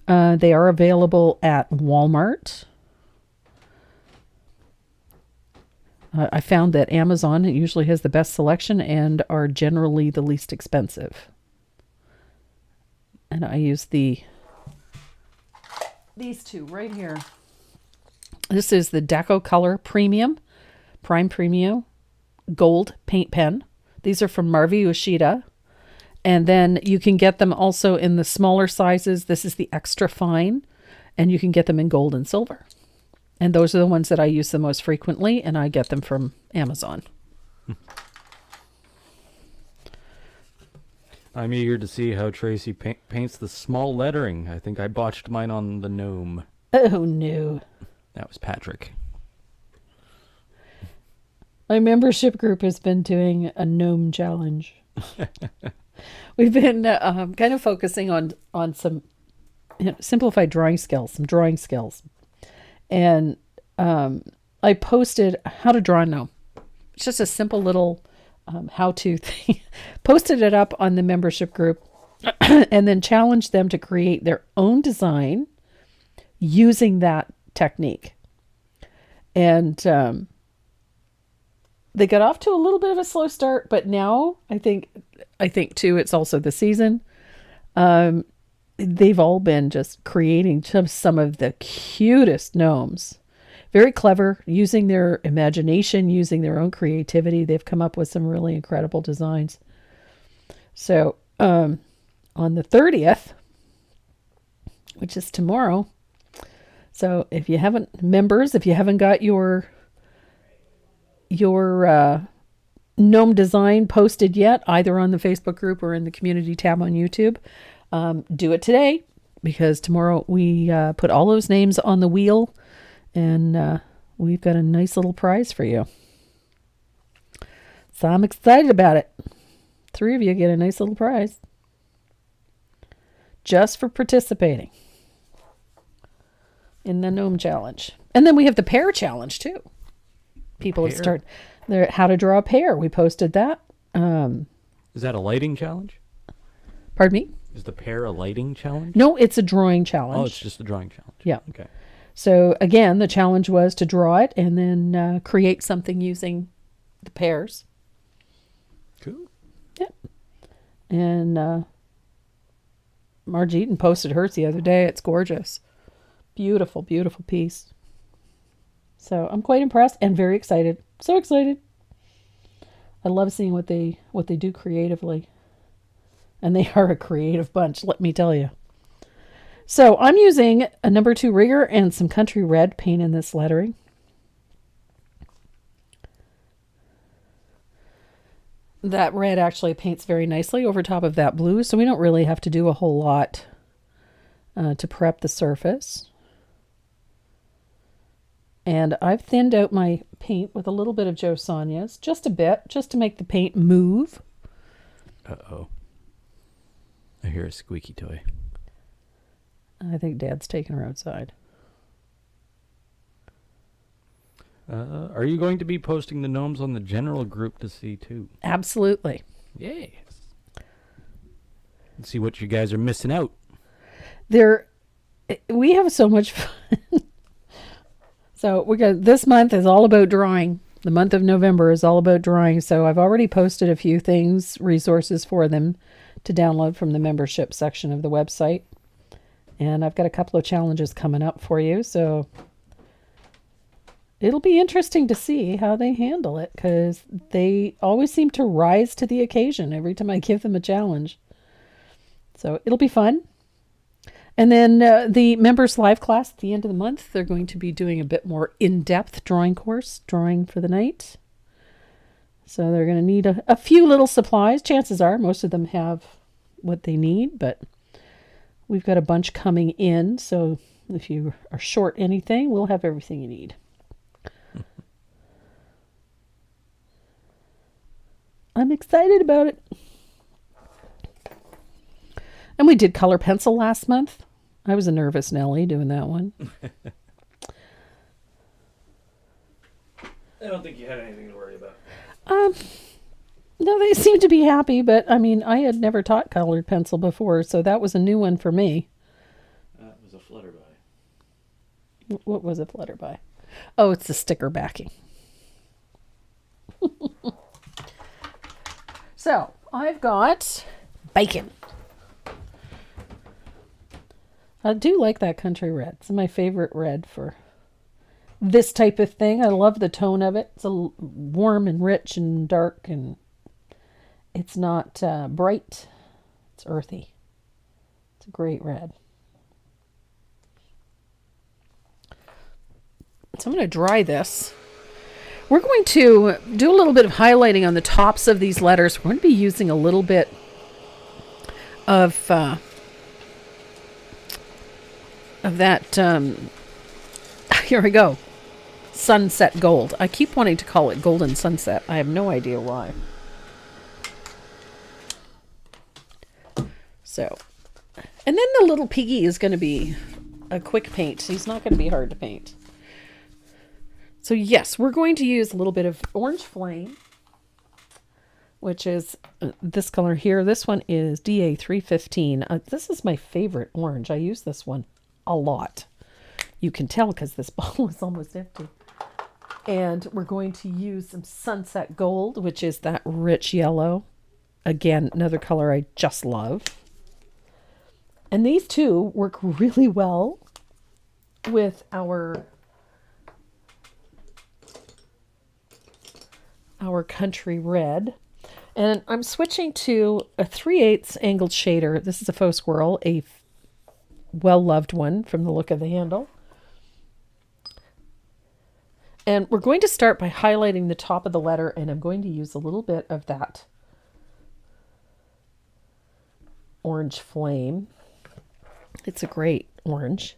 They are available at Walmart. I found that Amazon usually has the best selection and are generally the least expensive. And I use these two right here. This is the Deco Color Prime Premium Gold Paint Pen. These are from Marvi Ushida. And then you can get them also in the smaller sizes. This is the extra fine. And you can get them in gold and silver. And those are the ones that I use the most frequently, and I get them from Amazon. I'm eager to see how Tracy paints the small lettering. I think I botched mine on the gnome. Oh, no. That was Patrick. My membership group has been doing a gnome challenge. We've been kind of focusing on some simplified drawing skills, some drawing skills. And I posted how to draw a gnome. It's just a simple little how-to thing. Posted it up on the membership group and then challenged them to create their own design using that technique. And they got off to a little bit of a slow start, but now I think too, it's also the season. They've all been just creating some of the cutest gnomes. Very clever, using their imagination, using their own creativity. They've come up with some really incredible designs. So on the 30th, which is tomorrow. So if you haven't got your gnome design posted yet, either on the Facebook group or in the community tab on YouTube, do it today, because tomorrow we put all those names on the wheel, and we've got a nice little prize for you. So I'm excited about it. 3 of you get a nice little prize just for participating in the gnome challenge. And then we have the pear challenge too. People have started how to draw a pear. We posted that. Is that a lighting challenge? Pardon me? Is the pear a lighting challenge? No, it's a drawing challenge. Oh, it's just a drawing challenge. Yeah. Okay. So again, the challenge was to draw it and then create something using the pears. Cool. Yep. And Marge Eaton posted hers the other day. It's gorgeous. Beautiful, beautiful piece. So I'm quite impressed and very excited. So excited. I love seeing what they do creatively. And they are a creative bunch, let me tell you. So I'm using a number 2 rigger and some country red paint in this lettering. That red actually paints very nicely over top of that blue, so we don't really have to do a whole lot to prep the surface. And I've thinned out my paint with a little bit of Joe Sonia's, just a bit, just to make the paint move. Uh-oh. I hear a squeaky toy. I think Dad's taking her outside. Are you going to be posting the gnomes on the general group to see too? Absolutely. Yes. Let's see what you guys are missing out. We have so much fun. So this month is all about drawing. The month of November is all about drawing. So I've already posted a few things, resources for them to download from the membership section of the website. And I've got a couple of challenges coming up for you. So it'll be interesting to see how they handle it, because they always seem to rise to the occasion every time I give them a challenge. So it'll be fun. And then the members live class at the end of the month, they're going to be doing a bit more in-depth drawing course, drawing for the night. So they're going to need a few little supplies. Chances are most of them have what they need, but we've got a bunch coming in. So if you are short anything, we'll have everything you need. I'm excited about it. And we did color pencil last month. I was a nervous Nelly doing that one. I don't think you had anything to worry about. No, they seemed to be happy, but I mean, I had never taught colored pencil before, so that was a new one for me. That was a flutterby. What was a flutterby? Oh, it's the sticker backing. So, I've got bacon. I do like that country red. It's my favorite red for this type of thing. I love the tone of it. It's warm and rich and dark, and it's not bright. It's earthy. It's a great red. So I'm going to dry this. We're going to do a little bit of highlighting on the tops of these letters. We're going to be using a little bit of that, here we go, sunset gold. I keep wanting to call it golden sunset. I have no idea why. So, and then the little piggy is going to be a quick paint. He's not going to be hard to paint. So yes, we're going to use a little bit of orange flame, which is this color here. This one is DA315. This is my favorite orange. I use this one a lot. You can tell because this bottle is almost empty. And we're going to use some Sunset Gold, which is that rich yellow. Again, another color I just love. And these two work really well with our country red. And I'm switching to a 3/8 angled shader. This is a faux squirrel, a well-loved one from the look of the handle. And we're going to start by highlighting the top of the letter, and I'm going to use a little bit of that orange flame. It's a great orange.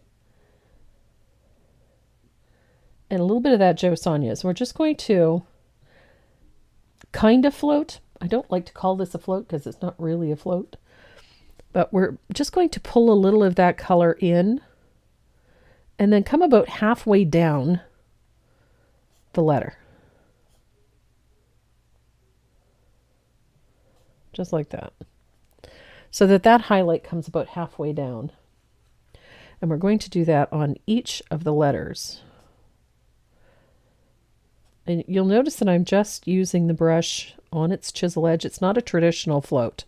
And a little bit of that Joe Sonia. So we're just going to kind of float. I don't like to call this a float because it's not really a float. But we're just going to pull a little of that color in and then come about halfway down the letter. Just like that. So that highlight comes about halfway down. And we're going to do that on each of the letters. And you'll notice that I'm just using the brush on its chisel edge. It's not a traditional float.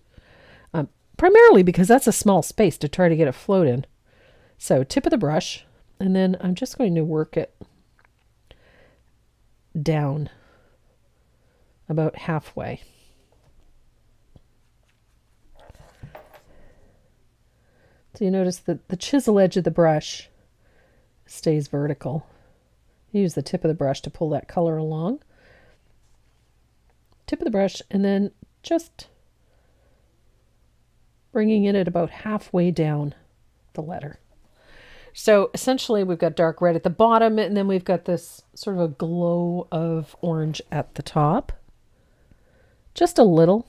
Primarily because that's a small space to try to get a float in. So tip of the brush, and then I'm just going to work it down about halfway. So you notice that the chisel edge of the brush stays vertical. Use the tip of the brush to pull that color along. Tip of the brush, and then just bringing it at about halfway down the letter. So essentially we've got dark red at the bottom, and then we've got this sort of a glow of orange at the top. Just a little.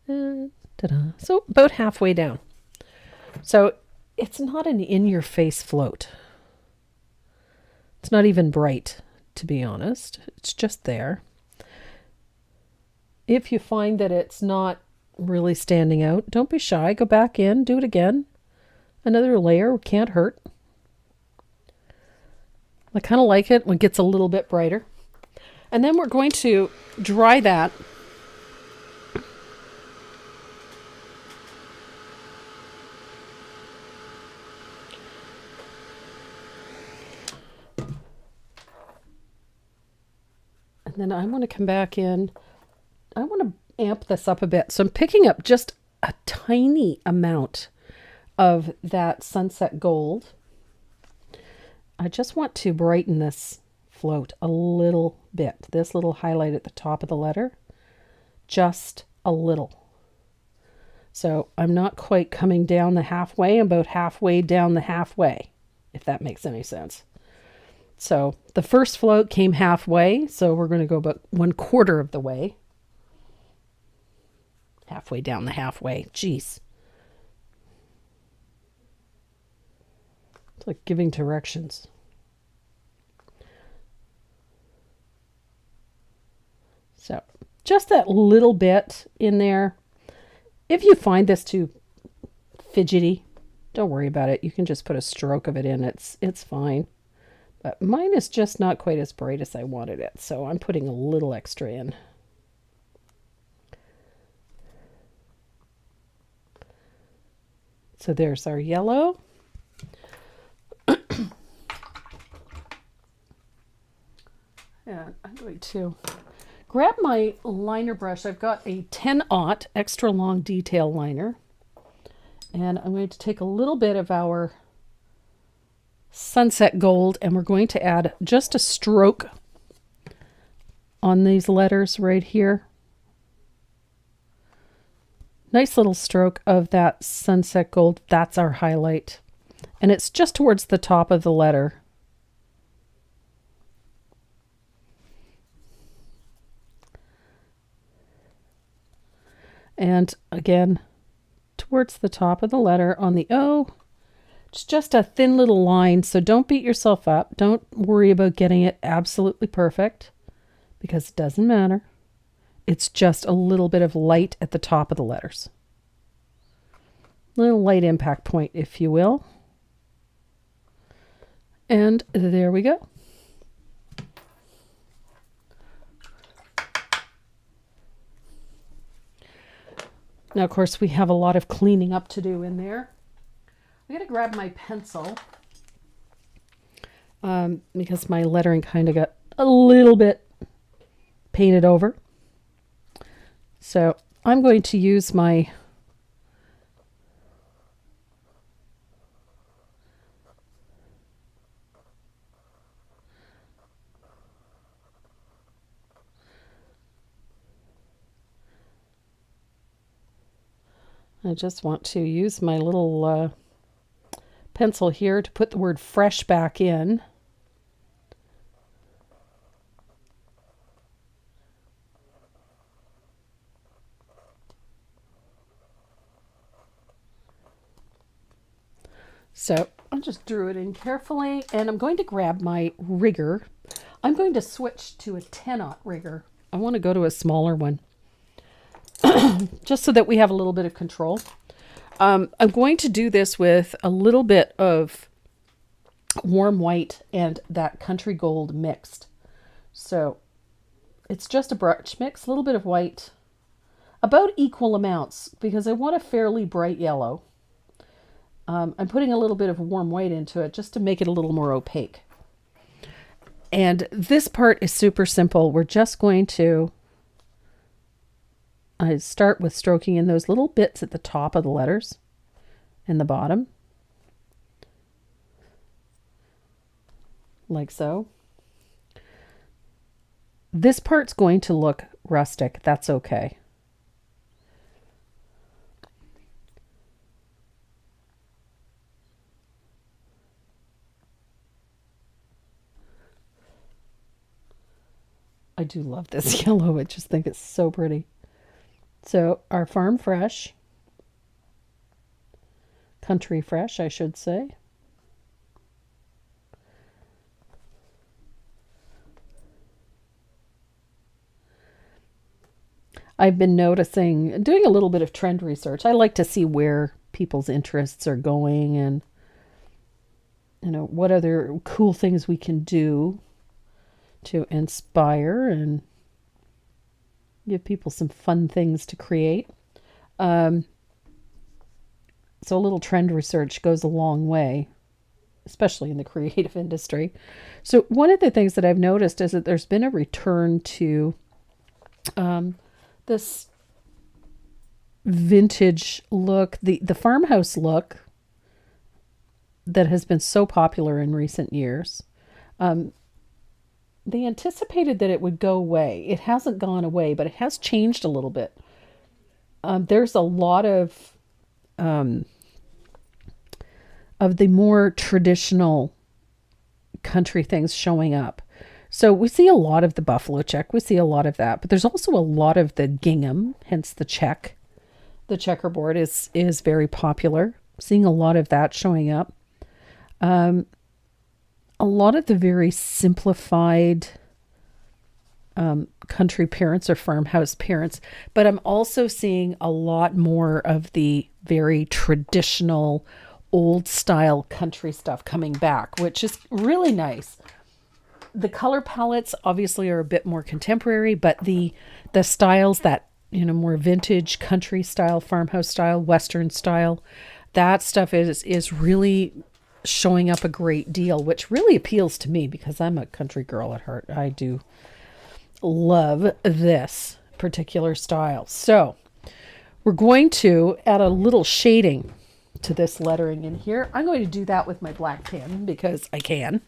And ta-da. So about halfway down. So it's not an in-your-face float. It's not even bright, to be honest. It's just there. If you find that it's not really standing out, don't be shy. Go back in, do it again. Another layer can't hurt. I kind of like it when it gets a little bit brighter. And then we're going to dry that. And then I want to come back in. I want to amp this up a bit. So I'm picking up just a tiny amount of that Sunset Gold. I just want to brighten this float a little bit. This little highlight at the top of the letter. Just a little. So I'm not quite coming down the halfway. I'm about halfway down the halfway, if that makes any sense. So the first float came halfway, so we're going to go about 1/4 of the way. Halfway down the halfway. Jeez. It's like giving directions. So just that little bit in there. If you find this too fidgety, don't worry about it. You can just put a stroke of it in. It's fine. But mine is just not quite as bright as I wanted it, so I'm putting a little extra in. So there's our yellow. And I'm going to grab my liner brush. I've got a 10-aught extra long detail liner. And I'm going to take a little bit of our Sunset Gold, and we're going to add just a stroke on these letters right here. Nice little stroke of that Sunset Gold. That's our highlight. And it's just towards the top of the letter. And again, towards the top of the letter on the O. It's just a thin little line, so don't beat yourself up. Don't worry about getting it absolutely perfect, because it doesn't matter. It's just a little bit of light at the top of the letters. Little light impact point, if you will. And there we go. Now, of course, we have a lot of cleaning up to do in there. I'm going to grab my pencil because my lettering kind of got a little bit painted over. So I'm going to use my I just want to use my little pencil here to put the word fresh back in. So I just drew it in carefully, and I'm going to grab my rigger. I'm going to switch to a 10-aught rigger. I want to go to a smaller one. Just so that we have a little bit of control. I'm going to do this with a little bit of warm white and that country gold mixed. So it's just a brush mix, a little bit of white, about equal amounts because I want a fairly bright yellow. I'm putting a little bit of warm white into it just to make it a little more opaque. And this part is super simple. We're just going to I start with stroking in those little bits at the top of the letters and the bottom, like so. This part's going to look rustic. That's okay. I do love this yellow. I just think it's so pretty. So our farm fresh, country fresh, I should say. I've been noticing, doing a little bit of trend research. I like to see where people's interests are going and, you know, what other cool things we can do to inspire and give people some fun things to create. So a little trend research goes a long way, especially in the creative industry. So one of the things that I've noticed is that there's been a return to this vintage look, the farmhouse look that has been so popular in recent years. They anticipated that it would go away. It hasn't gone away, but it has changed a little bit. There's a lot of the more traditional country things showing up. So we see a lot of the buffalo check. We see a lot of that, but there's also a lot of the gingham, hence the check. The checkerboard is very popular. Seeing a lot of that showing up. A lot of the very simplified country parents or farmhouse parents, but I'm also seeing a lot more of the very traditional old style country stuff coming back, which is really nice. The color palettes obviously are a bit more contemporary, but the styles that, you know, more vintage country style, farmhouse style, Western style, that stuff is really showing up a great deal, which really appeals to me because I'm a country girl at heart. I do love this particular style. So we're going to add a little shading to this lettering in here. I'm going to do that with my black pen because I can.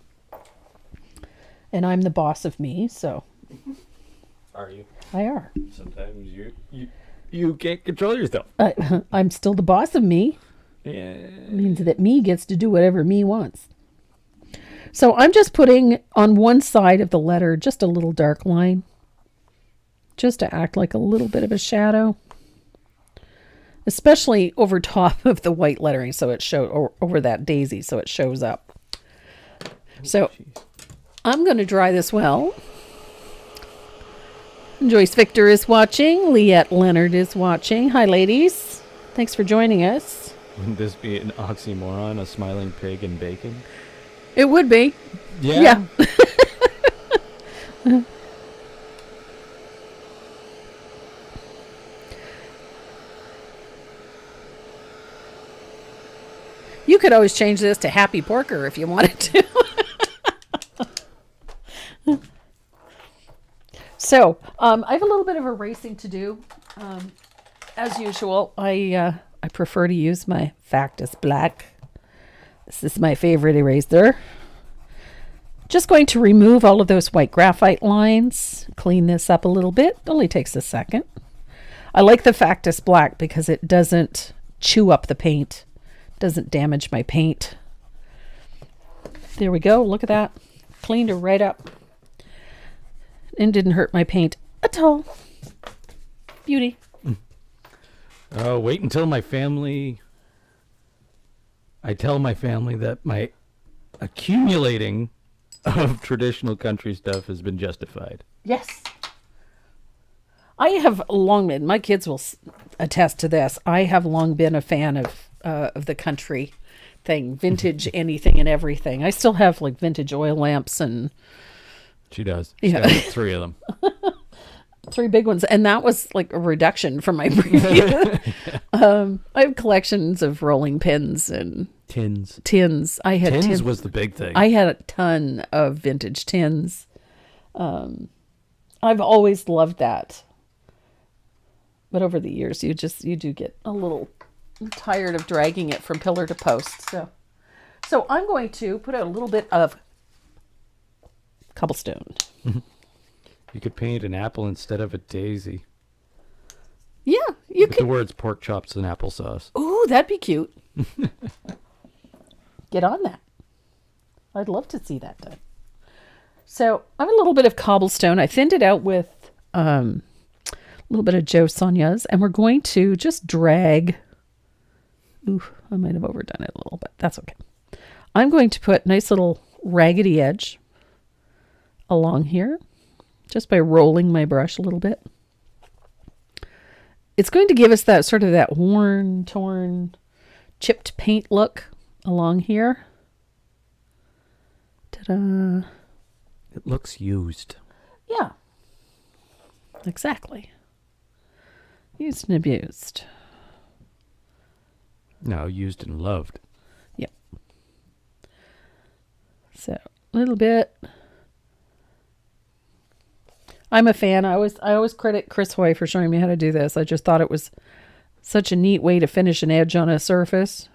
And I'm the boss of me, so. Are you? I are. Sometimes you can't control yourself. I'm still the boss of me. Yeah. It means that me gets to do whatever me wants. So I'm just putting on one side of the letter just a little dark line, just to act like a little bit of a shadow, especially over top of the white lettering, so it shows, or over that daisy, so it shows up. So I'm going to dry this well. Joyce Victor is watching. Liette Leonard is watching. Hi, ladies. Thanks for joining us. Wouldn't this be an oxymoron, a smiling pig and bacon? It would be. Yeah. You could always change this to Happy Porker if you wanted to. So, I have a little bit of erasing to do. As usual, I prefer to use my Factus Black. This is my favorite eraser. Just going to remove all of those white graphite lines, clean this up a little bit. Only takes a second. I like the Factus Black because it doesn't chew up the paint, doesn't damage my paint. There we go. Look at that. Cleaned her right up. And didn't hurt my paint at all. Beauty. Wait until I tell my family that my accumulating of traditional country stuff has been justified. Yes. I have long been, my kids will attest to this, I have long been a fan of the country thing, vintage anything and everything. I still have like vintage oil lamps and... She does. She's got 3 of them. 3 big ones. And that was like a reduction from my previous. I have collections of rolling pins and... Tins. I had tins was the big thing. I had a ton of vintage tins. I've always loved that. But over the years, you do get a little tired of dragging it from pillar to post. So I'm going to put a little bit of cobblestone. You could paint an apple instead of a daisy. Yeah, you With could. the words pork chops and applesauce. Ooh, that'd be cute. Get on that. I'd love to see that done. So I have a little bit of cobblestone. I thinned it out with a little bit of Joe Sonia's, and we're going to just drag. Ooh, I might have overdone it a little bit. That's okay. I'm going to put nice little raggedy edge along here just by rolling my brush a little bit. It's going to give us that sort of that worn, torn, chipped paint look along here. Ta-da. It looks used. Yeah. Exactly. Used and abused. No, used and loved. Yep. So, a little bit. I'm a fan. I always credit Chris Hoy for showing me how to do this. I just thought it was such a neat way to finish an edge on a surface.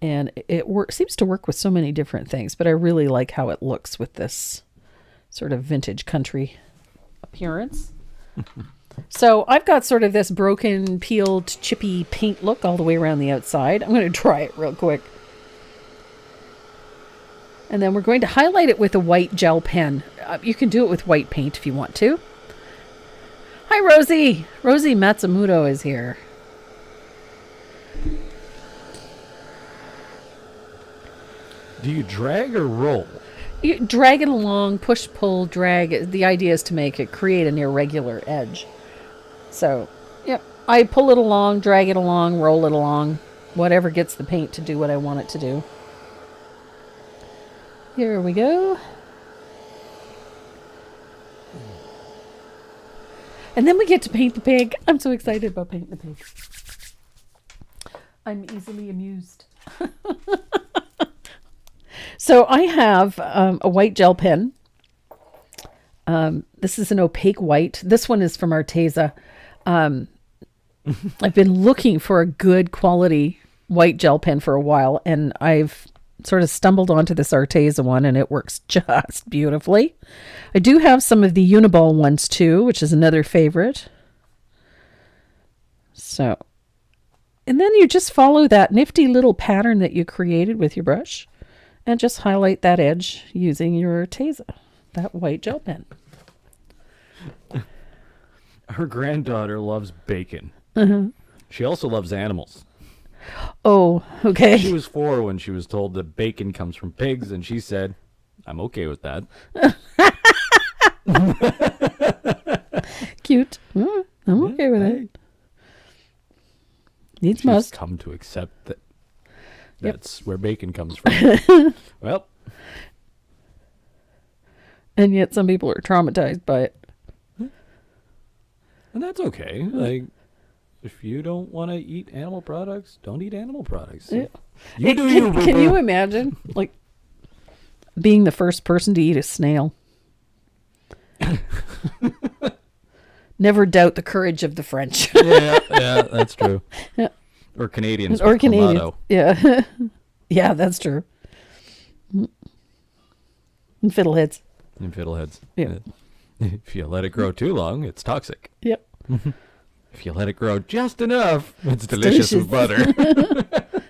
And it seems to work with so many different things, but I really like how it looks with this sort of vintage country appearance. So I've got sort of this broken, peeled, chippy paint look all the way around the outside. I'm going to try it real quick. And then we're going to highlight it with a white gel pen. You can do it with white paint if you want to. Hi, Rosie. Rosie Matsumoto is here. Do you drag or roll? You drag it along, push, pull, drag. The idea is to create an irregular edge. So, yeah, I pull it along, drag it along, roll it along. Whatever gets the paint to do what I want it to do. Here we go. And then we get to paint the pig. I'm so excited about painting the pig. I'm easily amused. So I have a white gel pen. This is an opaque white. This one is from Arteza. I've been looking for a good quality white gel pen for a while, and I've sort of stumbled onto this Arteza one, and it works just beautifully. I do have some of the Uniball ones too, which is another favorite. So, and then you just follow that nifty little pattern that you created with your brush and just highlight that edge using your Arteza, that white gel pen. Her granddaughter loves bacon. She also loves animals. Oh, okay. She was 4 when she was told that bacon comes from pigs, and she said, I'm okay with that. Cute. I'm okay with it. Needs She's must. come to accept that that's where bacon comes from. Well, And yet some people are traumatized by it. and that's okay. Like, if you don't want to eat animal products, don't eat animal products. Yeah. You do you. Can you imagine, like, being the first person to eat a snail? Never doubt the courage of the French. yeah, that's true. Yeah. Or Canadians. Or with Canadians. Clamato. Yeah. Yeah, that's true. And fiddleheads. And fiddleheads. Yeah. If you let it grow too long, it's toxic. Yep. If you let it grow just enough, it's delicious with butter.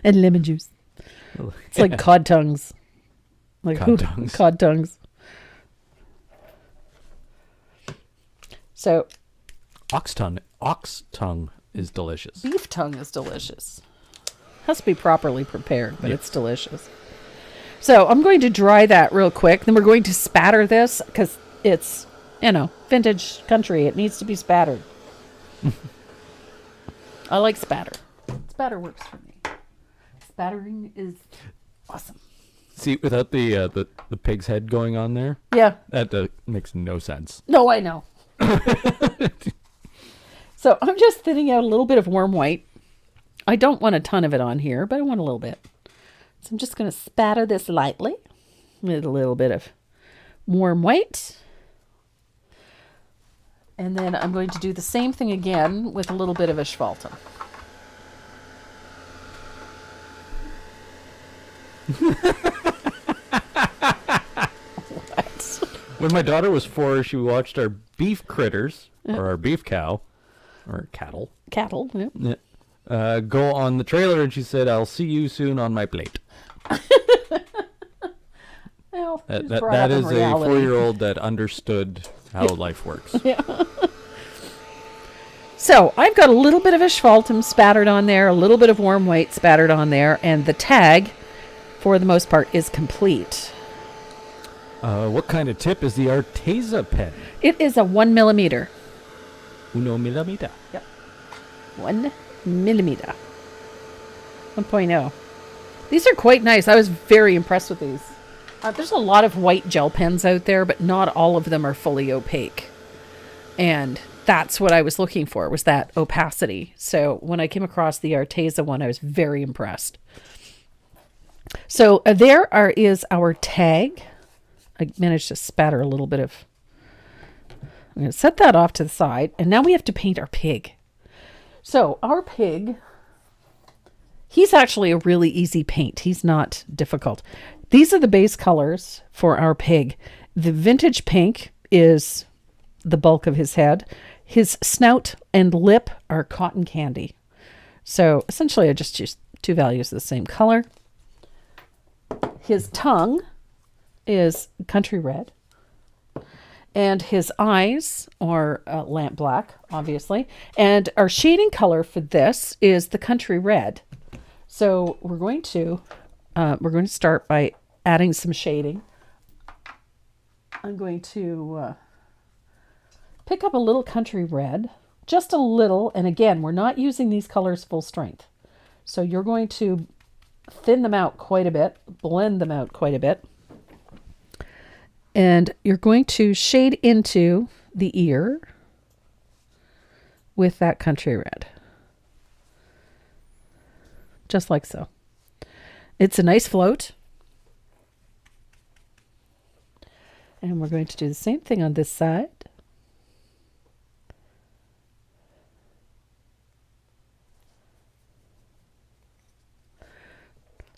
And lemon juice. It's like cod tongues. Like Cod tongues. Cod tongues. So Ox tongue is delicious. beef tongue is delicious. Has to be properly prepared, but it's delicious. So I'm going to dry that real quick. Then we're going to spatter this because it's, vintage country. It needs to be spattered. I like spatter. Spatter works for me. Spattering is awesome. See, without the pig's head going on there, Yeah. that makes no sense. No, I know. So I'm just thinning out a little bit of warm white. I don't want a ton of it on here, but I want a little bit. So I'm just going to spatter this lightly with a little bit of warm white. And then I'm going to do the same thing again with a little bit of asphaltum. What? When my daughter was 4, she watched our beef critters, or our beef cow, or cattle, Cattle. Yeah. go on the trailer, and she said, "I'll see you soon on my plate." Well, That, just that, brought that up in is a reality. 4-year-old that understood how life works. So I've got a little bit of asphaltum spattered on there, a little bit of warm white spattered on there, and the tag, for the most part, is complete. What kind of tip is the Arteza pen? It is a 1 millimeter. 1 millimeter. Yep. 1 millimeter. 1.0. These are quite nice. I was very impressed with these. There's a lot of white gel pens out there, but not all of them are fully opaque. And that's what I was looking for, was that opacity. So when I came across the Arteza one, I was very impressed. So is our tag. I managed to spatter a little bit of... I'm going to set that off to the side. And now we have to paint our pig. So our pig, he's actually a really easy paint. He's not difficult. These are the base colors for our pig. The vintage pink is the bulk of his head. His snout and lip are cotton candy. So essentially I just used 2 values of the same color. His tongue is country red. And his eyes are lamp black, obviously. And our shading color for this is the country red. So we're going to start by adding some shading. I'm going to pick up a little country red, just a little. And again, we're not using these colors full strength. So you're going to thin them out quite a bit, blend them out quite a bit. And you're going to shade into the ear with that country red. Just like so. It's a nice float. And we're going to do the same thing on this side.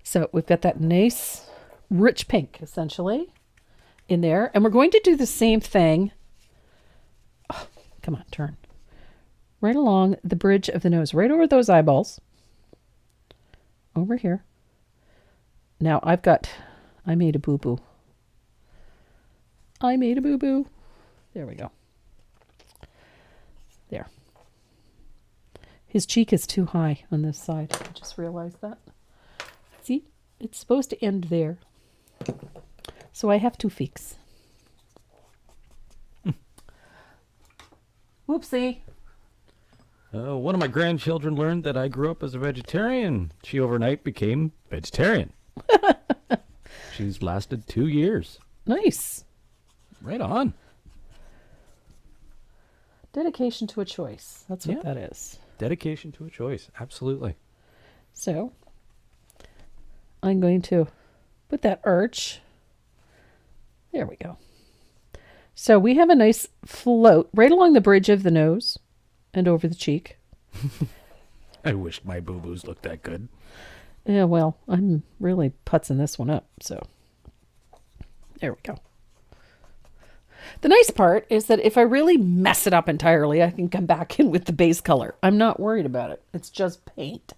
So we've got that nice rich pink, essentially, in there. And we're going to do the same thing. Oh, come on, turn. Right along the bridge of the nose, right over those eyeballs. Over here. Now I made a boo-boo. I made a boo-boo. There we go. There. His cheek is too high on this side. I just realized that. See, it's supposed to end there. So I have to fix. Whoopsie. One of my grandchildren learned that I grew up as a vegetarian. She overnight became vegetarian. She's lasted 2 years. Nice. Right on. Dedication to a choice. That's what that is. Dedication to a choice. Absolutely. So, I'm going to put that arch. There we go. So we have a nice float right along the bridge of the nose and over the cheek. I wish my boo-boos looked that good. Yeah, well, I'm really putzing this one up, so there we go. The nice part is that if I really mess it up entirely, I can come back in with the base color. I'm not worried about it. It's just paint.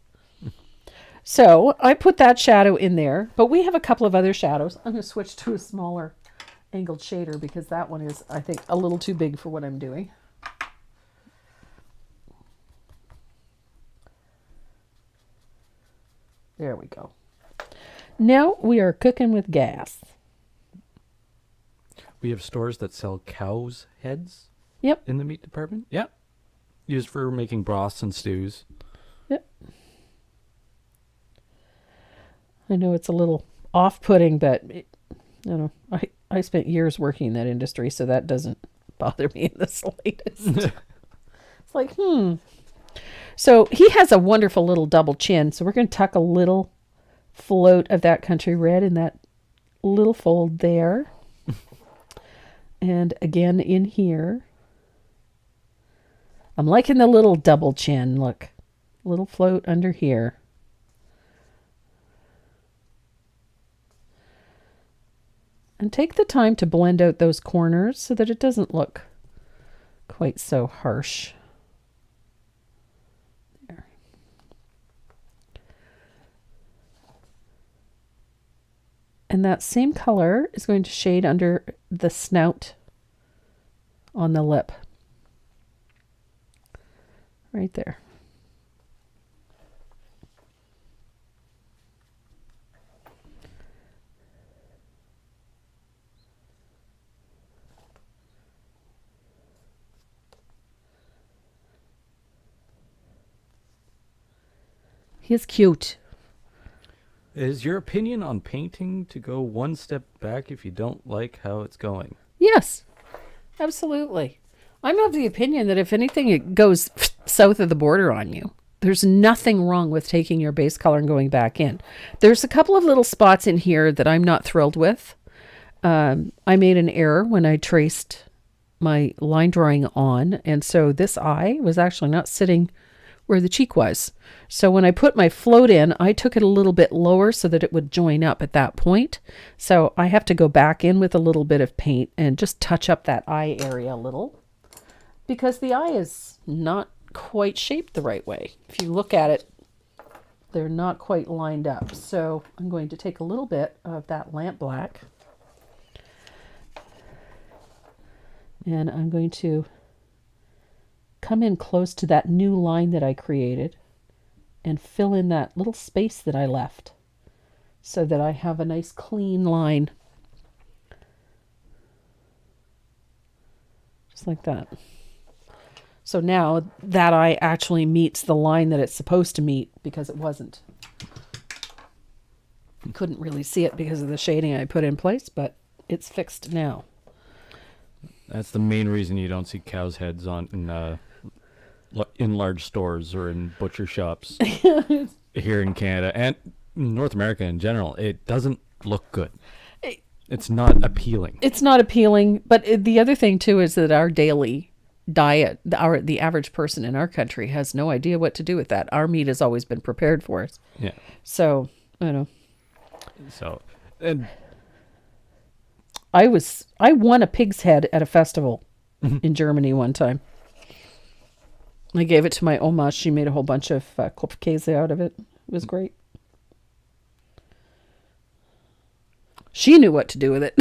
So I put that shadow in there, but we have a couple of other shadows. I'm going to switch to a smaller angled shader because that one is, I think, a little too big for what I'm doing. There we go. Now we are cooking with gas. We have stores that sell cows' heads. Yep. In the meat department. Yep. Used for making broths and stews. Yep. I know it's a little off-putting, but I spent years working in that industry, so that doesn't bother me in the slightest. It's like, So he has a wonderful little double chin, so we're going to tuck a little float of that country red in that little fold there. And again in here. I'm liking the little double chin. Look, little float under here. And take the time to blend out those corners so that it doesn't look quite so harsh. There. And that same color is going to shade under the snout on the lip. Right there. He's cute. Is your opinion on painting to go one step back if you don't like how it's going? Yes, absolutely. I'm of the opinion that if anything, it goes south of the border on you. There's nothing wrong with taking your base color and going back in. There's a couple of little spots in here that I'm not thrilled with. I made an error when I traced my line drawing on, and so this eye was actually not sitting where the cheek was. So when I put my float in, I took it a little bit lower so that it would join up at that point. So I have to go back in with a little bit of paint and just touch up that eye area a little because the eye is not quite shaped the right way. If you look at it, they're not quite lined up. So I'm going to take a little bit of that lamp black and I'm going to come in close to that new line that I created and fill in that little space that I left so that I have a nice clean line. Just like that. So now that eye actually meets the line that it's supposed to meet because it wasn't. You couldn't really see it because of the shading I put in place, but it's fixed now. That's the main reason you don't see cows' heads in large stores or in butcher shops here in Canada and North America in general. It doesn't look good. It's not appealing. It's not appealing, but the other thing too is that our daily diet, the average person in our country has no idea what to do with that. Our meat has always been prepared for us. Yeah. So, I know. So, and I won a pig's head at a festival in Germany one time. I gave it to my Oma. She made a whole bunch of Kopfkäse out of it. It was great. She knew what to do with it.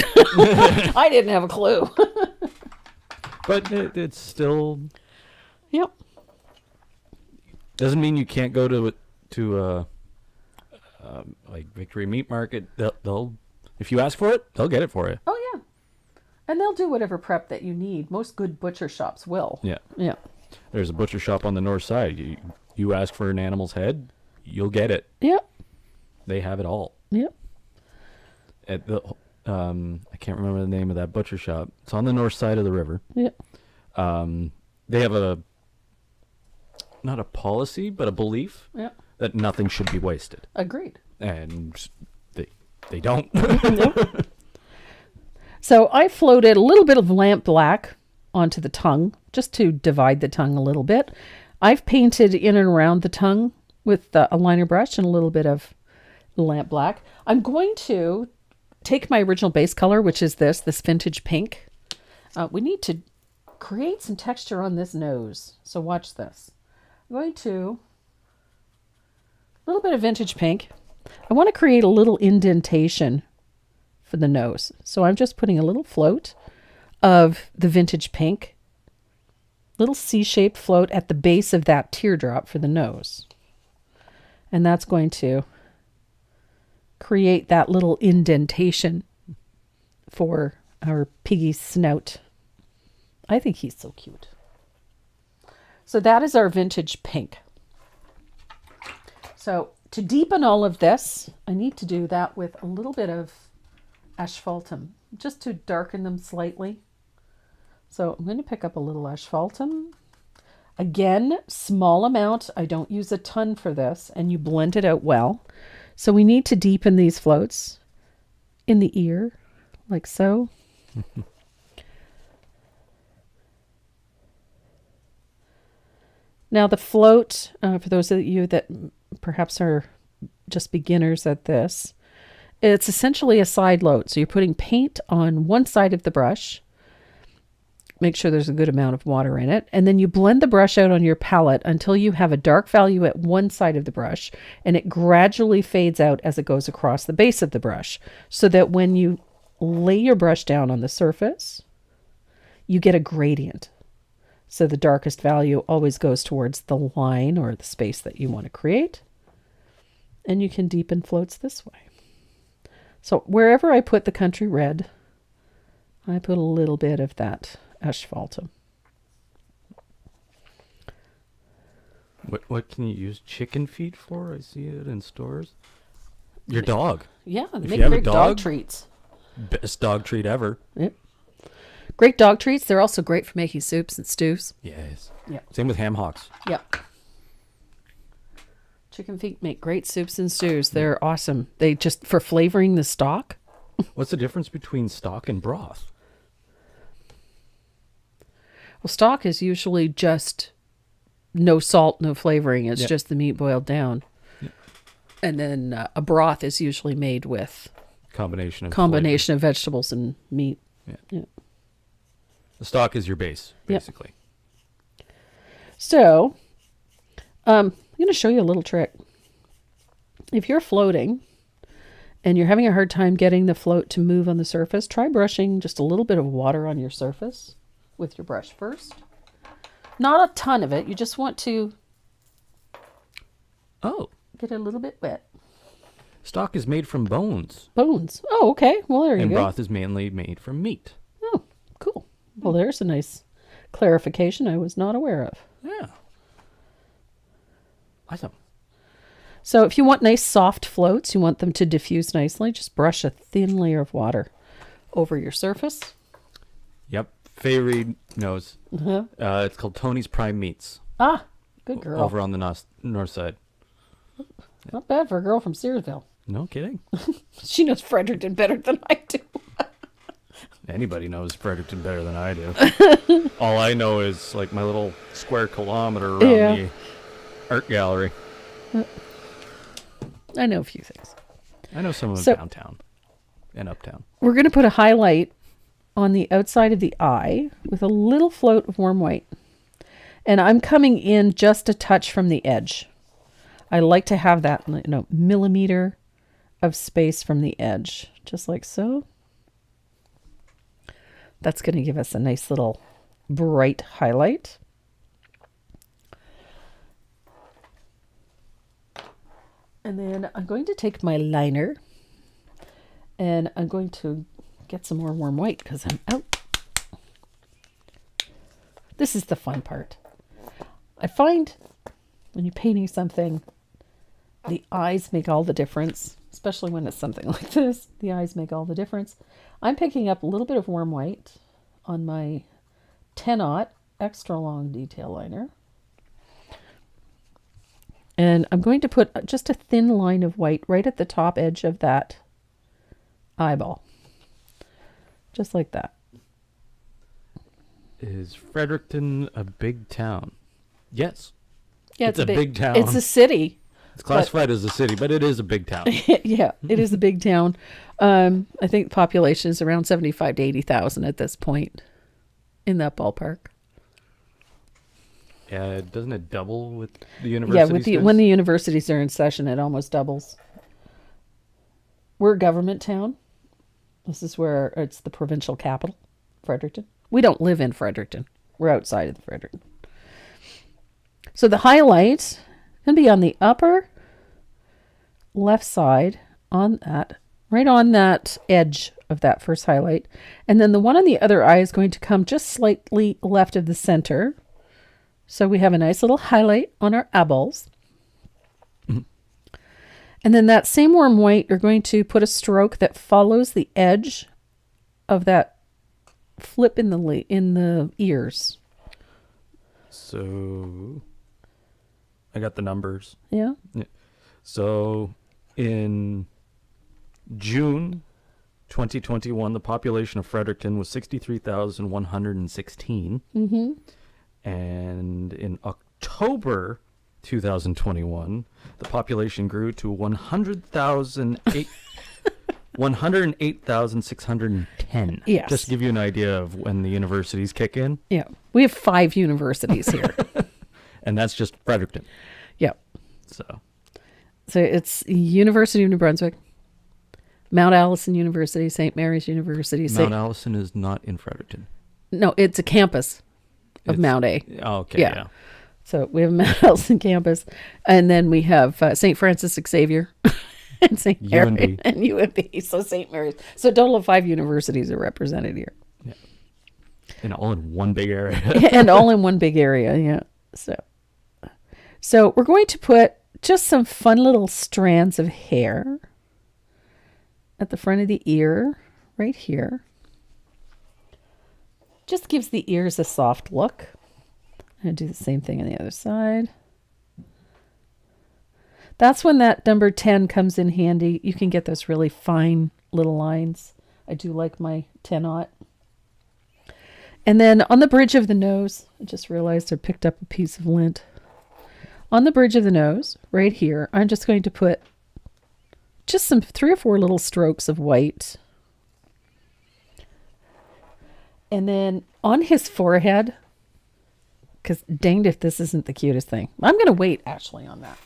I didn't have a clue. But it's still... Yep. Doesn't mean you can't go to like Victory Meat Market. They'll if you ask for it, they'll get it for you. Oh, yeah. And they'll do whatever prep that you need. Most good butcher shops will. Yeah. Yeah. There's a butcher shop on the north side. You ask for an animal's head, you'll get it. Yeah. They have it all. Yeah. At the I can't remember the name of that butcher shop. It's on the north side of the river. Yeah. They have not a policy, but a belief Yeah. that nothing should be wasted. Agreed. And they don't. So I floated a little bit of lamp black onto the tongue just to divide the tongue a little bit. I've painted in and around the tongue with a liner brush and a little bit of lamp black. I'm going to take my original base color, which is this vintage pink. We need to create some texture on this nose. So watch this. I'm going to, a little bit of vintage pink. I want to create a little indentation for the nose. So I'm just putting a little float of the vintage pink, little C-shaped float at the base of that teardrop for the nose. And that's going to create that little indentation for our piggy's snout. I think he's so cute. So that is our vintage pink. So to deepen all of this, I need to do that with a little bit of asphaltum, just to darken them slightly. So I'm going to pick up a little asphaltum. Again, small amount. I don't use a ton for this, and you blend it out well. So we need to deepen these floats in the ear, like so. Now the float, for those of you that perhaps are just beginners at this, it's essentially a side load. So you're putting paint on one side of the brush. Make sure there's a good amount of water in it. And then you blend the brush out on your palette until you have a dark value at one side of the brush. And it gradually fades out as it goes across the base of the brush. So that when you lay your brush down on the surface, you get a gradient. So the darkest value always goes towards the line or the space that you want to create. And you can deepen floats this way. So wherever I put the country red, I put a little bit of that asphaltum. What can you use chicken feet for? I see it in stores. Your dog. Yeah, they If make you have a great dog dog, treats. Best dog treat ever. Yep. Great dog treats. They're also great for making soups and stews. Yes. Yeah. Same with ham hocks. Yep. Chicken feet make great soups and stews. They're awesome. They just, for flavoring the stock. What's the difference between stock and broth? Well, stock is usually just no salt, no flavoring. It's Yep. just the meat boiled down. Yep. And then a broth is usually made with Combination of vegetables and meat. Yeah. The stock is your base, Yep. basically. So, I'm going to show you a little trick. If you're floating and you're having a hard time getting the float to move on the surface, try brushing just a little bit of water on your surface with your brush first. Not a ton of it. You just want to get it a little bit wet. Stock is made from bones. Bones. Oh, okay. Well, there you And go. broth is mainly made from meat. Oh, cool. Well, there's a nice clarification I was not aware of. Yeah. Awesome. So if you want nice soft floats, you want them to diffuse nicely, just brush a thin layer of water over your surface. Yep. Faye Reed knows. Uh-huh. It's called Tony's Prime Meats. Ah, good girl. Over on the north side. Not bad for a girl from Searsville. No kidding. She knows Fredericton better than I do. Anybody knows Fredericton better than I do. All I know is like my little square kilometer around the art gallery. I know a few things. I know some of them So- downtown and uptown. We're going to put a highlight on the outside of the eye with a little float of warm white. And I'm coming in just a touch from the edge. I like to have that, millimeter of space from the edge, just like so. That's going to give us a nice little bright highlight. And then I'm going to take my liner and I'm going to get some more warm white because I'm out This is the fun part. I find when you're painting something, the eyes make all the difference, especially when it's something like this. The eyes make all the difference. I'm picking up a little bit of warm white on my 10-aught extra long detail liner. And I'm going to put just a thin line of white right at the top edge of that eyeball. Just like that. Is Fredericton a big town? Yes. Yeah, it's a big town. It's a city. It's classified as a city, but it is a big town. Yeah, it is a big town. I think the population is around 75 to 80,000 at this point in that ballpark. Yeah, doesn't it double with the universities? Yeah, when the universities are in session, it almost doubles. We're a government town. This is where it's the provincial capital, Fredericton. We don't live in Fredericton. We're outside of the Fredericton. So the highlight going to be on the upper left side on that, right on that edge of that first highlight. And then the one on the other eye is going to come just slightly left of the center. So we have a nice little highlight on our eyeballs. Mm-hmm. And then that same warm white, you're going to put a stroke that follows the edge of that flip in the ears. So I got the numbers. Yeah. So in June 2021, the population of Fredericton was 63,116. Mm-hmm. And in October 2021, the population grew to 108,610. Yes. Just to give you an idea of when the universities kick in. Yeah. We have 5 universities here. And that's just Fredericton. Yeah. So it's University of New Brunswick, Mount Allison University, St. Mary's University. Mount Allison is not in Fredericton. No, it's a campus of Mount A. Okay, yeah. So we have Mount Allison campus, and then we have St. Francis Xavier and St. Mary and UNB. So St. Mary's. So a total of 5 universities are represented here. Yeah. And all in one big area. And all in one big area, yeah. So we're going to put just some fun little strands of hair at the front of the ear, right here. Just gives the ears a soft look. I'm going to do the same thing on the other side. That's when that number 10 comes in handy. You can get those really fine little lines. I do like my 10-aught. And then on the bridge of the nose, I just realized I picked up a piece of lint. On the bridge of the nose, right here, I'm just going to put just some 3 or 4 little strokes of white. And then on his forehead, because danged if this isn't the cutest thing. I'm going to wait actually on that.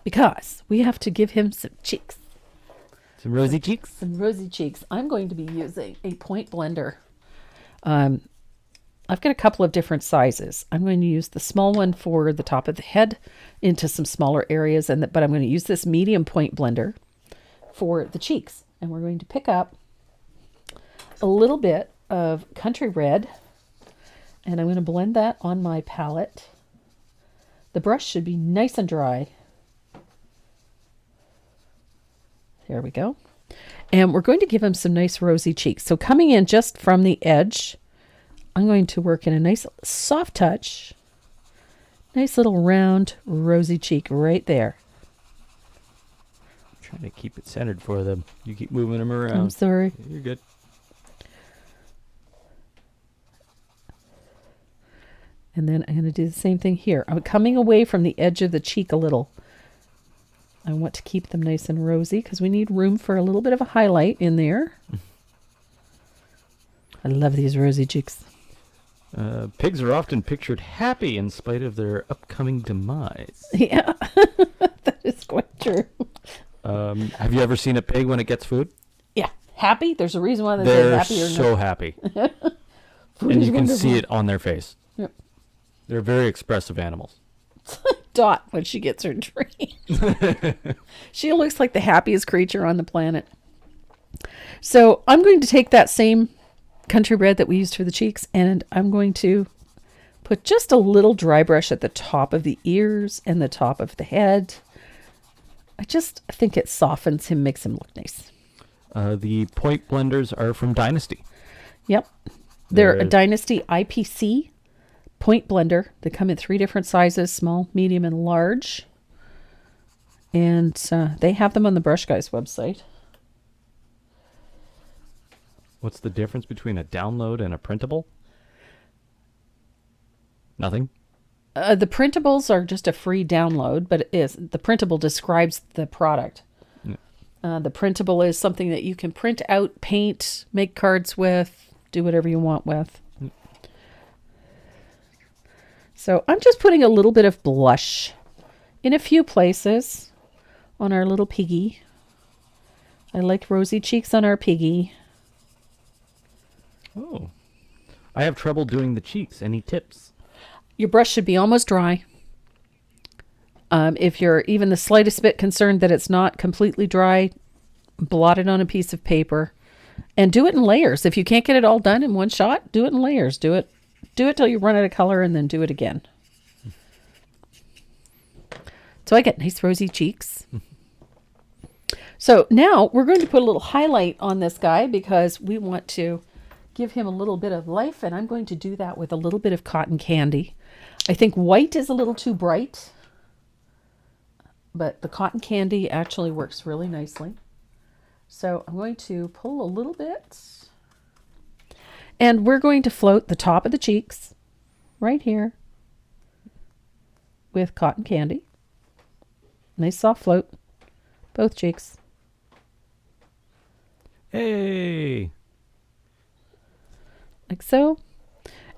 Because we have to give him some cheeks. Some rosy cheeks? Some rosy cheeks. I'm going to be using a point blender. I've got a couple of different sizes. I'm going to use the small one for the top of the head into some smaller areas, but I'm going to use this medium point blender for the cheeks. And we're going to pick up a little bit of country red, and I'm going to blend that on my palette. The brush should be nice and dry. There we go. And we're going to give him some nice rosy cheeks. So coming in just from the edge, I'm going to work in a nice soft touch. Nice little round rosy cheek right there. I'm trying to keep it centered for them. You keep moving them around. I'm sorry. You're good. And then I'm going to do the same thing here. I'm coming away from the edge of the cheek a little. I want to keep them nice and rosy because we need room for a little bit of a highlight in there. I love these rosy cheeks. Pigs are often pictured happy in spite of their upcoming demise. Yeah, that is quite true. Have you ever seen a pig when it gets food? Yeah, happy? There's a reason why they say happy or not. They're so happy. And you can see it on their face. Yep. They're very expressive animals. Dot when she gets her drink. She looks like the happiest creature on the planet. So I'm going to take that same country red that we used for the cheeks, and I'm going to put just a little dry brush at the top of the ears and the top of the head. I just think it softens him, makes him look nice. The point blenders are from Dynasty. Yep. They're a Dynasty IPC point blender. They come in 3 different sizes, small, medium, and large. And they have them on the Brush Guys website. What's the difference between a download and a printable? Nothing? The printables are just a free download, but the printable describes the product. Yeah. The printable is something that you can print out, paint, make cards with, do whatever you want with. Yeah. So I'm just putting a little bit of blush in a few places on our little piggy. I like rosy cheeks on our piggy. Oh, I have trouble doing the cheeks. Any tips? Your brush should be almost dry. If you're even the slightest bit concerned that it's not completely dry, blot it on a piece of paper and do it in layers. If you can't get it all done in one shot, do it in layers. Do it till you run out of color and then do it again. So I get nice rosy cheeks. So now we're going to put a little highlight on this guy because we want to give him a little bit of life, and I'm going to do that with a little bit of cotton candy. I think white is a little too bright, but the cotton candy actually works really nicely. So I'm going to pull a little bit, and we're going to float the top of the cheeks right here with cotton candy. Nice soft float, both cheeks. Hey! Like so.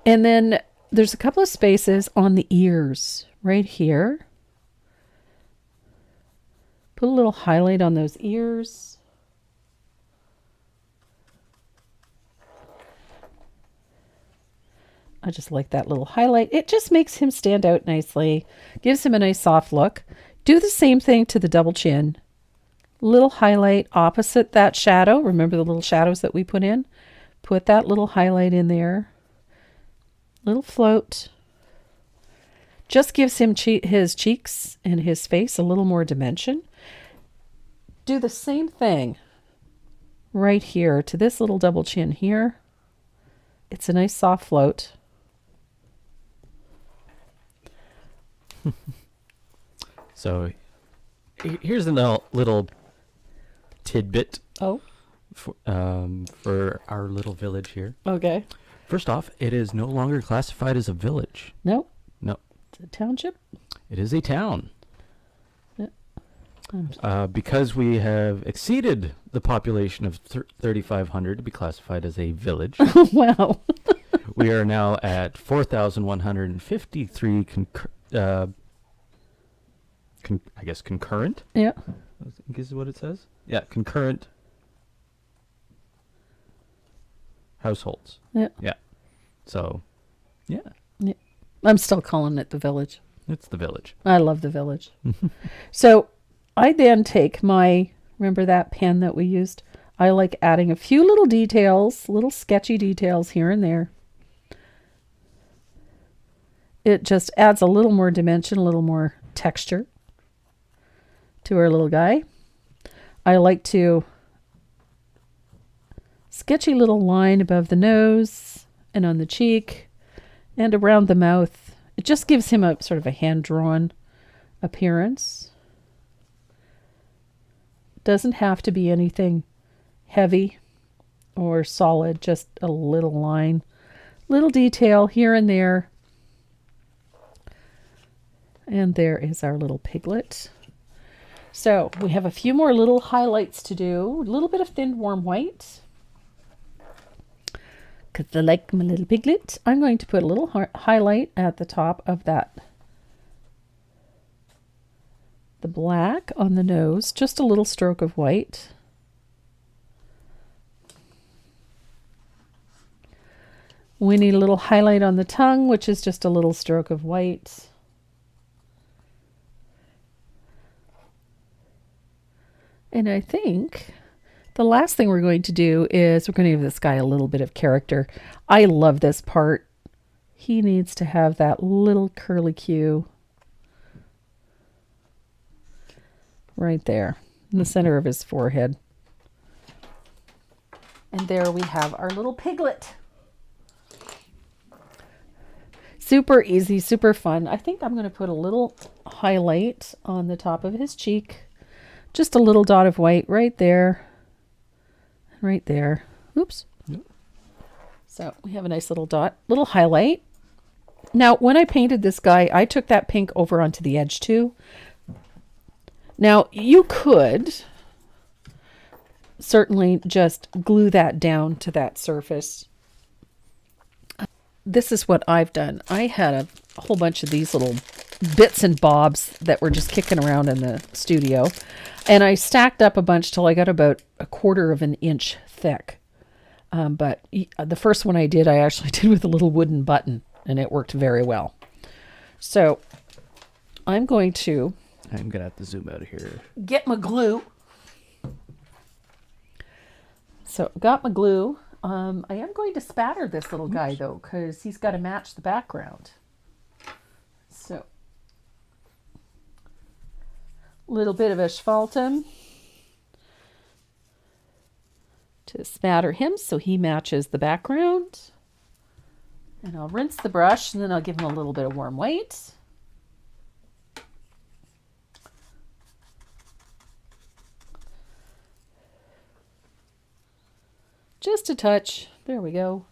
And then there's a couple of spaces on the ears right here. Put a little highlight on those ears. I just like that little highlight. It just makes him stand out nicely. Gives him a nice soft look. Do the same thing to the double chin. Little highlight opposite that shadow. Remember the little shadows that we put in? Put that little highlight in there. Little float. Just gives him his cheeks and his face a little more dimension. Do the same thing right here to this little double chin here. It's a nice soft float. So here's a little tidbit. Oh. For our little village here. Okay. First off, it is no longer classified as a village. Nope. No. It's a township. It is a town. Yeah. Because we have exceeded the population of 3,500 to be classified as a village. Wow. We are now at 4,153 I guess concurrent? Yeah. I think is what it says. Yeah, concurrent households. Yeah. Yeah. So, yeah. Yeah. I'm still calling it the village. It's the village. I love the village. So I then take remember that pen that we used? I like adding a few little details, little sketchy details here and there. It just adds a little more dimension, a little more texture to our little guy. I like to sketchy little line above the nose and on the cheek and around the mouth. It just gives him a sort of a hand-drawn appearance. Doesn't have to be anything heavy or solid, just a little line, little detail here and there. And there is our little piglet. So we have a few more little highlights to do. A little bit of thin warm white. Because I like my little piglet. I'm going to put a little highlight at the top of that. The black on the nose. Just a little stroke of white. We need a little highlight on the tongue, which is just a little stroke of white. And I think The last thing we're going to do is we're going to give this guy a little bit of character. I love this part. He needs to have that little curly Q right there in the center of his forehead. And there we have our little piglet. Super easy, super fun. I think I'm going to put a little highlight on the top of his cheek. Just a little dot of white right there. Right there. Oops. Yep. So we have a nice little dot, little highlight. Now, when I painted this guy, I took that pink over onto the edge too. Now, you could certainly just glue that down to that surface. This is what I've done. I had a whole bunch of these little bits and bobs that were just kicking around in the studio. And I stacked up a bunch till I got about 1/4 of an inch thick. But the first one I did, I actually did with a little wooden button, and it worked very well. So I'm going to have to zoom out of here. Get my glue. So got my glue. I am going to spatter this little guy though, because he's got to match the background. So little bit of asphaltum to spatter him so he matches the background. And I'll rinse the brush, and then I'll give him a little bit of warm white. Just a touch. There we go.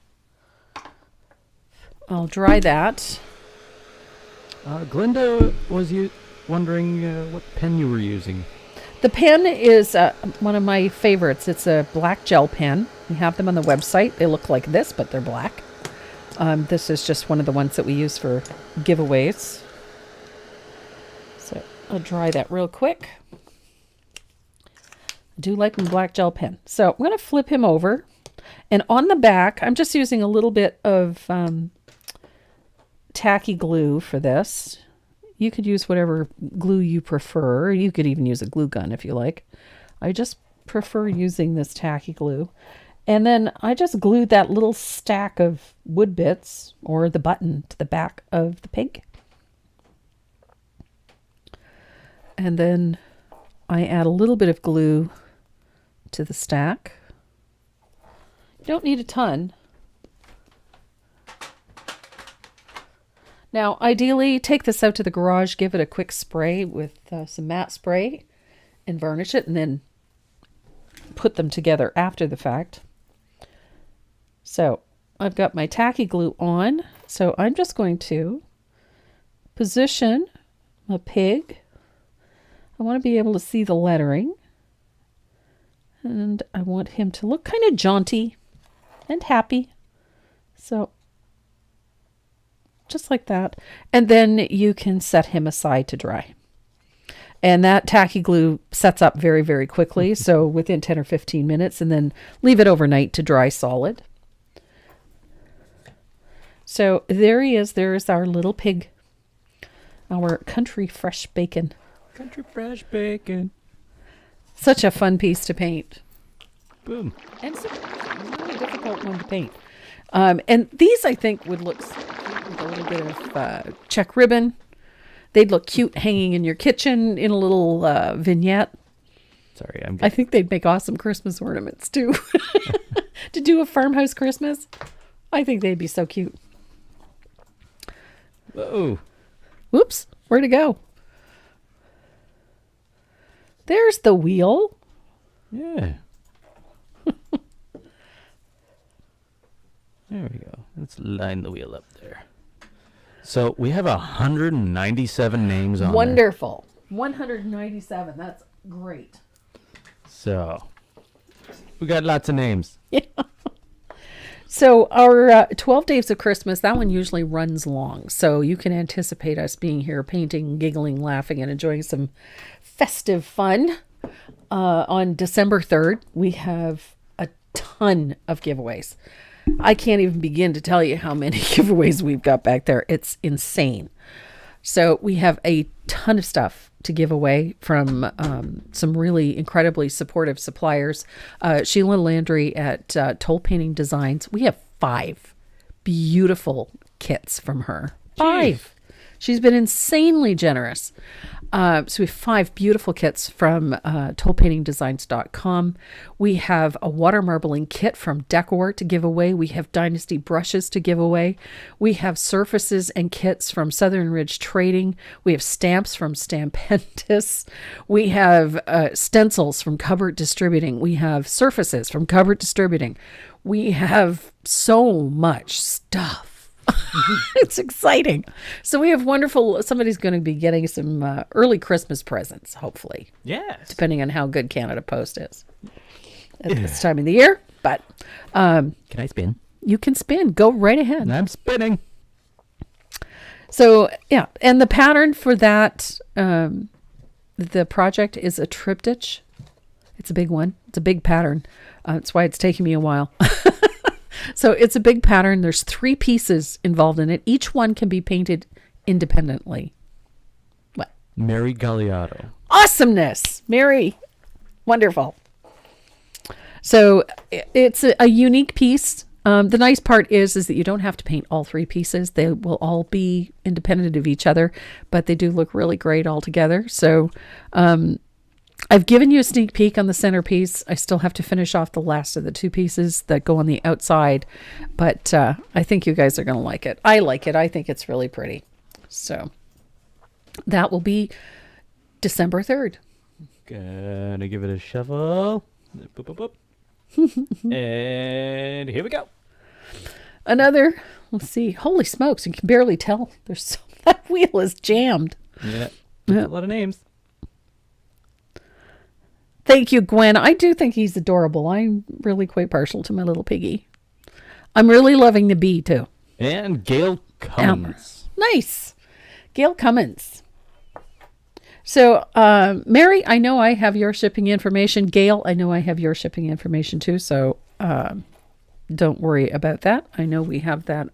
I'll dry that. Glinda was wondering what pen you were using. The pen is one of my favorites. It's a black gel pen. We have them on the website. They look like this, but they're black. This is just one of the ones that we use for giveaways. So I'll dry that real quick. I do like my black gel pen. So I'm going to flip him over. And on the back, I'm just using a little bit of tacky glue for this. You could use whatever glue you prefer. You could even use a glue gun if you like. I just prefer using this tacky glue. And then I just glued that little stack of wood bits or the button to the back of the pig. And then I add a little bit of glue to the stack. You don't need a ton. Now, ideally, take this out to the garage, give it a quick spray with some matte spray and varnish it, and then put them together after the fact. So I've got my tacky glue on. So I'm just going to position my pig. I want to be able to see the lettering. And I want him to look kind of jaunty and happy. So just like that. And then you can set him aside to dry. And that tacky glue sets up very, very quickly. So within 10 or 15 minutes, and then leave it overnight to dry solid. So there he is. There's our little pig. Our country fresh bacon. Country fresh bacon. Such a fun piece to paint. Boom. And it's a really difficult one to paint. And these, I think, would look with a little bit of check ribbon. They'd look cute hanging in your kitchen in a little vignette. Sorry, I think they'd make awesome Christmas ornaments, too. To do a farmhouse Christmas, I think they'd be so cute. Whoa. Whoops, where'd it go? There's the wheel. Yeah. There we go. Let's line the wheel up there. So we have 197 names on Wonderful. 197. That's great. So we got lots of names. Yeah. So our 12 Days of Christmas, that one usually runs long. So you can anticipate us being here painting, giggling, laughing, and enjoying some festive fun. On December 3rd, we have a ton of giveaways. I can't even begin to tell you how many giveaways we've got back there. It's insane. So we have a ton of stuff to give away from some really incredibly supportive suppliers. Sheila Landry at Toll Painting Designs. We have 5 beautiful kits from her. 5. She's been insanely generous. So we have 5 beautiful kits from tollpaintingdesigns.com. We have a water marbling kit from Decor to give away. We have Dynasty brushes to give away. We have surfaces and kits from Southern Ridge Trading. We have stamps from Stampendous. We have stencils from Cupboard Distributing. We have surfaces from Cupboard Distributing. We have so much stuff. It's exciting. So we have somebody's going to be getting some early Christmas presents, hopefully. Yes. Depending on how good Canada Post is at this time of the year. But can I spin? You can spin. Go right ahead. I'm spinning. So, yeah. And the pattern for that, the project is a triptych. It's a big one. It's a big pattern. That's why it's taking me a while. So it's a big pattern. There's 3 pieces involved in it. Each one can be painted independently. What? Mary Galliardo. Awesomeness. Mary. Wonderful. So it's a unique piece. The nice part is that you don't have to paint all 3 pieces. They will all be independent of each other, but they do look really great all together. So I've given you a sneak peek on the centerpiece. I still have to finish off the last of the 2 pieces that go on the outside, but I think you guys are going to like it. I like it. I think it's really pretty. So that will be December 3rd. Gonna give it a shuffle. Boop, boop, boop. And here we go. Another, let's see. Holy smokes, you can barely tell. That wheel is jammed. Yeah. Yeah. A lot of names. Thank you, Gwen. I do think he's adorable. I'm really quite partial to my little piggy. I'm really loving the bee, too. And Gail Cummins. Nice. Gail Cummins. So, Mary, I know I have your shipping information. Gail, I know I have your shipping information, too. So, don't worry about that. I know we have that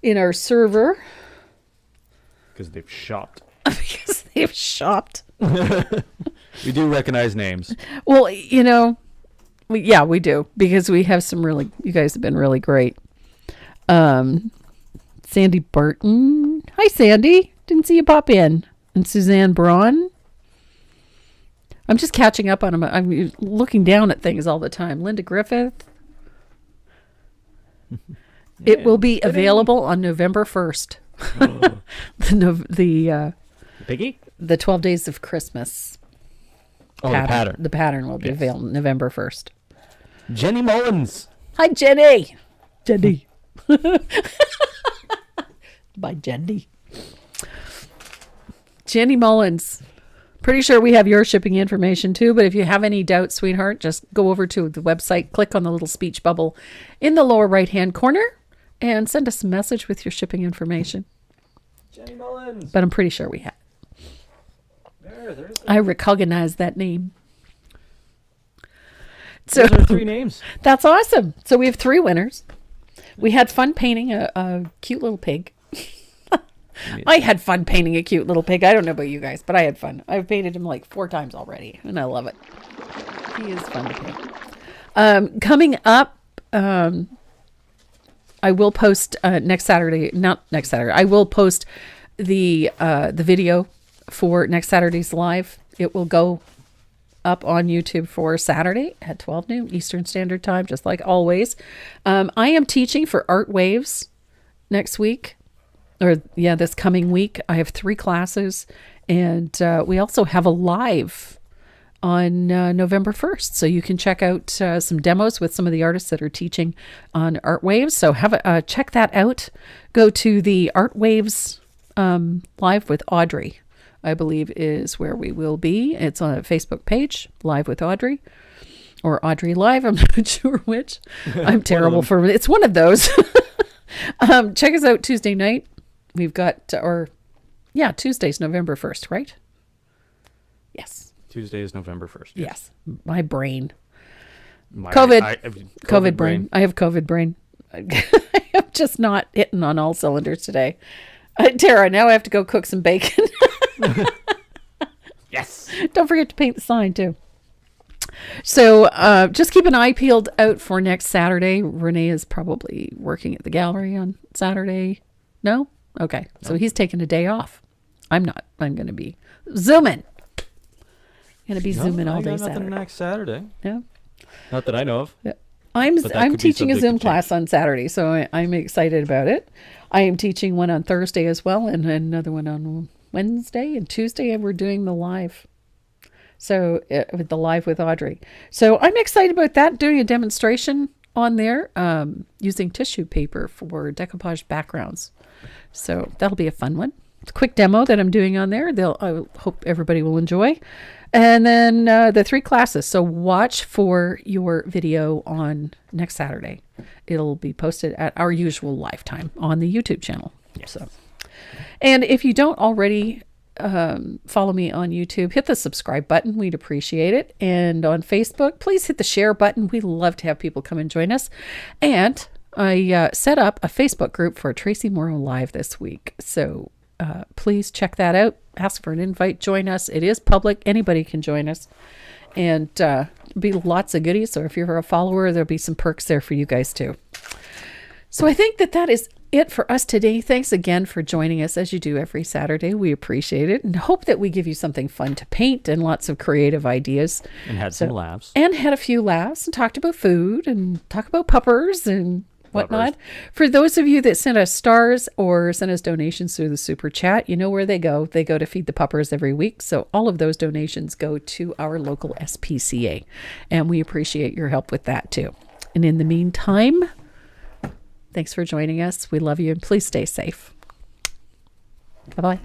in our server. Because they've shopped. Because they've shopped. We do recognize names. Well, we do, because we have you guys have been really great. Sandy Burton. Hi, Sandy. Didn't see you pop in. And Suzanne Braun. I'm just catching up on them. I'm looking down at things all the time. Linda Griffith. It will be available on November 1st. Oh. the Piggy? The 12 Days of Christmas. Oh, pattern. The pattern will be available November 1st. Jenny Mullins. Hi, Jenny. Jenny. By Jenny. Jenny Mullins. Pretty sure we have your shipping information too, but if you have any doubts, sweetheart, just go over to the website, click on the little speech bubble in the lower right-hand corner, and send us a message with your shipping information. Jenny Mullins. But I'm pretty sure we have. I recognize that name. So those are 3 names. That's awesome. So we have 3 winners. We had fun painting a cute little pig. I had fun painting a cute little pig. I don't know about you guys, but I had fun. I've painted him like 4 times already, and I love it. He is fun to paint. Coming up, I will post next Saturday. Not next Saturday. I will post the video for next Saturday's live. It will go up on YouTube for Saturday at 12 noon Eastern Standard Time, just like always. I am teaching for Art Waves next week, this coming week. I have 3 classes, and we also have a live on November 1st. So you can check out some demos with some of the artists that are teaching on Art Waves. So check that out. Go to the Art Waves live with Audrey, I believe is where we will be. It's on a Facebook page, Live with Audrey, or Audrey Live. I'm not sure which. I'm terrible for it. It's one of those. Check us out Tuesday night. We've got, Tuesday's November 1st, right? Yes. Tuesday is November 1st. Yes. My brain. COVID brain. brain. I have COVID brain. I'm just not hitting on all cylinders today. Tara, now I have to go cook some bacon. Yes. Don't forget to paint the sign too. So just keep an eye peeled out for next Saturday. Renee is probably working at the gallery on Saturday. No? Okay. So he's taking a day off. I'm not. I'm going to be zooming. Going to be zooming all day Saturday. Next Saturday. Yeah. Not that I know of. Yeah. I'm could be teaching a subject Zoom to class on Saturday, so I'm excited about it. I am teaching one on Thursday as well, and another one on Wednesday and Tuesday. We're doing the live. So with the live with Audrey. So I'm excited about that, doing a demonstration on there using tissue paper for decoupage backgrounds. So that'll be a fun one. It's a quick demo that I'm doing on there. I hope everybody will enjoy. And then the 3 classes. So watch for your video on next Saturday. It'll be posted at our usual live time on the YouTube channel. Yes. So, and if you don't already follow me on YouTube, hit the subscribe button. We'd appreciate it. And on Facebook, please hit the share button. We love to have people come and join us. And I set up a Facebook group for Tracy Morrow Live this week. So please check that out. Ask for an invite. Join us. It is public. Anybody can join us. And be lots of goodies. So if you're a follower, there'll be some perks there for you guys too. So I think that is it for us today. Thanks again for joining us as you do every Saturday. We appreciate it and hope that we give you something fun to paint and lots of creative ideas. And had some laughs. And had a few laughs and talked about food and talked about puppers and whatnot. For those of you that sent us stars or sent us donations through the super chat, you know where they go. They go to feed the puppers every week. So all of those donations go to our local SPCA. And we appreciate your help with that too. And in the meantime, thanks for joining us. We love you and please stay safe. Bye-bye.